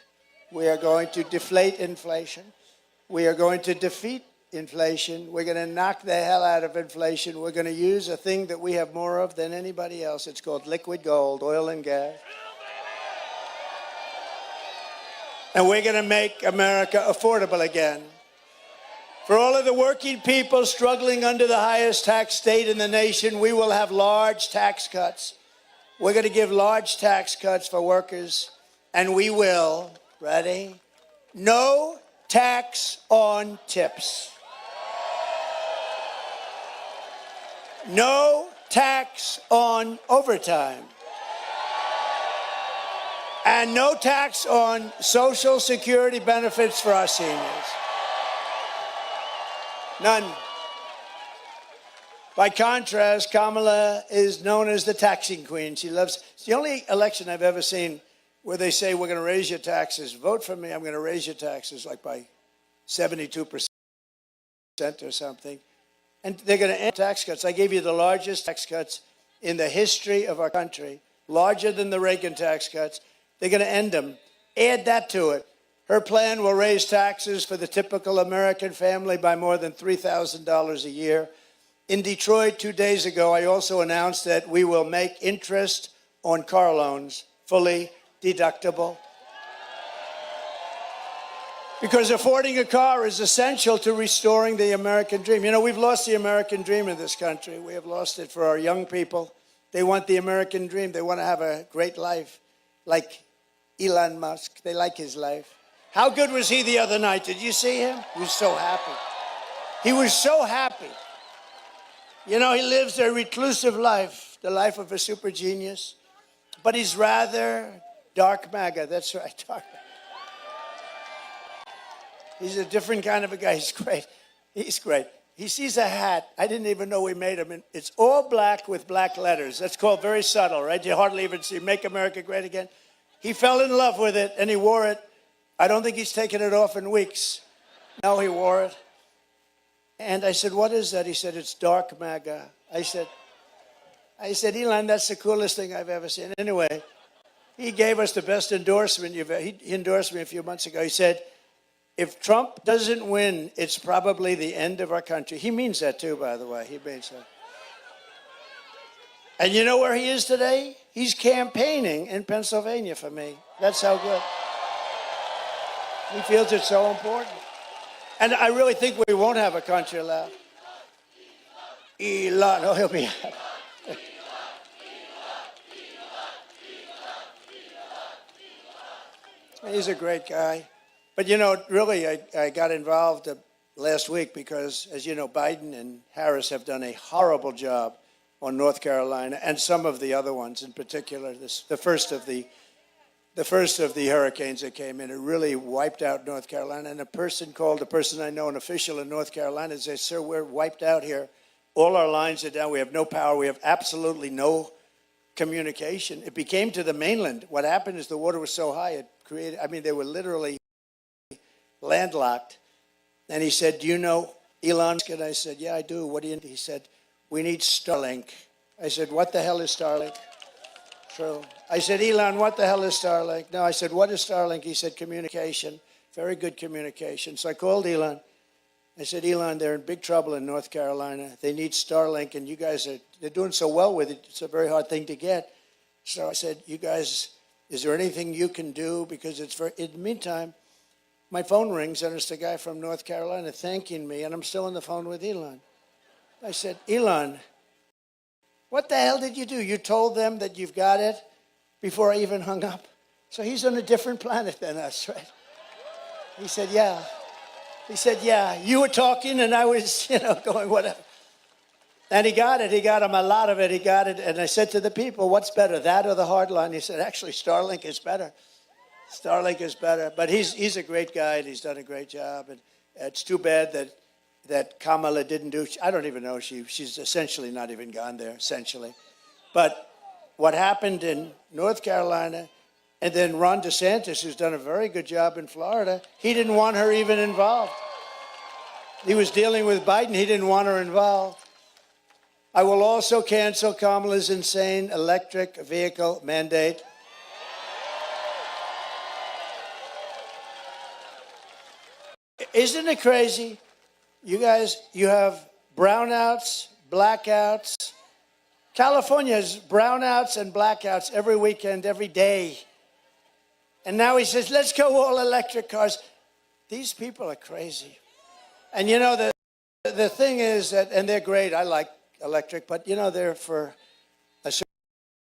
We are going to deflate inflation. We are going to defeat inflation. We're going to knock the hell out of inflation. We're going to use a thing that we have more of than anybody else. It's called liquid gold, oil and gas. And we're going to make America affordable again. For all of the working people struggling under the highest tax state in the nation, we will have large tax cuts. We're going to give large tax cuts for workers, and we will, ready? No tax on tips. No tax on overtime. And no tax on Social Security benefits for our seniors. None. By contrast, Kamala is known as the taxing queen. It's the only election I've ever seen where they say, we're going to raise your taxes. Vote for me, I'm going to raise your taxes like by 72% or something. And they're going to end tax cuts. I gave you the largest tax cuts in the history of our country, larger than the Reagan tax cuts. They're going to end them. Add that to it. Her plan will raise taxes for the typical American family by more than $3,000 a year. In Detroit 2 days ago, I also announced that we will make interest on car loans fully deductible. Because affording a car is essential to restoring the American dream. You know, we've lost the American dream in this country. We have lost it for our young people. They want the American dream. They want to have a great life, like Elon Musk. They like his life. How good was he the other night? Did you see him? He was so happy. He was so happy. You know, he lives a reclusive life, the life of a super genius, but he's rather dark MAGA. That's right, dark. He's a different kind of a guy. He's great. He's great. He sees a hat. I didn't even know we made them. It's all black with black letters. That's called very subtle, right? You hardly even see Make America Great Again. He fell in love with it, and he wore it. I don't think he's taken it off in weeks. Now he wore it. And I said, what is that? He said, it's dark MAGA. I said, Elon, that's the coolest thing I've ever seen. Anyway, he gave us the best endorsement. He endorsed me a few months ago. He said, if Trump doesn't win, it's probably the end of our country. He means that too, by the way. He means that. And you know where he is today? He's campaigning in Pennsylvania for me. That's how good. He feels it's so important. And I really think we won't have a country left. Elon, oh, he'll be happy. He's a great guy. But, you know, really, I got involved last week because, as you know, Biden and Harris have done a horrible job on North Carolina and some of the other ones, in particular, the first of the hurricanes that came in. It really wiped out North Carolina. And a person I know, an official in North Carolina, said, sir, we're wiped out here. All our lines are down. We have no power. We have absolutely no communication. It became to the mainland. What happened is the water was so high, it created, I mean, they were literally landlocked. And he said, do you know Elon Musk? And I said, yeah, I do. What do you need? He said, we need Starlink. I said, what the hell is Starlink? True. I said, Elon, what the hell is Starlink? No, I said, what is Starlink? He said, communication. Very good communication. So I called Elon. I said, Elon, they're in big trouble in North Carolina. They need Starlink, and you guys they're doing so well with it. It's a very hard thing to get. So I said, you guys, is there anything you can do? Because it's very, in the meantime, my phone rings, and it's the guy from North Carolina thanking me, and I'm still on the phone with Elon. I said, Elon, what the hell did you do? You told them that you've got it before I even hung up. So he's on a different planet than us, right? He said, yeah. He said, yeah, you were talking, and I was, going whatever. And he got it. He got him a lot of it. He got it. And I said to the people, what's better, that or the hard line? He said, actually, Starlink is better. Starlink is better. But he's a great guy, and he's done a great job. And it's too bad that Kamala didn't do. I don't even know. She's essentially not even gone there, essentially. But what happened in North Carolina, and then Ron DeSantis, who's done a very good job in Florida, he didn't want her even involved. He was dealing with Biden. He didn't want her involved. I will also cancel Kamala's insane electric vehicle mandate. Isn't it crazy? You guys, you have brownouts, blackouts. California has brownouts and blackouts every weekend, every day. And now he says, let's go all electric cars. These people are crazy. And the thing is that, and they're great, I like electric, but they're for a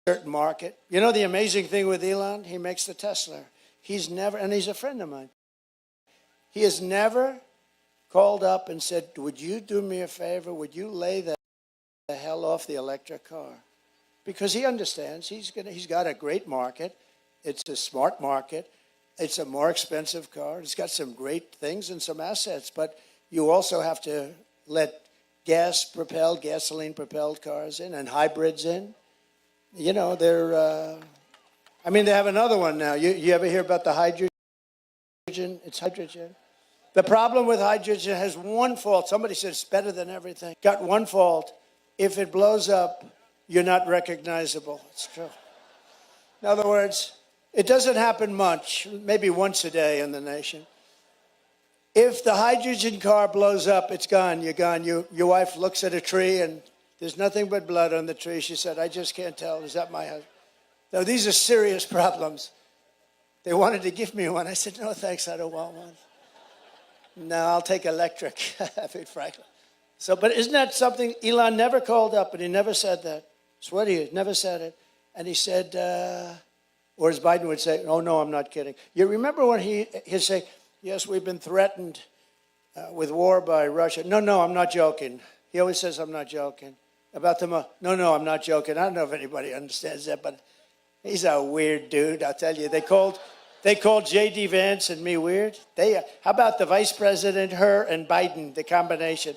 certain market. The amazing thing with Elon, he makes the Tesla. He's never, and he's a friend of mine. He has never called up and said, would you do me a favor? Would you lay the hell off the electric car? Because he understands he's got a great market. It's a smart market. It's a more expensive car. It's got some great things and some assets, but you also have to let gasoline-propelled cars in and hybrids in. They have another one now. You ever hear about the hydrogen? It's hydrogen. The problem with hydrogen has one fault. Somebody said it's better than everything. Got one fault. If it blows up, you're not recognizable. It's true. In other words, it doesn't happen much, maybe once a day in the nation. If the hydrogen car blows up, it's gone. You're gone. Your wife looks at a tree, and there's nothing but blood on the tree. She said, I just can't tell. Is that my husband? No, these are serious problems. They wanted to give me one. I said, no, thanks, I don't want one. No, I'll take electric, frankly. So, but isn't that something? Elon never called up, and he never said that. Swear to you, never said it. And he said, or as Biden would say, oh, no, I'm not kidding. You remember when he'd say, yes, we've been threatened with war by Russia. No, I'm not joking. He always says, I'm not joking. About the no, I'm not joking. I don't know if anybody understands that, but he's a weird dude, I'll tell you. They called J.D. Vance and me weird. How about the vice president, her, and Biden, the combination?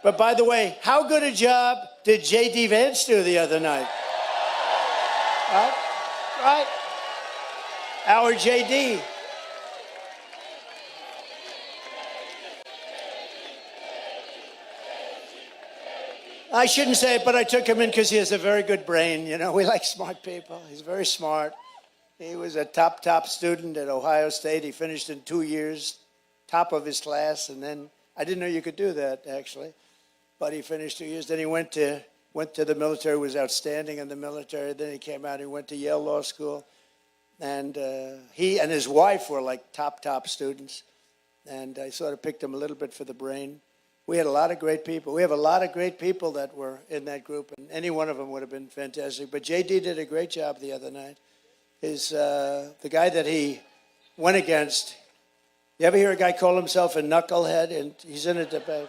But by the way, how good a job did J.D. Vance do the other night? Right? Our J.D. I shouldn't say it, but I took him in because he has a very good brain. You know, we like smart people. He's very smart. He was a top student at Ohio State. He finished in 2 years, top of his class, and then I didn't know you could do that, actually. But he finished 2 years. Then he went to the military, was outstanding in the military. Then he came out, he went to Yale Law School. And he and his wife were like top students. And I sort of picked him a little bit for the brain. We had a lot of great people. We have a lot of great people that were in that group, and any one of them would have been fantastic. But J.D. did a great job the other night. The guy that he went against, you ever hear a guy call himself a knucklehead? And he's in a debate.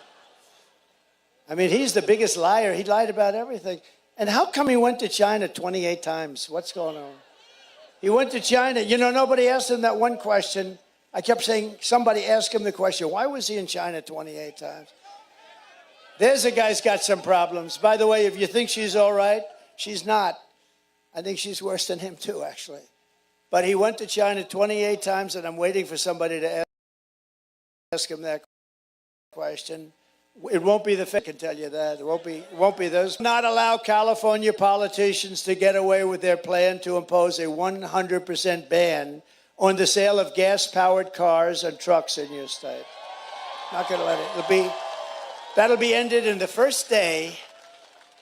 I mean, he's the biggest liar. He lied about everything. And how come he went to China 28 times? What's going on? He went to China. You know, nobody asked him that one question. I kept saying, somebody ask him the question, why was he in China 28 times? There's a guy's got some problems. By the way, if you think she's all right, she's not. I think she's worse than him too, actually. But he went to China 28 times, and I'm waiting for somebody to ask him that question. It won't be the fake, I can tell you that. It won't be those. Not allow California politicians to get away with their plan to impose a 100% ban on the sale of gas-powered cars and trucks in your state. Not going to let it. That'll be ended in the first day.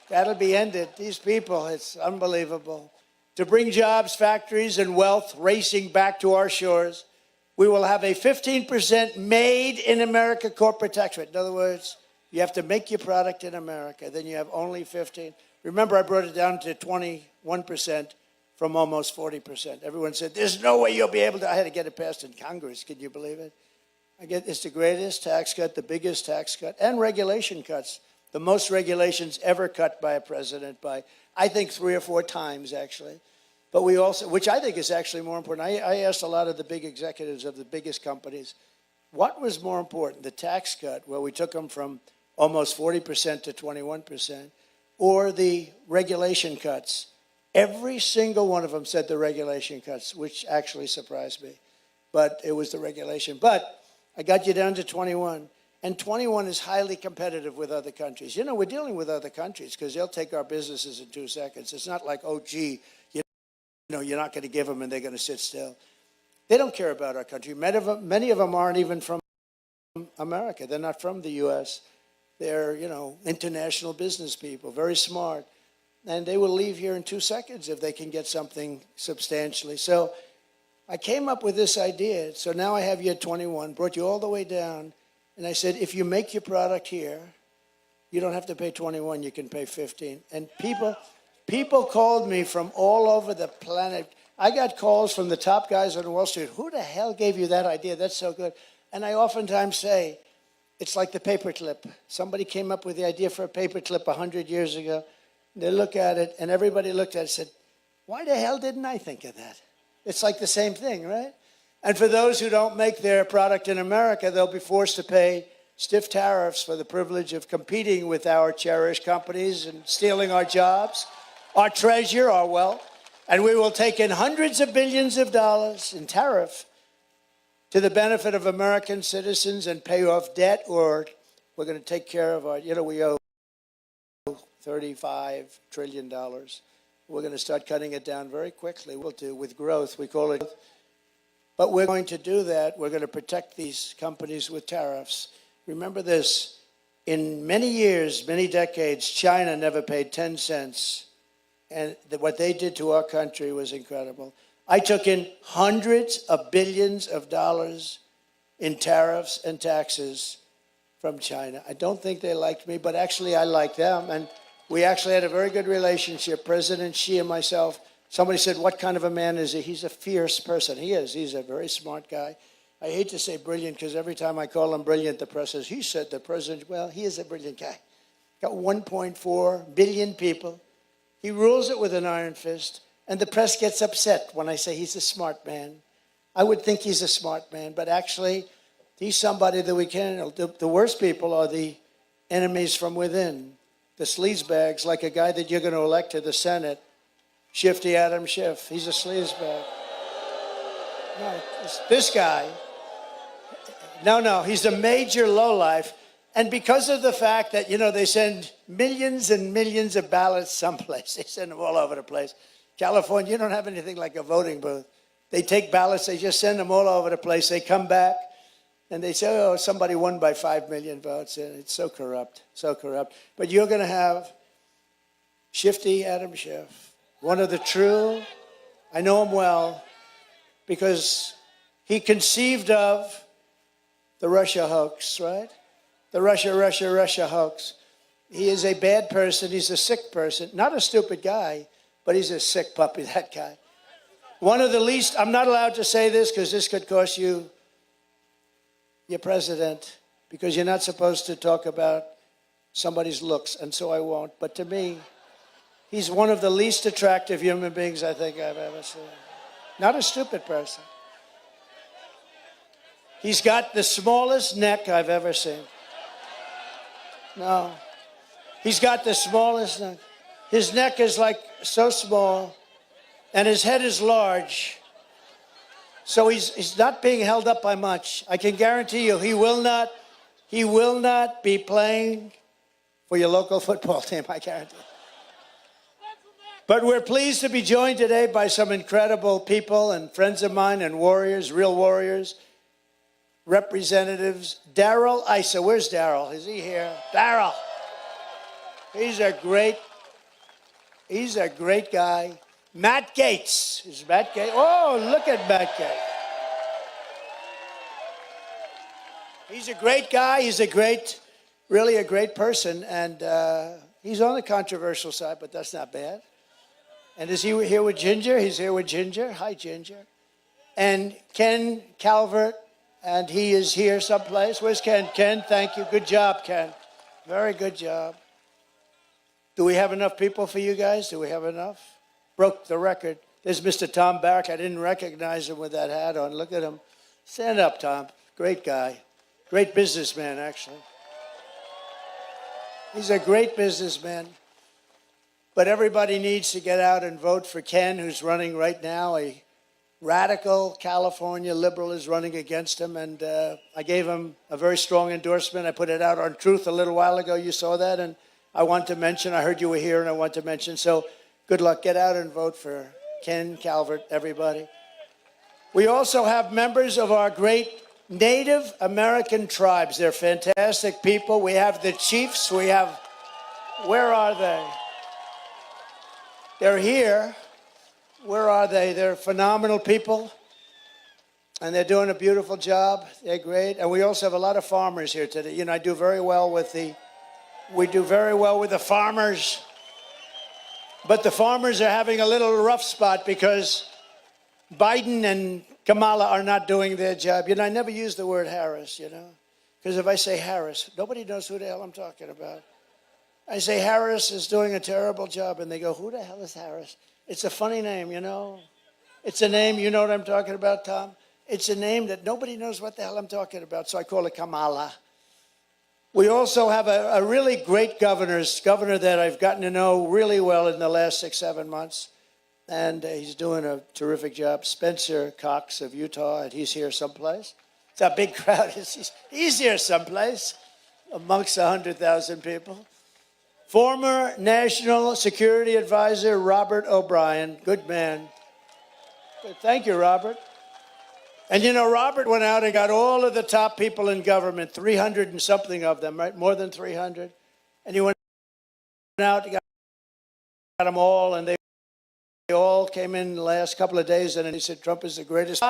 That'll be ended. These people, it's unbelievable. To bring jobs, factories, and wealth racing back to our shores, we will have a 15% made in America corporate tax rate. In other words, you have to make your product in America. Then you have only 15. Remember, I brought it down to 21% from almost 40%. Everyone said, there's no way you'll be able to. I had to get it passed in Congress. Can you believe it? It's the greatest tax cut, the biggest tax cut, and regulation cuts. The most regulations ever cut by a president by, I think, 3 or 4 times, actually. But we also, which I think is actually more important. I asked a lot of the big executives of the biggest companies, what was more important, the tax cut, where we took them from almost 40% to 21%, or the regulation cuts? Every single one of them said the regulation cuts, which actually surprised me. But it was the regulation. But I got you down to 21. And 21 is highly competitive with other countries. You know, we're dealing with other countries because they'll take our businesses in 2 seconds. It's not like, oh, gee, you know, you're not going to give them and they're going to sit still. They don't care about our country. Many of them aren't even from America. They're not from the U.S. They're, you know, international business people, very smart. And they will leave here in 2 seconds if they can get something substantially. So I came up with this idea. So now I have you at 21, brought you all the way down. And I said, if you make your product here, you don't have to pay 21, you can pay 15. And people called me from all over the planet. I got calls from the top guys on Wall Street. Who the hell gave you that idea? That's so good. And I oftentimes say, it's like the paperclip. Somebody came up with the idea for a paperclip 100 years ago. They look at it, and everybody looked at it and said, why the hell didn't I think of that? It's like the same thing, right? And for those who don't make their product in America, they'll be forced to pay stiff tariffs for the privilege of competing with our cherished companies and stealing our jobs, our treasure, our wealth. And we will take in hundreds of billions of dollars in tariff to the benefit of American citizens and pay off debt, or we're going to take care of our, you know, we owe $35 trillion. We're going to start cutting it down very quickly. We'll do with growth. We call it. But we're going to do that. We're going to protect these companies with tariffs. Remember this. In many years, many decades, China never paid 10 cents. And what they did to our country was incredible. I took in hundreds of billions of dollars in tariffs and taxes from China. I don't think they liked me, but actually I liked them. And we actually had a very good relationship, President Xi and myself. Somebody said, what kind of a man is he? He's a fierce person. He is. He's a very smart guy. I hate to say brilliant because every time I call him brilliant, the press says, he said the president, well, he is a brilliant guy. got 1.4 billion people. He rules it with an iron fist, and the press gets upset when I say he's a smart man. I would think he's a smart man, but actually, he's somebody that we can't. The worst people are the enemies from within, the sleazebags, like a guy that you're going to elect to the Senate, Shifty Adam Schiff. He's a sleazebag. No, this guy. No, he's a major lowlife. And because of the fact that, they send millions and millions of ballots someplace, they send them all over the place. California, you don't have anything like a voting booth. They take ballots, they just send them all over the place. They come back and they say, oh, somebody won by 5 million votes. And it's so corrupt, so corrupt. But you're going to have Shifty Adam Schiff, one of the true, I know him well, because he conceived of the Russia hoax, right? The Russia hoax. He is a bad person. He's a sick person. Not a stupid guy, but he's a sick puppy, that guy. One of the least, I'm not allowed to say this because this could cost you your president, because you're not supposed to talk about somebody's looks, and so I won't. But to me, he's one of the least attractive human beings I think I've ever seen. Not a stupid person. He's got the smallest neck I've ever seen. No. He's got the smallest neck. His neck is like so small, and his head is large. So he's not being held up by much. I can guarantee you he will not be playing for your local football team, I guarantee. But we're pleased to be joined today by some incredible people and friends of mine and warriors, real warriors, representatives. Darrell Issa. Where's Darrell? Is he here? Darrell. He's a great guy. Matt Gaetz. Is Matt Gaetz? Oh, look at Matt Gaetz. He's a great guy. He's really a great person. And he's on the controversial side, but that's not bad. And is he here with Ginger? He's here with Ginger. Hi, Ginger. And Ken Calvert. And he is here someplace. Where's Ken? Ken, thank you. Good job, Ken. Very good job. Do we have enough people for you guys? Do we have enough? Broke the record. There's Mr. Tom Barrack. I didn't recognize him with that hat on. Look at him. Stand up, Tom. Great guy. Great businessman, actually. He's a great businessman. But everybody needs to get out and vote for Ken, who's running right now. A radical California liberal is running against him, and I gave him a very strong endorsement. I put it out on Truth a little while ago. You saw that, and I want to mention, I heard you were here, and I want to mention, so good luck. Get out and vote for Ken Calvert, everybody. We also have members of our great Native American tribes. They're fantastic people. We have the chiefs. Where are they? They're here. Where are they? They're phenomenal people, and they're doing a beautiful job. They're great. And we also have a lot of farmers here today. I do very well with the farmers, but the farmers are having a little rough spot because Biden and Kamala are not doing their job. I never use the word Harris, because if I say Harris, nobody knows who the hell I'm talking about. I say Harris is doing a terrible job, and they go, who the hell is Harris? It's a funny name, It's a name, you know what I'm talking about, Tom? It's a name that nobody knows what the hell I'm talking about, so I call it Kamala. We also have a really great governor that I've gotten to know really well in the last 6-7 months, and he's doing a terrific job. Spencer Cox of Utah, and he's here someplace. It's a big crowd. He's here someplace amongst 100,000 people. Former National Security Advisor Robert O'Brien, good man. Thank you, Robert. And Robert went out and got all of the top people in government, 300 and something of them, right? More than 300. And he went out and got them all, and they all came in the last couple of days, and then he said, Trump is the greatest.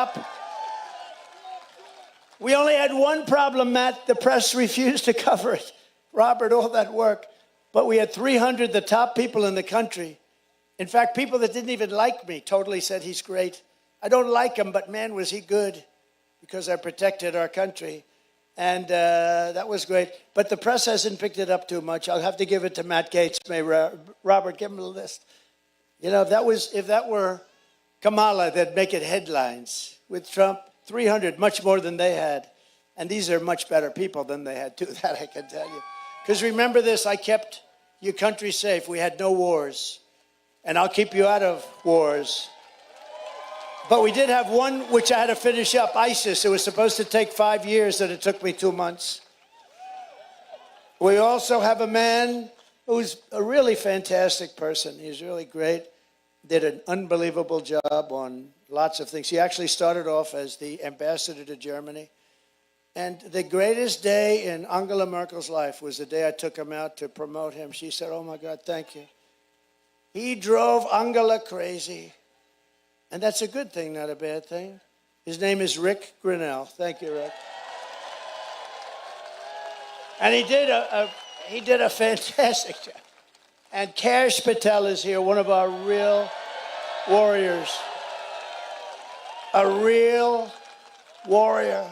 We only had one problem, Matt. The press refused to cover it. Robert, all that work. But we had 300, the top people in the country. In fact, people that didn't even like me totally said he's great. I don't like him, but man, was he good, because I protected our country. And that was great. But the press hasn't picked it up too much. I'll have to give it to Matt Gaetz. May Robert, give him a list. You know, if that were Kamala, they'd make it headlines. With Trump, 300, much more than they had. And these are much better people than they had, too, that I can tell you. Because remember this, I kept your country safe. We had no wars. And I'll keep you out of wars. But we did have one which I had to finish up, ISIS. It was supposed to take 5 years, and it took me 2 months. We also have a man who's a really fantastic person. He's really great. Did an unbelievable job on lots of things. He actually started off as the ambassador to Germany. And the greatest day in Angela Merkel's life was the day I took him out to promote him. She said, "Oh, my God, thank you." He drove Angela crazy. And that's a good thing, not a bad thing. His name is Rick Grinnell. Thank you, Rick. And he did a fantastic job. And Kash Patel is here, one of our real warriors. A real warrior.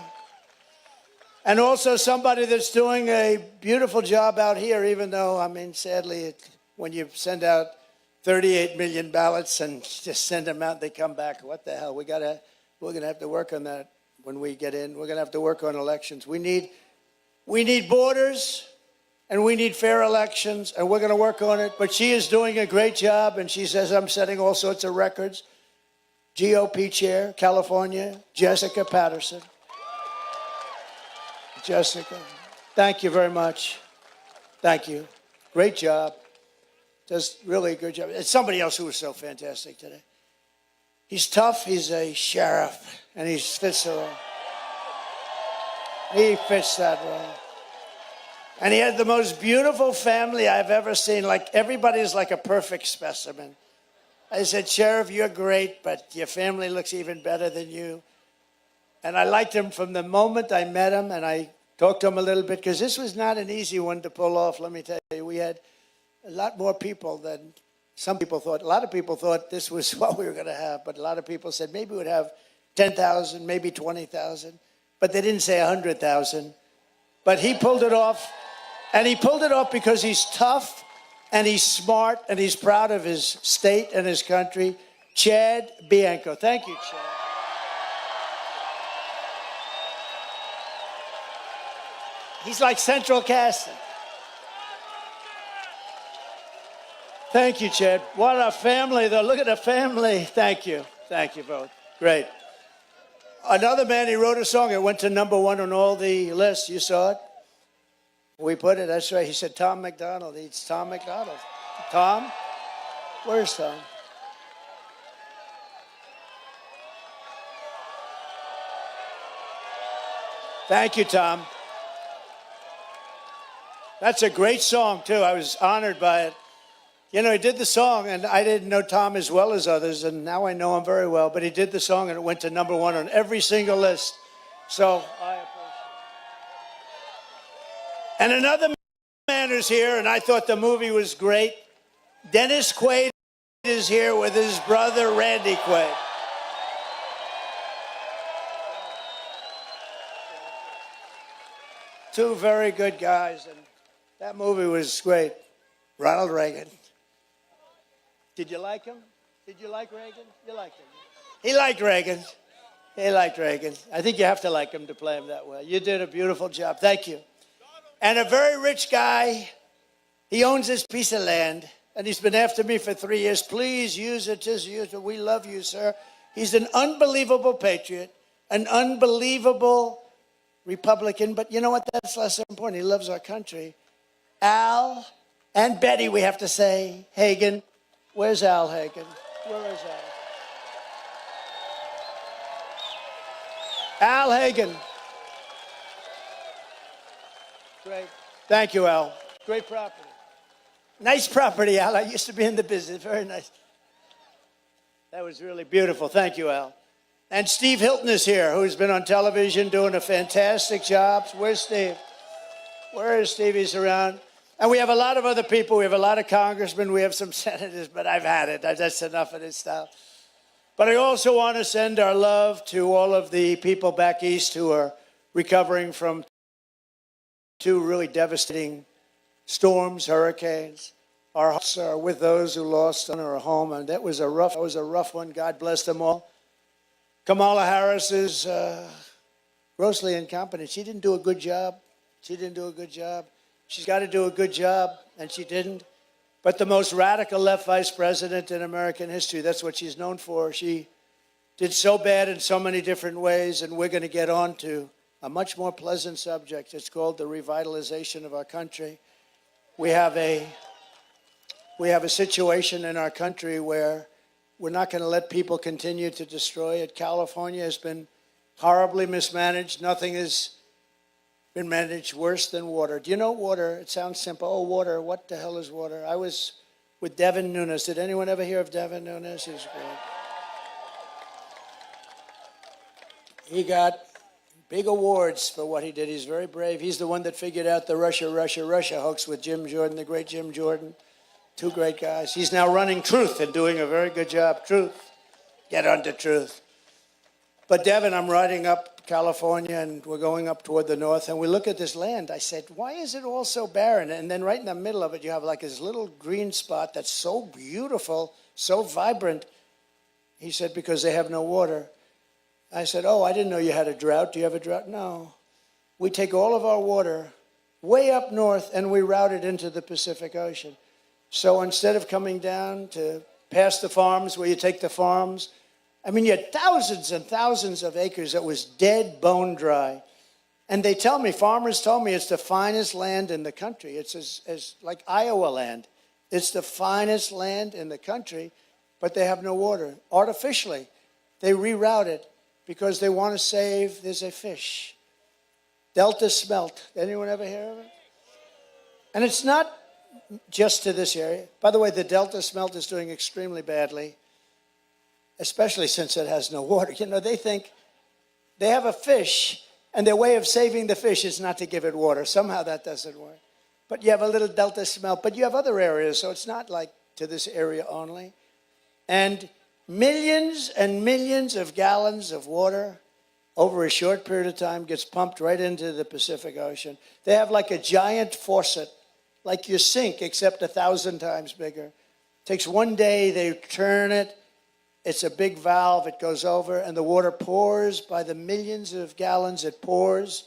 And also somebody that's doing a beautiful job out here, even though, I mean, sadly, when you send out 38 million ballots and just send them out, they come back. What the hell? We're going to have to work on that when we get in. We're going to have to work on elections. We need borders, and we need fair elections, and we're going to work on it. But she is doing a great job, and she says, I'm setting all sorts of records. GOP chair, California, Jessica Patterson. Jessica, thank you very much. Thank you. Great job. Does really a good job. It's somebody else who was so fantastic today. He's tough. He's a sheriff, and he fits the role. He fits that role. And he had the most beautiful family I've ever seen. Like, everybody's like a perfect specimen. I said, Sheriff, you're great, but your family looks even better than you. And I liked him from the moment I met him, and I talked to him a little bit, because this was not an easy one to pull off, let me tell you. We had a lot more people than some people thought. A lot of people thought this was what we were going to have, but a lot of people said maybe we'd have 10,000, maybe 20,000, but they didn't say 100,000. But he pulled it off, and he pulled it off because he's tough, and he's smart, and he's proud of his state and his country. Chad Bianco. Thank you, Chad. He's like central casting. Thank you, Chad. What a family, though. Look at the family. Thank you. Thank you both. Great. Another man, he wrote a song. It went to #1 on all the lists. You saw it? We put it. That's right. He said, Tom McDonald. It's Tom McDonald. Tom? Where's Tom? Thank you, Tom. That's a great song, too. I was honored by it. You know, he did the song, and I didn't know Tom as well as others, and now I know him very well, but he did the song, and it went to #1 on every single list. So I appreciate it. And another man who's here, and I thought the movie was great. Dennis Quaid is here with his brother, Randy Quaid. Two very good guys, and that movie was great. Ronald Reagan. Did you like him? Did you like Reagan? You liked him. He liked Reagan. He liked Reagan. I think you have to like him to play him that well. You did a beautiful job. Thank you. And a very rich guy. He owns this piece of land, and he's been after me for 3 years. Please use it. Just use it. We love you, sir. He's an unbelievable patriot, an unbelievable Republican, but you know what? That's less important. He loves our country. Al and Betty, we have to say, Hagen. Where's Al Hagen? Where is Al? Al Hagen. Great. Thank you, Al. Great property. Nice property, Al. I used to be in the business. Very nice. That was really beautiful. Thank you, Al. And Steve Hilton is here, who's been on television doing a fantastic job. Where's Steve? Where is Steve? He's around. And we have a lot of other people. We have a lot of congressmen. We have some senators, but I've had it. That's enough of this stuff. But I also want to send our love to all of the people back east who are recovering from Two really devastating storms, hurricanes. Our hearts are with those who lost on our home, and that was a rough one. God bless them all. Kamala Harris is grossly incompetent. She didn't do a good job. She's got to do a good job, and she didn't. But the most radical left vice president in American history, that's what she's known for. She did so bad in so many different ways, and we're going to get on to a much more pleasant subject. It's called the revitalization of our country. We have a situation in our country where we're not going to let people continue to destroy it. California has been horribly mismanaged. Nothing has been managed worse than water. Do you know water? It sounds simple. Oh, water. What the hell is water? I was with Devin Nunes. Did anyone ever hear of Devin Nunes? He's great. He got big awards for what he did. He's very brave. He's the one that figured out the Russia hoax with Jim Jordan, the great Jim Jordan. Two great guys. He's now running Truth and doing a very good job. Truth. Get onto Truth. But Devin, I'm riding up California, and we're going up toward the north, and we look at this land. I said, why is it all so barren? And then right in the middle of it, you have like this little green spot that's so beautiful, so vibrant. He said, because they have no water. I said, oh, I didn't know you had a drought. Do you have a drought? No. We take all of our water way up north, and we route it into the Pacific Ocean. So instead of coming down to past the farms where you take the farms, I mean, you had thousands and thousands of acres that was dead, bone dry. And they tell me, farmers told me, it's the finest land in the country. It's as like Iowa land. It's the finest land in the country, but they have no water. Artificially, they reroute it because they want to save, there's a fish, Delta smelt. Anyone ever hear of it? And it's not just to this area. By the way, the Delta smelt is doing extremely badly, especially since it has no water. You know, they think they have a fish, and their way of saving the fish is not to give it water. Somehow that doesn't work. But you have a little Delta smelt, but you have other areas, so it's not like to this area only. And millions and millions of gallons of water over a short period of time gets pumped right into the Pacific Ocean. They have like a giant faucet, like your sink, except 1,000 times bigger. It takes one day, they turn it. It's a big valve, it goes over, and the water pours by the millions of gallons. It pours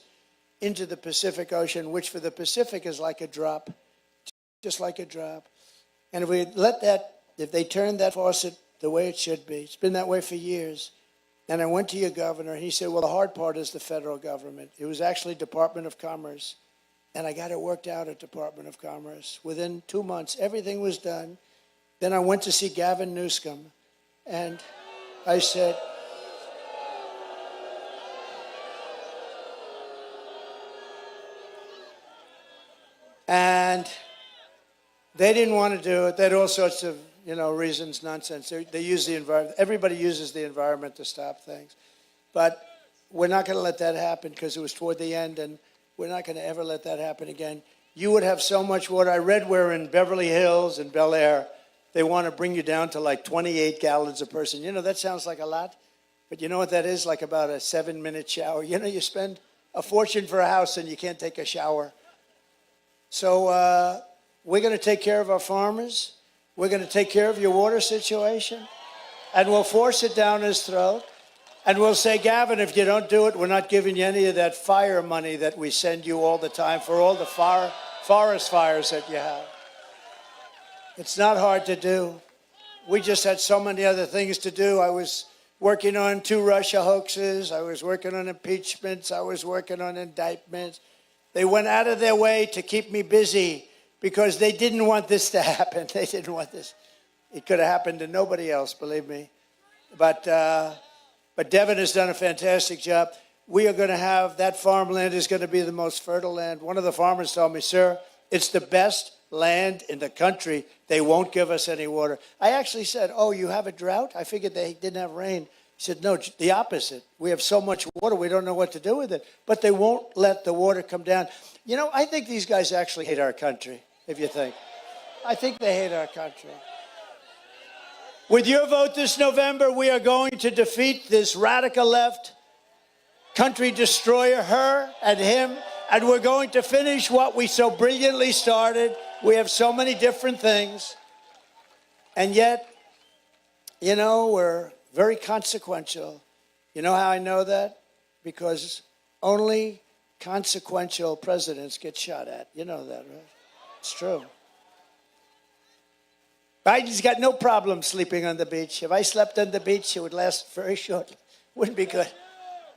into the Pacific Ocean, which for the Pacific is like a drop, just like a drop. And if we let that, if they turn that faucet the way it should be, it's been that way for years. And I went to your governor, and he said, well, the hard part is the federal government. It was actually Department of Commerce. And I got it worked out at Department of Commerce. Within 2 months, everything was done. Then I went to see Gavin Newsom, and I said, and they didn't want to do it. They had all sorts of, reasons, nonsense. They use the environment. Everybody uses the environment to stop things. But we're not going to let that happen because it was toward the end, and we're not going to ever let that happen again. You would have so much water. I read where in Beverly Hills and Bel Air, they want to bring you down to like 28 gallons a person. That sounds like a lot. But you know what that is? Like about a 7-minute shower. You spend a fortune for a house and you can't take a shower. So we're going to take care of our farmers. We're going to take care of your water situation. And we'll force it down his throat. And we'll say, Gavin, if you don't do it, we're not giving you any of that fire money that we send you all the time for all the forest fires that you have. It's not hard to do. We just had so many other things to do. I was working on 2 Russia hoaxes. I was working on impeachments. I was working on indictments. They went out of their way to keep me busy because they didn't want this to happen. They didn't want this. It could have happened to nobody else, believe me. But Devin has done a fantastic job. We are going to have, that farmland is going to be the most fertile land. One of the farmers told me, sir, it's the best land in the country. They won't give us any water. I actually said, oh, you have a drought? I figured they didn't have rain. He said, no, the opposite. We have so much water, we don't know what to do with it. But they won't let the water come down. I think these guys actually hate our country, if you think. I think they hate our country. With your vote this November, we are going to defeat this radical left country destroyer, her and him And we're going to finish what we so brilliantly started. We have so many different things. And yet, you know, we're very consequential. You know how I know that? Because only consequential presidents get shot at. You know that, right? It's true. Biden's got no problem sleeping on the beach. If I slept on the beach, it would last very shortly. Wouldn't be good.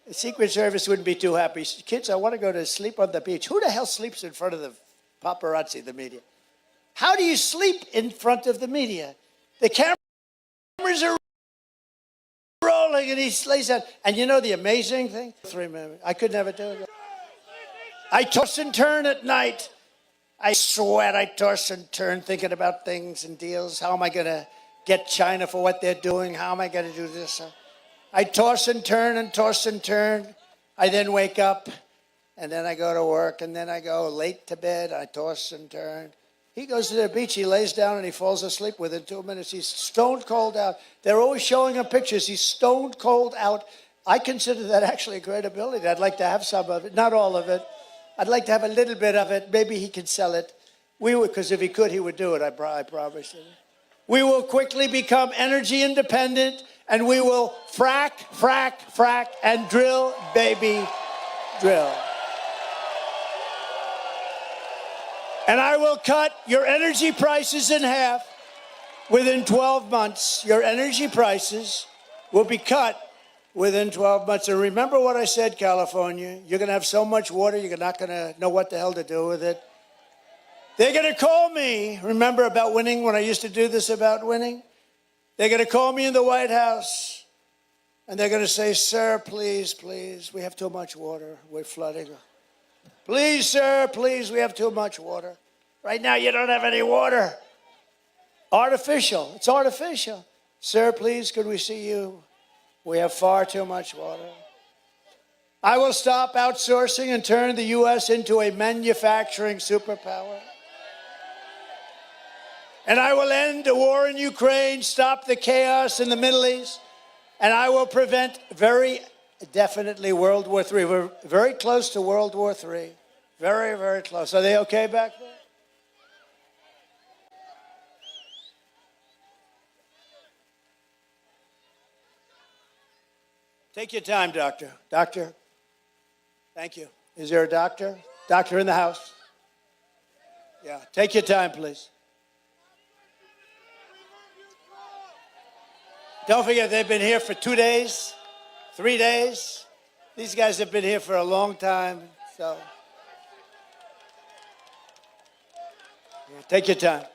The Secret Service wouldn't be too happy. Kids, I want to go to sleep on the beach. Who the hell sleeps in front of the paparazzi, the media? How do you sleep in front of the media? The cameras are rolling and he lays down. And you know the amazing thing? 3 minutes. I could never do it. I toss and turn at night. I sweat, I toss and turn thinking about things and deals. How am I going to get China for what they're doing? How am I going to do this? I toss and turn and toss and turn. I then wake up and then I go to work and then I go late to bed. I toss and turn. He goes to the beach, he lays down and he falls asleep within 2 minutes. He's stone cold out. They're always showing him pictures. He's stone cold out. I consider that actually a great ability. I'd like to have some of it, not all of it. I'd like to have a little bit of it. Maybe he could sell it. We would, because if he could, he would do it. I promise you. We will quickly become energy independent, and we will frack, frack, frack, and drill, baby, drill. And I will cut your energy prices in half within 12 months. Your energy prices will be cut within 12 months. And remember what I said, California. You're going to have so much water, you're not going to know what the hell to do with it. They're going to call me. Remember about winning, when I used to do this about winning? They're going to call me in the White House. And they're going to say, sir, please, please, we have too much water. We're flooding. Please, sir, please, we have too much water. Right now, you don't have any water. Artificial. It's artificial. Sir, please, could we see you? We have far too much water. I will stop outsourcing and turn the U.S. into a manufacturing superpower. And I will end the war in Ukraine, stop the chaos in the Middle East, and I will prevent very definitely World War III. We're very close to World War III. Very, very close. Are they okay back there? Take your time, doctor. Doctor, thank you. Is there a doctor? Doctor in the house? Yeah, take your time, please. Don't forget, they've been here for 2 days, 3 days. These guys have been here for a long time, so. Yeah, take your time.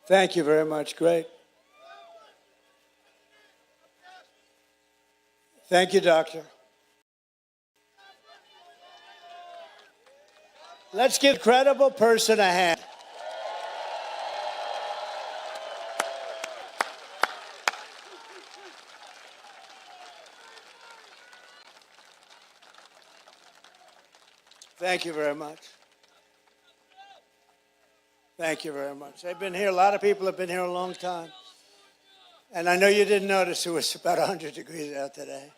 Thank you very much. Great. Thank you, doctor. Let's give a credible person a hand. Thank you very much. Thank you very much. They've been here, a lot of people have been here a long time. And I know you didn't notice it was about 100 degrees out today.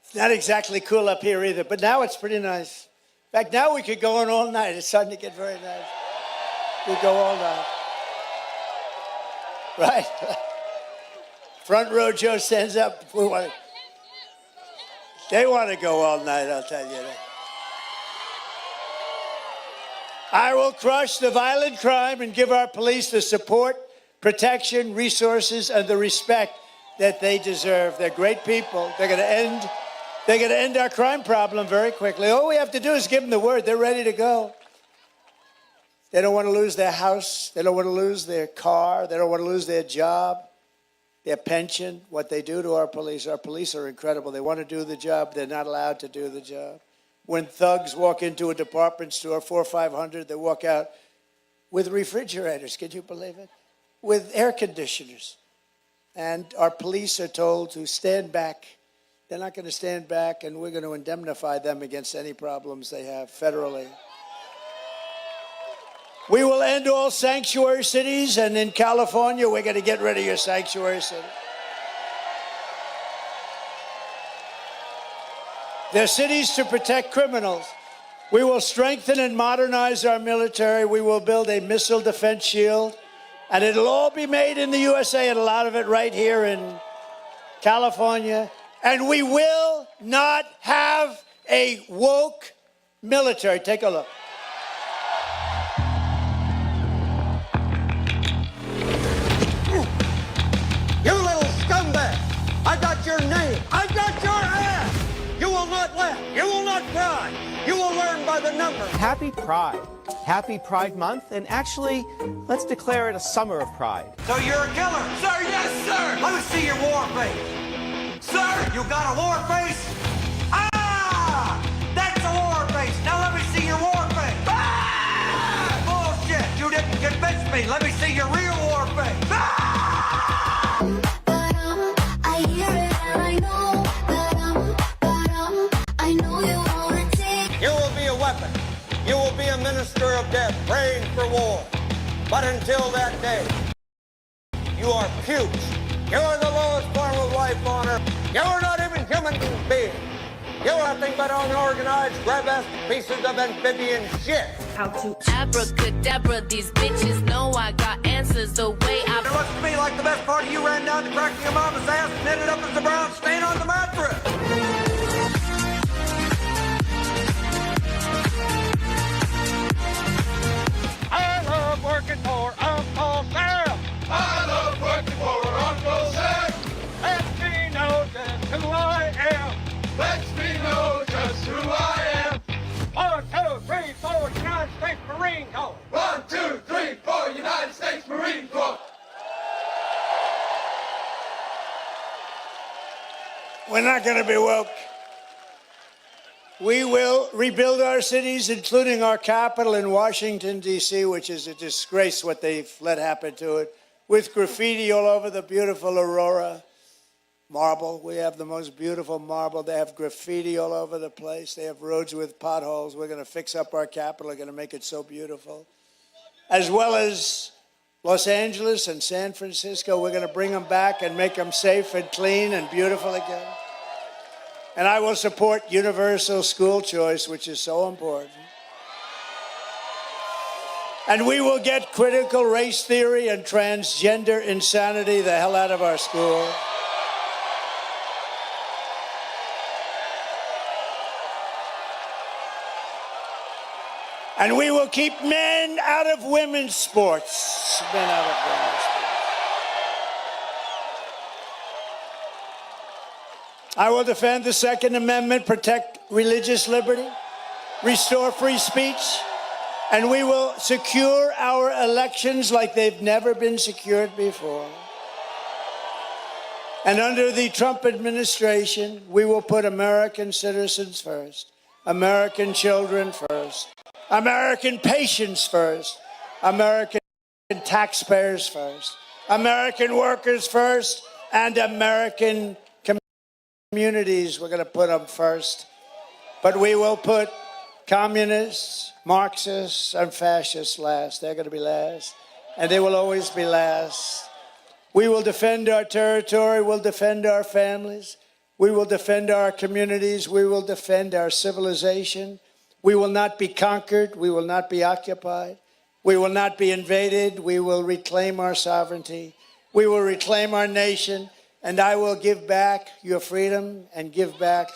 It's not exactly cool up here either, but now it's pretty nice. In fact, now we could go on all night. It's starting to get very nice. We go all night. Right? Front row Joe stands up. They want to go all night, I'll tell you that. I will crush the violent crime and give our police the support, protection, resources, and the respect that they deserve. They're great people. They're going to end our crime problem very quickly. All we have to do is give them the word. They're ready to go. They don't want to lose their house. They don't want to lose their car. They don't want to lose their job, their pension, what they do to our police. Our police are incredible. They want to do the job. They're not allowed to do the job. When thugs walk into a department store, 400 or 500, they walk out with refrigerators. Can you believe it? With air conditioners. And our police are told to stand back. They're not going to stand back, and we're going to indemnify them against any problems they have federally. We will end all sanctuary cities, and in California, we're going to get rid of your sanctuary city. They're cities to protect criminals. We will strengthen and modernize our military. We will build a missile defense shield, and it'll all be made in the USA, and a lot of it right here in California. And we will not have a woke military. Take a look. You little scumbag! I got your name. I got your ass! You will not laugh. You will not cry. You will learn by the numbers. Happy Pride. Happy Pride Month. And actually, let's declare it a summer of pride. So you're a killer? Sir, yes, sir! Let me see your war face. Sir, you got a war face? Ah! That's a war face. Now let me see your war face. Ah! Bullshit. You didn't convince me. Let me see your real war face. Ah! You will be a weapon. You will be a minister of death, praying for war. But until that day, you are pukes. You are the lowest form of life on earth. You are not even human beings. You are nothing but unorganized, grab-ass pieces of amphibian shit. How to abracadabra, these bitches know I got answers the way I... It looks to me like the best part of you ran down the crack of your mama's ass and ended up as a brown stain on the mattress. I love working for Uncle Sam. I love working for Uncle Sam. Lets me know just who I am. Lets me know just who I am. 1, 2, 3, 4, United States Marine Corps. 1, 2, 3, 4, United States Marine Corps. We're not going to be woke. We will rebuild our cities, including our capital in Washington, D.C., which is a disgrace what they've let happen to it, with graffiti all over the beautiful Aurora marble. We have the most beautiful marble. They have graffiti all over the place. They have roads with potholes. We're going to fix up our capital. We're going to make it so beautiful. As well as Los Angeles and San Francisco, we're going to bring them back and make them safe and clean and beautiful again. And I will support universal school choice, which is so important. And we will get critical race theory and transgender insanity the hell out of our school. And we will keep men out of women's sports. Men out of women's sports. I will defend the Second Amendment, protect religious liberty, restore free speech, and we will secure our elections like they've never been secured before. And under the Trump administration, we will put American citizens first, American children first, American patients first, American taxpayers first, American workers first, and American communities. We're going to put them first. But we will put communists, Marxists, and fascists last. They're going to be last. And they will always be last. We will defend our territory. We'll defend our families. We will defend our communities. We will defend our civilization. We will not be conquered. We will not be occupied. We will not be invaded. We will reclaim our sovereignty. We will reclaim our nation. And I will give back your freedom and give back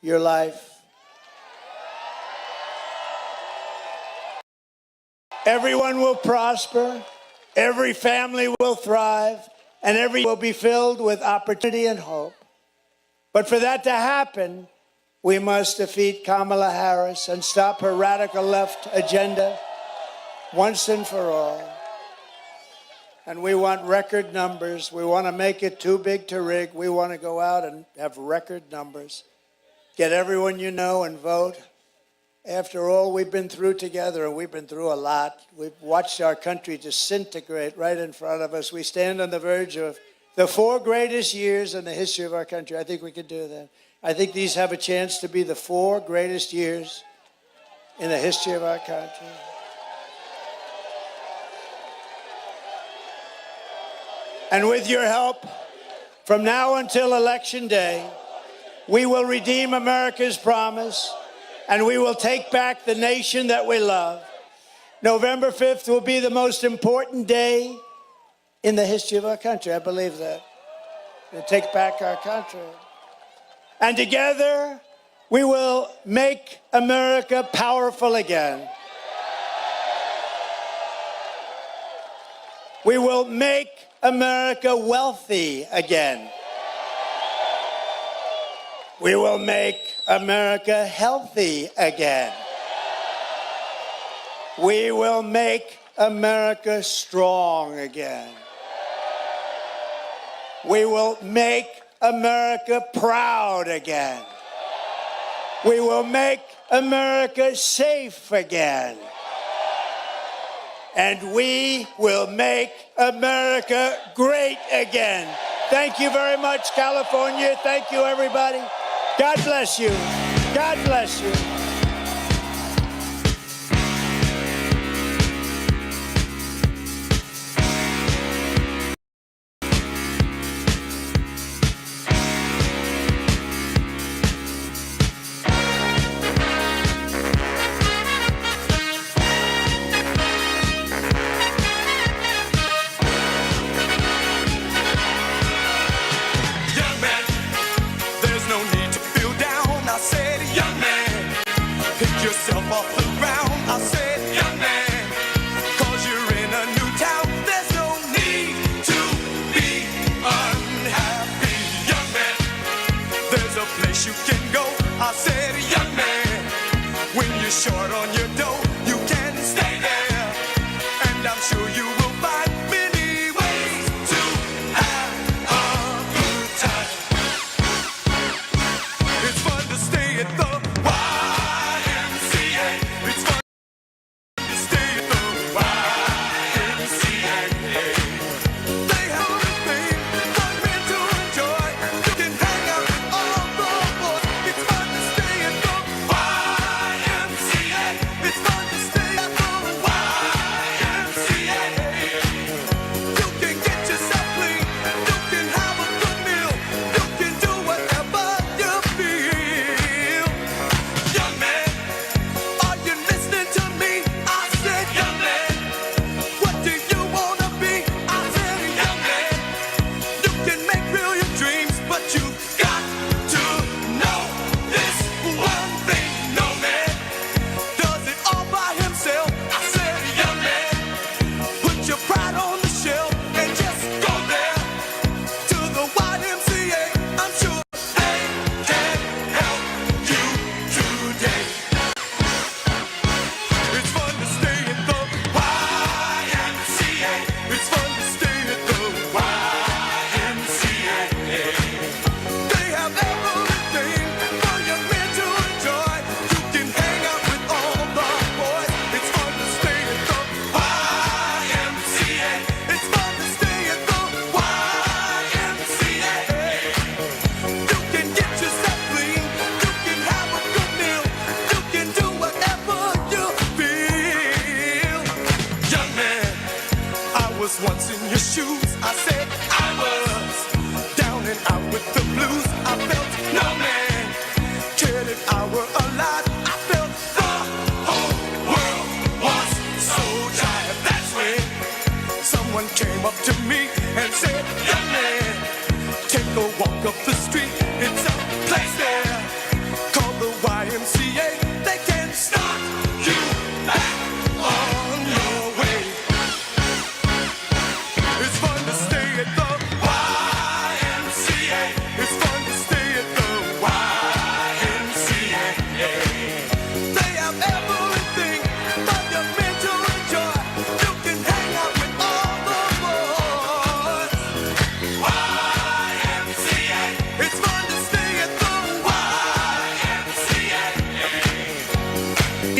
your life. Everyone will prosper, every family will thrive, and every will be filled with opportunity and hope. But for that to happen, we must defeat Kamala Harris and stop her radical left agenda once and for all. And we want record numbers. We want to make it too big to rig. We want to go out and have record numbers. Get everyone you know and vote. After all we've been through together, and we've been through a lot, we've watched our country disintegrate right in front of us. We stand on the verge of the 4 greatest years in the history of our country. I think we can do that. I think these have a chance to be the 4 greatest years in the history of our country. And with your help, from now until Election Day, we will redeem America's promise, and we will take back the nation that we love. November 5th will be the most important day in the history of our country. I believe that. We'll take back our country. And together, we will make America powerful again. We will make America wealthy again. We will make America healthy again. We will make America strong again. We will make America proud again. We will make America safe again. And we will make America great again. Thank you very much, California. Thank you, everybody. God bless you. God bless you.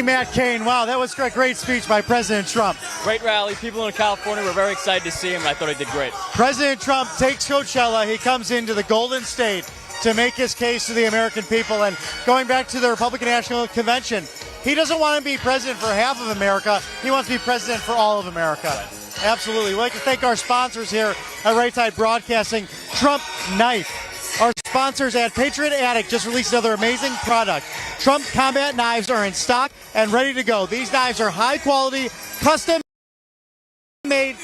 Matt Cain, wow, that was a great speech by President Trump. Great rally. People in California were very excited to see him. I thought he did great. President Trump takes Coachella. He comes into the Golden State. to make his case to the American people. And going back to the Republican National Convention, he doesn't want to be president for half of America. He wants to be president for all of America. Absolutely. We'd like to thank our sponsors here at Right Side Broadcasting. Trump Knife. Our sponsors at Patriot Attic just released another amazing product. Trump combat knives are in stock and ready to go. These knives are high quality, custom made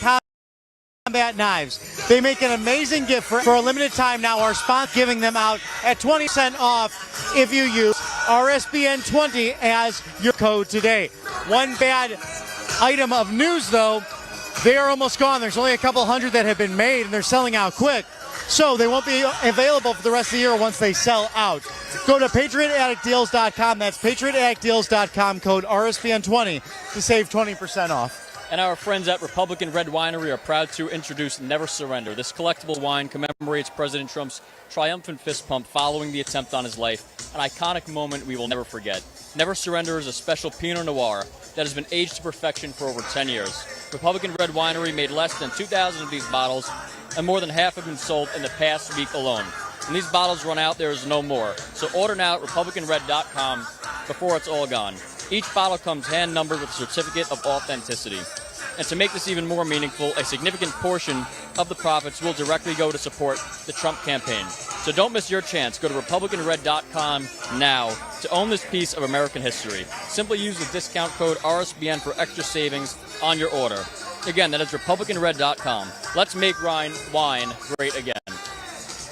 combat knives. They make an amazing gift for a limited time now. Our sponsor giving them out at 20% off if you use RSBN20 as your code today. One bad item of news though, they are almost gone. There's only a couple hundred that have been made and they're selling out quick. So they won't be available for the rest of the year once they sell out. Go to PatriotAddictDeals.com. That's PatriotAddictDeals.com, code RSBN20 to save 20% off. And our friends at Republican Red Winery are proud to introduce Never Surrender. This collectible wine commemorates President Trump's triumphant fist pump following the attempt on his life, an iconic moment we will never forget. Never Surrender is a special Pinot Noir that has been aged to perfection for over 10 years. Republican Red Winery made less than 2,000 of these bottles, and more than half have been sold in the past week alone. When these bottles run out, there is no more. So order now at RepublicanRed.com before it's all gone. Each bottle comes hand-numbered with a certificate of authenticity. And to make this even more meaningful, a significant portion of the profits will directly go to support the Trump campaign. So don't miss your chance. Go to RepublicanRed.com now to own this piece of American history. Simply use the discount code RSBN for extra savings on your order. Again, that is RepublicanRed.com. Let's make wine great again.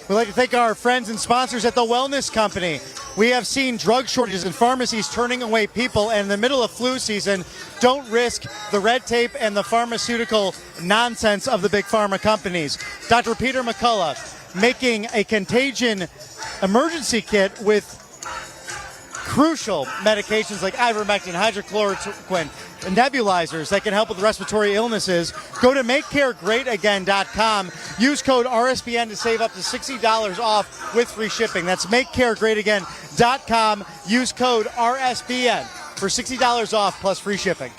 We'd like to thank our friends and sponsors at the Wellness Company. We have seen drug shortages in pharmacies turning away people, and in the middle of flu season, don't risk the red tape and the pharmaceutical nonsense of the big pharma companies. Dr. Peter McCullough making a contagion emergency kit with crucial medications like ivermectin, hydrochloroquine, and nebulizers that can help with respiratory illnesses. Go to MakeCareGreatAgain.com. Use code RSBN to save up to $60 off with free shipping. That's MakeCareGreatAgain.com. Use code RSBN for $60 off plus free shipping.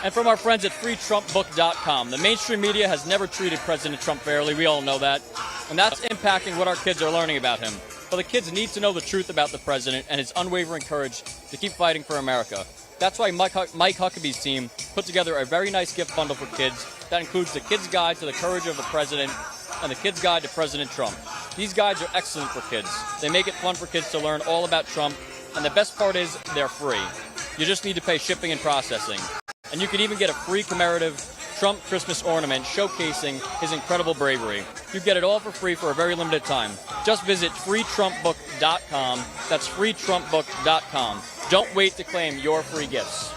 And from our friends at FreeTrumpBook.com. The mainstream media has never treated President Trump fairly. We all know that. And that's impacting what our kids are learning about him. But the kids need to know the truth about the president and his unwavering courage to keep fighting for America. That's why Mike Huckabee's team put together a very nice gift bundle for kids that includes the Kids Guide to the Courage of the President and the Kids Guide to President Trump. These guides are excellent for kids. They make it fun for kids to learn all about Trump, and the best part is they're free. You just need to pay shipping and processing. And you can even get a free commemorative Trump Christmas ornament showcasing his incredible bravery. You get it all for free for a very limited time. Just visit freetrumpbook.com. That's freetrumpbook.com. Don't wait to claim your free gifts.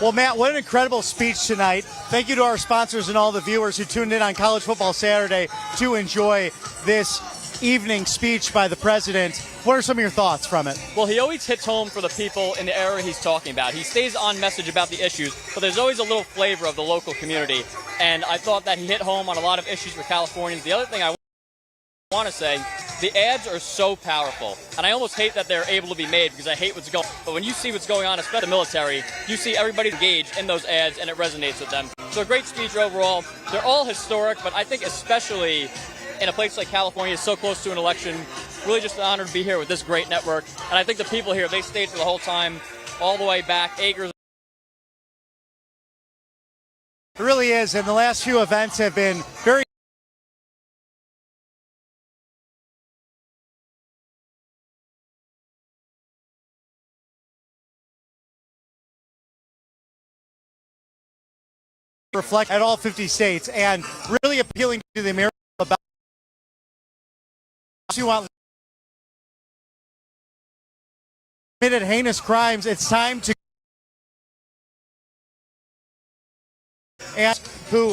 Well, Matt, what an incredible speech tonight. Thank you to our sponsors and all the viewers who tuned in on College Football Saturday to enjoy this evening speech by the president. What are some of your thoughts from it? Well, he always hits home for the people in the area he's talking about. He stays on message about the issues, but there's always a little flavor of the local community. And I thought that he hit home on a lot of issues for Californians. The other thing I want to say, the ads are so powerful. And I almost hate that they're able to be made because I hate what's going on. But when you see what's going on, especially the military, you see everybody engaged in those ads and it resonates with them. So a great speech overall. They're all historic, but I think especially in a place like California, so close to an election, really just an honor to be here with this great network. And I think the people here, they stayed for the whole time, all the way back, acres. It really is, and the last few events have been very reflect at all 50 states and really appealing to the American about who want committed heinous crimes. It's time to and who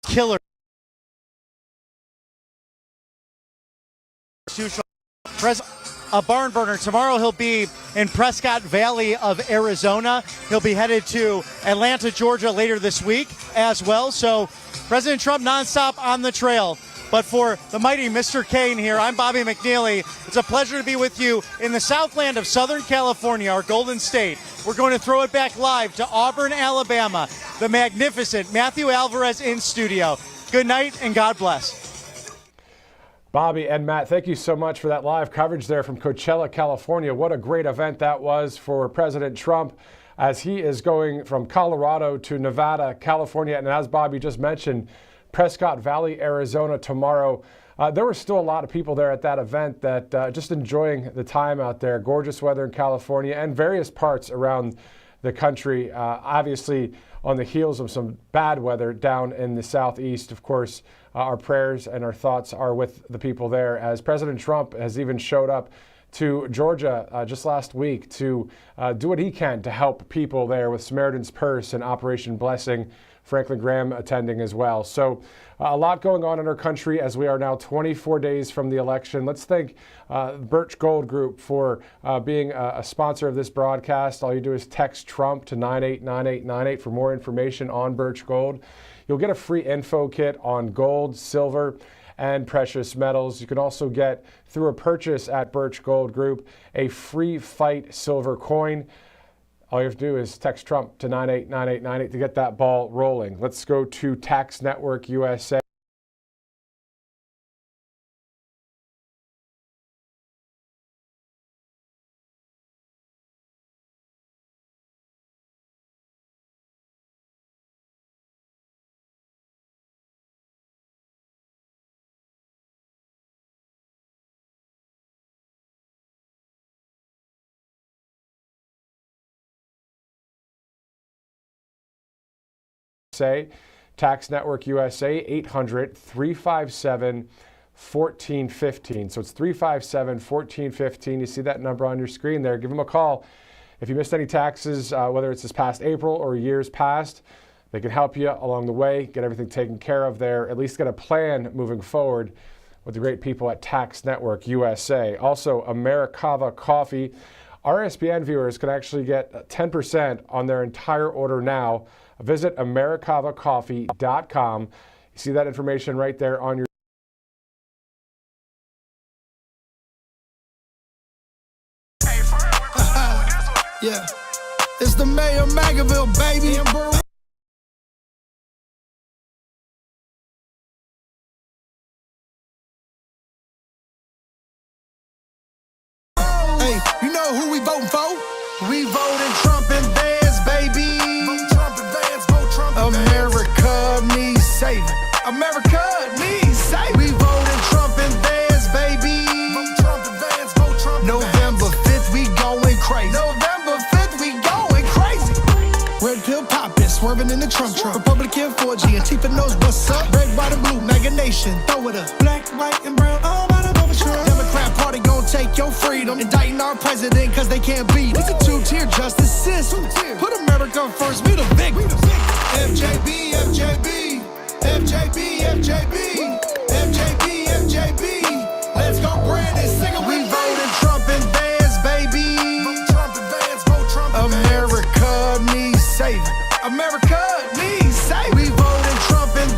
killer president, a barn burner. Tomorrow he'll be in Prescott Valley of Arizona. He'll be headed to Atlanta, Georgia later this week as well. So President Trump nonstop on the trail. But for the mighty Mr. Kane here, I'm Bobby McNeely. It's a pleasure to be with you in the Southland of Southern California, our Golden State. We're going to throw it back live to Auburn, Alabama. The magnificent Matthew Alvarez in studio. Good night and God bless. Bobby and Matt, thank you so much for that live coverage there from Coachella, California. What a great event that was for President Trump as he is going from Colorado to Nevada, California, and as Bobby just mentioned, Prescott Valley, Arizona tomorrow. There were still a lot of people there at that event that just enjoying the time out there. Gorgeous weather in California and various parts around the country. Obviously, on the heels of some bad weather down in the southeast. Of course, our prayers and our thoughts are with the people there, as President Trump has even showed up to Georgia just last week to do what he can to help people there with Samaritan's Purse and Operation Blessing. Franklin Graham attending as well. So a lot going on in our country as we are now 24 days from the election. Let's thank Birch Gold Group for being a sponsor of this broadcast. All you do is text Trump to 989898 for more information on Birch Gold. You'll get a free info kit on gold, silver, and precious metals. You can also get, through a purchase at Birch Gold Group, a free Fight silver coin. All you have to do is text Trump to 989898 to get that ball rolling. Let's go to Tax Network USA. Tax Network USA, 800-357-1415. So it's 357-1415. You see that number on your screen there. Give them a call. If you missed any taxes, whether it's this past April or years past, they can help you along the way, get everything taken care of there, at least get a plan moving forward with the great people at Tax Network USA. Also, Americava Coffee. RSBN viewers can actually get 10% on their entire order now. Visit AmericavaCoffee.com. You see that information right there on your yeah, it's the mayor of Magaville, baby. Hey, you know who we voting for? We voting Trump and Vance, baby. America needs saving. America needs saving. We voting Trump and Vance, baby. November 5th, we going crazy. November 5th, we going crazy. Red pill poppin', swerving in the Trump truck. Republican 4G, Antifa knows what's up. Red, white, and blue, MAGA nation, throw it up. Black, white, and brown, all about above a Trump. Democrat party gon' take your freedom. Indicting our president cause they can't beat it. It's a two-tier justice system. Put America first, we the victim. FJB, FJB, FJB, FJB, FJB, FJB. Let's go, Brandon, sing it. We voting Trump and Vance, baby. Trump and Vance, vote Trump and America needs saving. America needs saving. We voting Trump and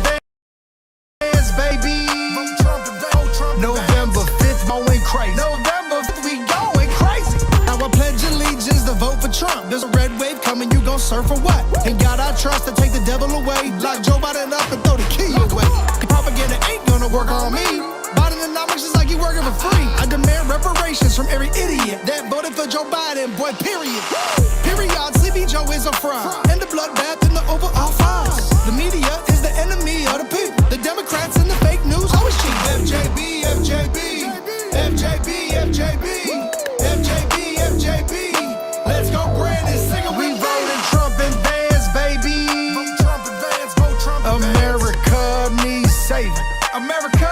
Vance, baby. Trump and Vance, November 5th, going crazy. November 5th, we going crazy. Now I pledge allegiance to vote for Trump. There's a red wave coming, you gon' surf for what? And God I trust to take the devil away. Lock Joe Biden up and throw the key away. Propaganda ain't gonna work on me. Bidenomics is like he working for free. I demand reparations from every idiot that voted for Joe Biden, boy, period. Period, Sleepy Joe is a fraud. And the bloodbath in the Oval Office. The media is the enemy of the people. The Democrats and the fake news always cheat. FJB, FJB, FJB, FJB, FJB, FJB. Let's go, Brandon, sing it. We voting Trump and Vance, baby. Trump and Vance, vote Trump and America needs saving. America